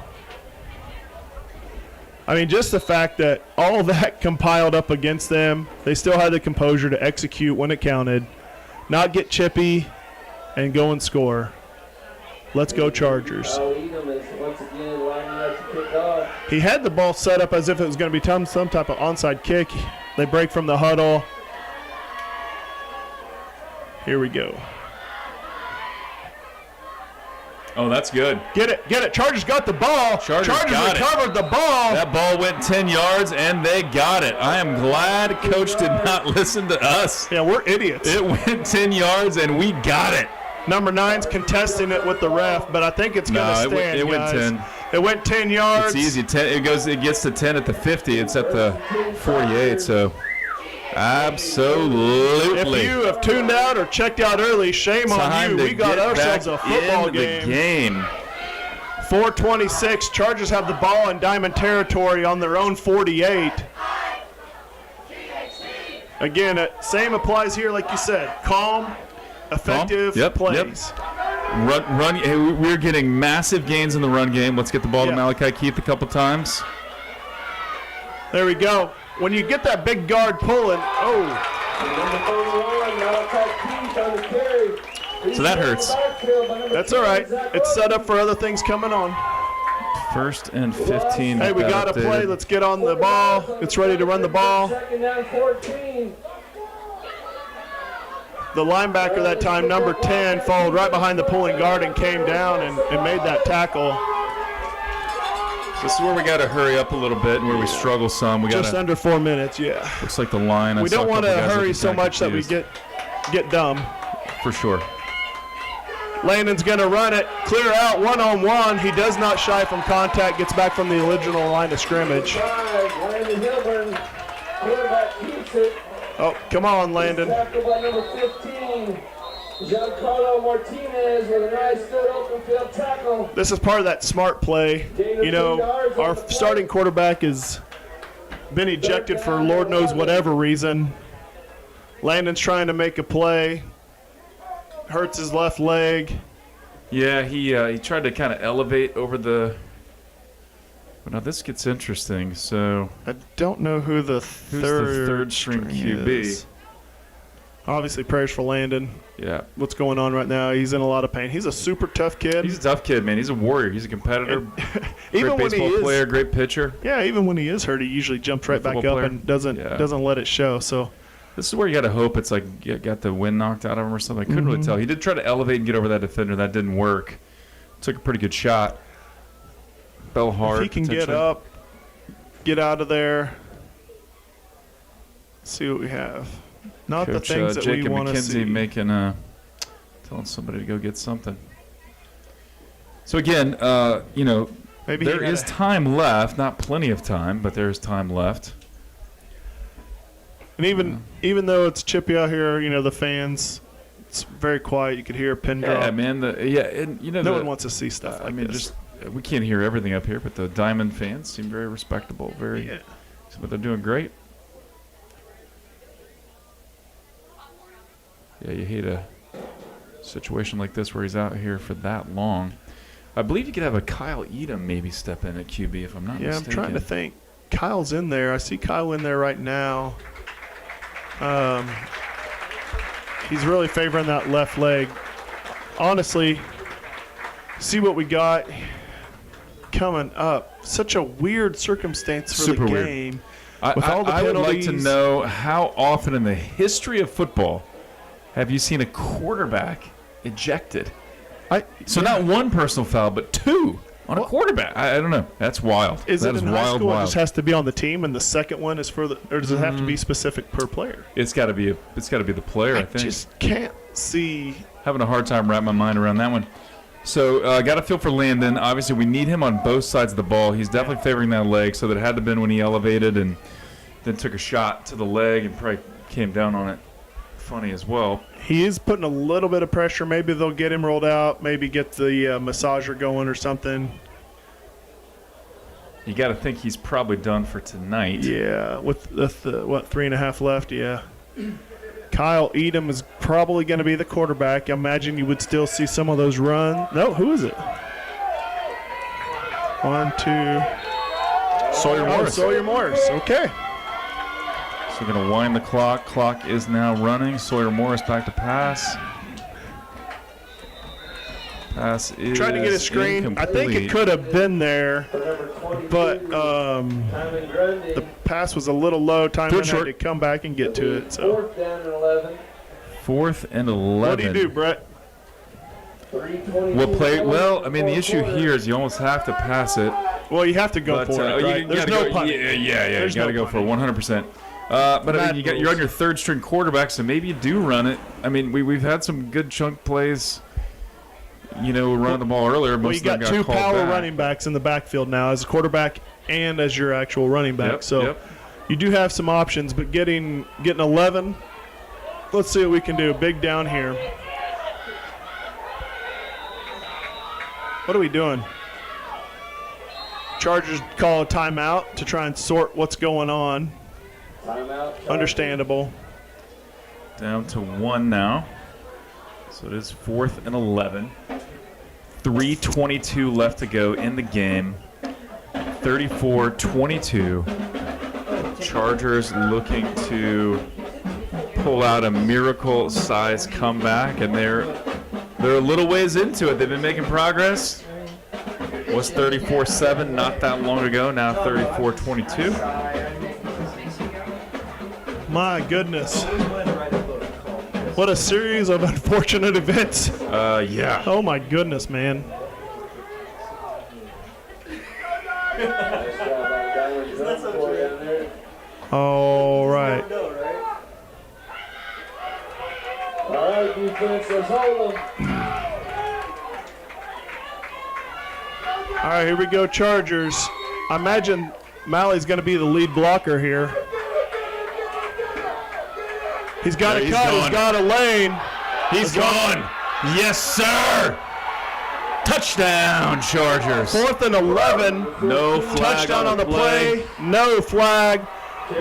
I mean, just the fact that all that compiled up against them, they still had the composure to execute when it counted, not get chippy, and go and score. Let's go Chargers. Edom is once again lining up to kick off. He had the ball set up as if it was going to be some type of onside kick. They break from the huddle. Here we go. Oh, that's good. Get it. Chargers got the ball. Chargers got recovered the ball. That ball went 10 yards, and they got it. I am glad Coach did not listen to us. Yeah, we're idiots. It went 10 yards, and we got it. Number 9's contesting it with the ref, but I think it's going to stand, it went guys. 10. It went 10 yards. It's easy. It gets to 10 at the 50. It's at the 48, so absolutely. If you have tuned out or checked out early, shame on you. We got ourselves a football game. 4:26. Chargers have the ball in Diamond territory on their own 48. Again, same applies here, like you said. Calm, effective plays. Run. We're getting massive gains in the run game. Let's get the ball to Malachi Keith a couple times. There we go. When you get that big guard pulling, So that hurts. That's all right. It's set up for other things coming on. 1st and 15. Hey, we got to play. Let's get on the ball. It's ready to run the ball. Second down, 14. The linebacker that time, number 10, followed right behind the pulling guard and came down and made that tackle. This is where we got to hurry up a little bit and where we struggle some. We Just under 4 minutes, yeah. Looks like the line. We don't want to hurry so much that we get dumb. For sure. Landon's going to run it, clear out one-on-one. He does not shy from contact, gets back from the original line of scrimmage. Landon Hilburn, quarterback keeps it. Oh, come on, Landon. Tackled by number 15, Giancarlo Martinez with a nice good open field tackle. This is part of that smart play. You know, our starting quarterback has been ejected for Lord knows whatever reason. Landon's trying to make a play. Hurts his left leg. Yeah, he tried to kind of elevate over the. But now this gets interesting. So I don't know who's the third string QB. is. Obviously, prayers for Landon. Yeah. What's going on right now? He's in a lot of pain. He's a super tough kid. He's a tough kid, man. He's a warrior. He's a competitor. Even great baseball player, great pitcher. Yeah, even when he is hurt, he usually jumps right back up and doesn't let it show. So this is where you got to hope it's like you got the wind knocked out of him or something. I couldn't really tell. He did try to elevate and get over that defender. That didn't work. Took a pretty good shot. Fell hard. If he can get up, get out of there. Let's see what we have. Not Coach, the things that Jacob we want to McKenzie see. making telling somebody to go get something. So again, Maybe there is time left. Not plenty of time, but there is time left. And even though it's chippy out here, the fans, it's very quiet. You could hear a pin drop. Yeah, man. And no one wants to see stuff like this. We can't hear everything up here, but the Diamond fans seem very respectable. But they're doing great. Yeah, you hate a situation like this where he's out here for that long. I believe you could have a Kyle Edom maybe step in at QB if I'm not mistaken. I'm trying to think. Kyle's in there. I see Kyle in there right now. He's really favoring that left leg. Honestly, see what we got coming up. Such a weird circumstance for Super the weird. game. With all the penalties. I would like to know how often in the history of football have you seen a quarterback ejected? Not one personal foul, but two on a quarterback. I don't know. That's wild. Is it in high school? It just has to be on the team, and the second one is for the, or does it have to be specific per player? It's got to be the player. I think. Just can't see. Having a hard time wrapping my mind around that one. So got a feel for Landon. Obviously, we need him on both sides of the ball. He's definitely favoring that leg, so that had to have been when he elevated and then took a shot to the leg and probably came down on it. Funny as well. He is putting a little bit of pressure. Maybe they'll get him rolled out. Maybe get the massager going or something. You got to think he's probably done for tonight. Yeah, with the 3.5 left. Yeah. Kyle Edom is probably going to be the quarterback. I imagine you would still see some of those run. No, who is it? 1, 2. Sawyer Morris. Sawyer Morris. Okay. So we're going to wind the clock. Clock is now running. Sawyer Morris back to pass. Pass is tried to get a screen. incomplete. I think it could have been there, but the pass was a little low. Timon had to come back and get to it. So. 4th down and 11. 4th and 11. What do you do, Brett? We'll play. Well, I mean, the issue here is you almost have to pass it. Well, you have to go But, for it. Right? There's no punting. Yeah. There's You got to no go for 100%. But I mean, you're on your third string quarterback, so maybe you do run it. I mean, we've had some good chunk plays. Running the ball earlier. Well, you got two power running backs in the backfield now as a quarterback and as your actual running back. You do have some options, but getting 11. Let's see what we can do. Big down here. What are we doing? Chargers call a timeout to try and sort what's going on. Timeout. Understandable. Down to 1 now. So it is 4th and 11. 3:22 left to go in the game. 34-22. Chargers looking to pull out a miracle-sized comeback, and they're a little ways into it. They've been making progress. Was 34-7 not that long ago. Now 34-22. My goodness. What a series of unfortunate events. Yeah. Oh, my goodness, man. All right. All right, defense, let's hold them. All right, here we go, Chargers. I imagine Malley's going to be the lead blocker here. He's got a cut. He's got a lane. He's gone. Yes, sir. Touchdown, Chargers. 4th and 11. No flag. Touchdown on the play. No flag.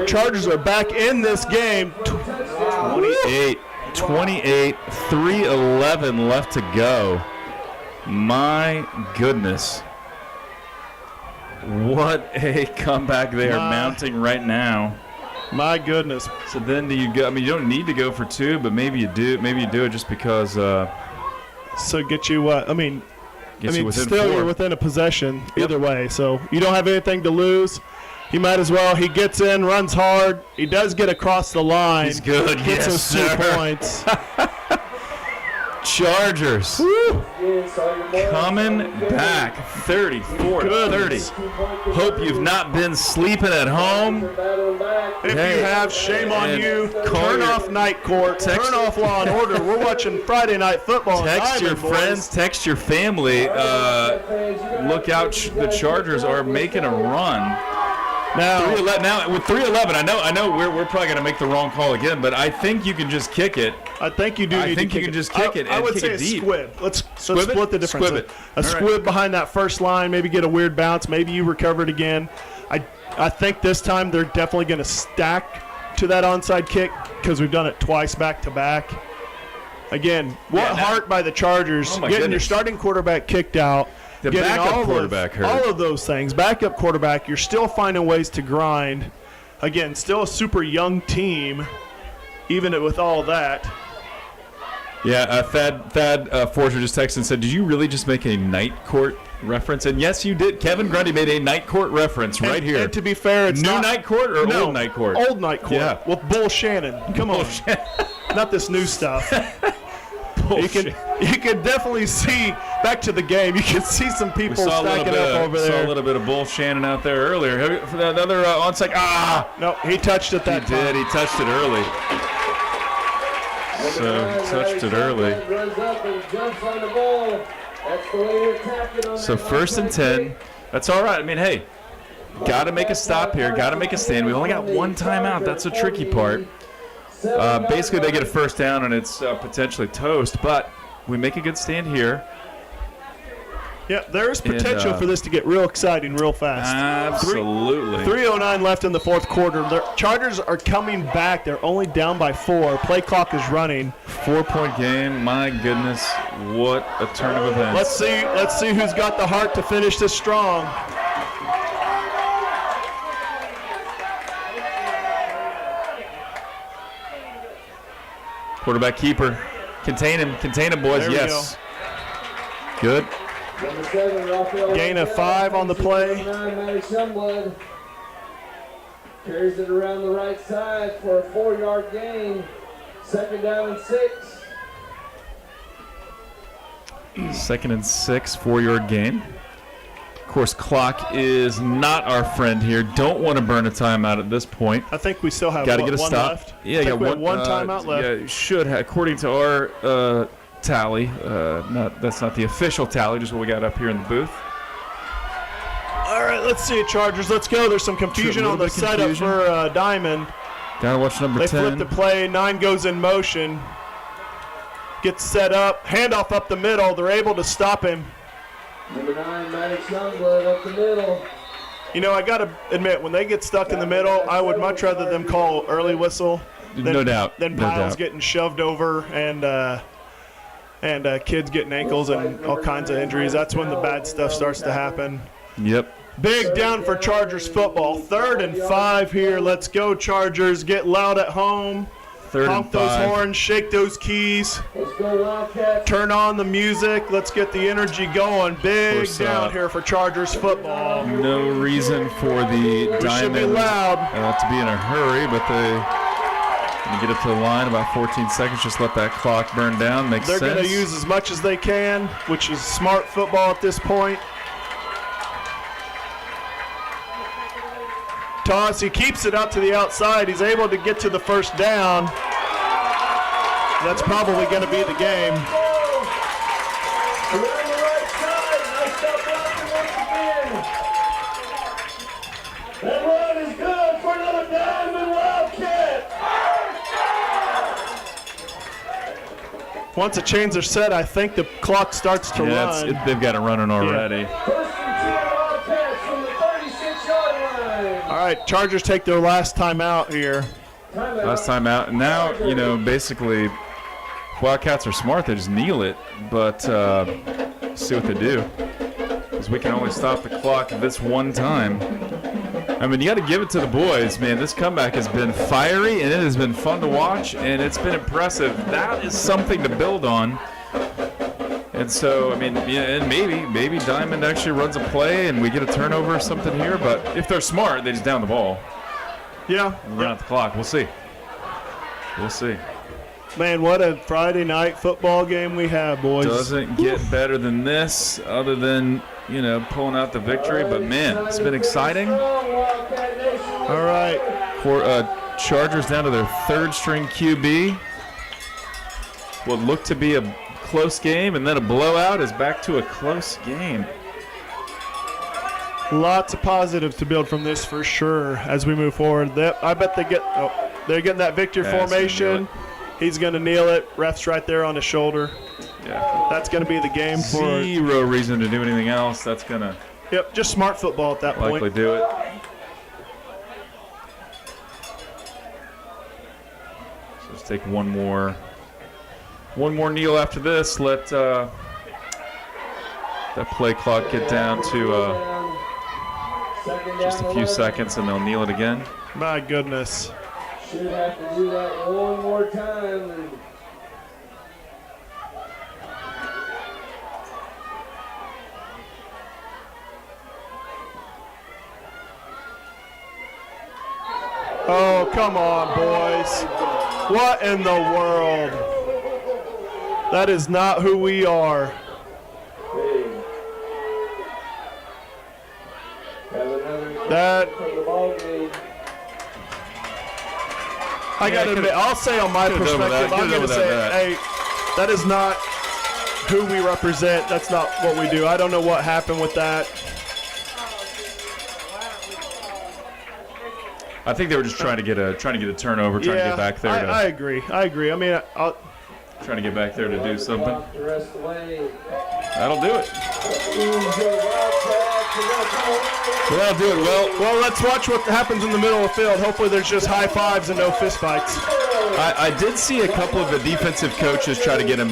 Chargers are back in this game. 28, 3:11 left to go. My goodness. What a comeback they are mounting right now. My goodness. So then do you go? I mean, you don't need to go for 2, but maybe you do. Maybe you do it just because. So get you what? You within still 4. You're within a possession either way. So you don't have anything to lose. He might as well. He gets in, runs hard. He does get across the line. He's good. Gets Yes, those 2 sir. points. Chargers coming back 34-30. Hope you've not been sleeping at home. If you have, shame on you. Turn off night court. Turn off Law and Order. We're watching Friday Night Football. Text your friends. Text your family. Look out! The Chargers are making a run. Now with 3:11, I know we're probably going to make the wrong call again, but I think you can just kick it. I think you do. I think you can just kick it. I would kick say it deep. a squib. Let's Squib split the difference. Squib it. A squib behind that first line. Maybe get a weird bounce. Maybe you recover it again. I think this time they're definitely going to stack to that onside kick because we've done it twice back to back. Again, heart by the Chargers getting your starting quarterback kicked out. The backup quarterback hurt. All of those things. Backup quarterback, you're still finding ways to grind. Again, still a super young team, even with all that. Yeah, Thad Forger just texted and said, did you really just make a night court reference? And yes, you did. Kevin Grundy made a night court reference right here. And to be fair, it's new night court or old night court? Old night court. Yeah. With Bull Shannon. Come on. Not this new stuff. You can definitely see, back to the game, you can see some people stacking up over there. Saw a little bit of Bull Shannon out there earlier. For another onside. No, he touched it that time. He touched it early. Touched it early. So 1st and 10. That's all right. I mean, hey, got to make a stop here. Got to make a stand. We've only got 1 timeout. That's the tricky part. Basically, they get a first down, and it's potentially toast. But we make a good stand here. Yeah, there's potential for this to get real exciting real fast. Absolutely. 3:09 left in the 4th quarter. The Chargers are coming back. They're only down by 4. Play clock is running. 4-point game. My goodness, what a turn of events. Let's see who's got the heart to finish this strong. Quarterback keeper. Contain him, boys. There we yes. Good. Gain of 5 on the play. Carries it around the right side for a 4-yard gain. 2nd down and 6. 2nd and 6, 4-yard gain. Of course, clock is not our friend here. Don't want to burn a timeout at this point. I think we still have Got to get a one stop. left. Yeah, got one timeout left. Yeah, should have, according to our tally. That's not the official tally, just what we got up here in the booth. All right, let's see it, Chargers. Let's go. There's some confusion on the setup for Diamond. Gotta watch number 10. They flip the play. 9 goes in motion. Gets set up. Handoff up the middle. They're able to stop him. Number 9, Maddox Youngblood up the middle. You know, I got to admit, when they get stuck in the middle, I would much rather them call early whistle than, No doubt. than piles getting shoved over and kids getting ankles and all kinds of injuries. That's when the bad stuff starts to happen. Yep. Big down for Chargers football. 3rd and 5 here. Let's go, Chargers. Get loud at home. 3rd Honk and 5. those horns. Shake those keys. Let's go Wildcats. Turn on the music. Let's get the energy going. Big course, down here for Chargers football. No reason for the We should be Diamond loud. to be in a hurry, but they get up to the line about 14 seconds. Just let that clock burn down. Makes They're sense. going to use as much as they can, which is smart football at this point. Toss, he keeps it out to the outside. He's able to get to the first down. That's probably going to be the game. Around the right side. Nice stop blocking once again. That run is good for another Diamond Wildcat. Once the chains are set, I think the clock starts to run. They've got it running already. First and 10 Wildcats from the 36-yard line. All right, Chargers take their last time out here. Last time out. And now, basically, Wildcats are smart. They just kneel it, but see what they do. Because we can only stop the clock this one time. I mean, you got to give it to the boys, man. This comeback has been fiery, and it has been fun to watch, and it's been impressive. That is something to build on. And so, I mean, and maybe Diamond actually runs a play, and we get a turnover or something here. But if they're smart, they just down the ball. Yeah. And run out the clock. We'll see. We'll see. Man, what a Friday night football game we have, boys. Doesn't get better than this, other than, pulling out the victory. But, man, it's been exciting. All right. Chargers down to their 3rd-string QB. What looked to be a close game, and then a blowout is back to a close game. Lots of positives to build from this for sure as we move forward. I bet they're getting that victory formation. He's going to kneel it. Ref's right there on his shoulder. Yeah. That's going to be the game for. Zero reason to do anything else. That's going to Yep, just smart football at that likely point. do it. So let's take one more kneel after this. Let that play clock get down to just a few seconds, and they'll kneel it again. My goodness. Should have to do that one more time. Oh, come on, boys. What in the world? That is not who we are. That I gotta admit, I'll say on my perspective, I'm gonna say, hey, that is not who we represent. That's not what we do. I don't know what happened with that. I think they were just trying to get a turnover, trying to get back there. I agree. I mean, trying to get back there to do something. The rest of the way. That'll do it. Well, that'll do it. Well, let's watch what happens in the middle of the field. Hopefully there's just high fives and no fist fights. I did see a couple of the defensive coaches try to get him,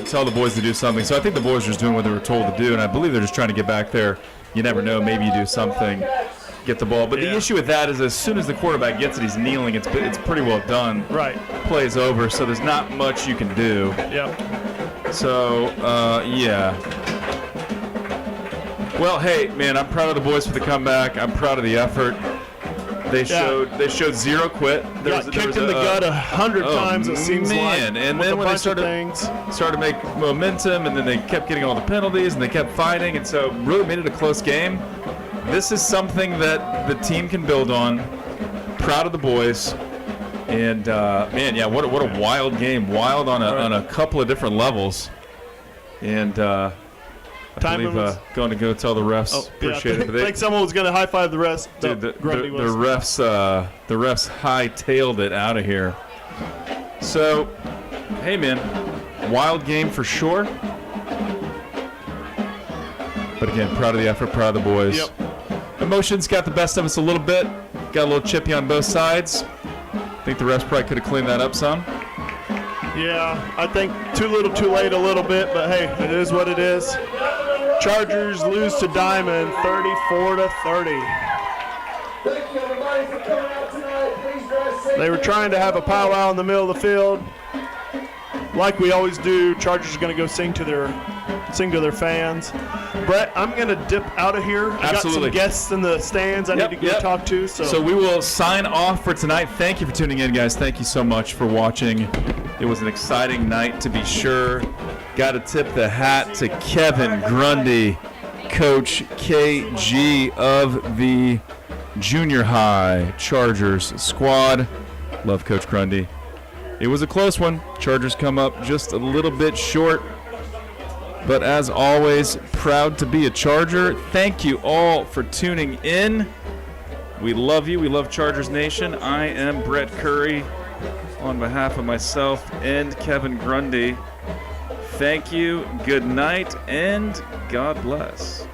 tell the boys to do something. So I think the boys are just doing what they were told to do, and I believe they're just trying to get back there. You never know. Maybe you do something, get the ball. But the issue with that is as soon as the quarterback gets it, he's kneeling. It's pretty well done. Right. Play's over, so there's not much you can do. Yep. So, yeah. Well, hey, man, I'm proud of the boys for the comeback. I'm proud of the effort. They showed zero quit. Got kicked in the gut 100 times, it seems like. And then when they started to make momentum, and then they kept getting all the penalties, and they kept fighting, and so really made it a close game. This is something that the team can build on. Proud of the boys. And, man, yeah, what a wild game. Wild on a couple of different levels. And I believe going to go tell the refs. Appreciate it. I think someone was going to high-five the refs. Dude, the refs high-tailed it out of here. So, hey, man, wild game for sure. But, again, proud of the effort, proud of the boys. Yep. Emotions got the best of us a little bit. Got a little chippy on both sides. I think the refs probably could have cleaned that up some. Yeah, I think too little, too late a little bit, but hey, it is what it is. Chargers lose to Diamond 34-30. Thank you, everybody, for coming out tonight. Please drive safe. They were trying to have a powwow in the middle of the field. Like we always do, Chargers are going to go sing to their fans. Brett, I'm going to dip out of here. I got some guests in the stands I need to go talk to. So we will sign off for tonight. Thank you for tuning in, guys. Thank you so much for watching. It was an exciting night, to be sure. Got to tip the hat to Kevin Grundy, Coach KG of the junior high Chargers squad. Love Coach Grundy. It was a close one. Chargers come up just a little bit short. But as always, proud to be a Charger. Thank you all for tuning in. We love you. We love Chargers Nation. I am Brett Curry on behalf of myself and Kevin Grundy. Thank you, good night, and God bless.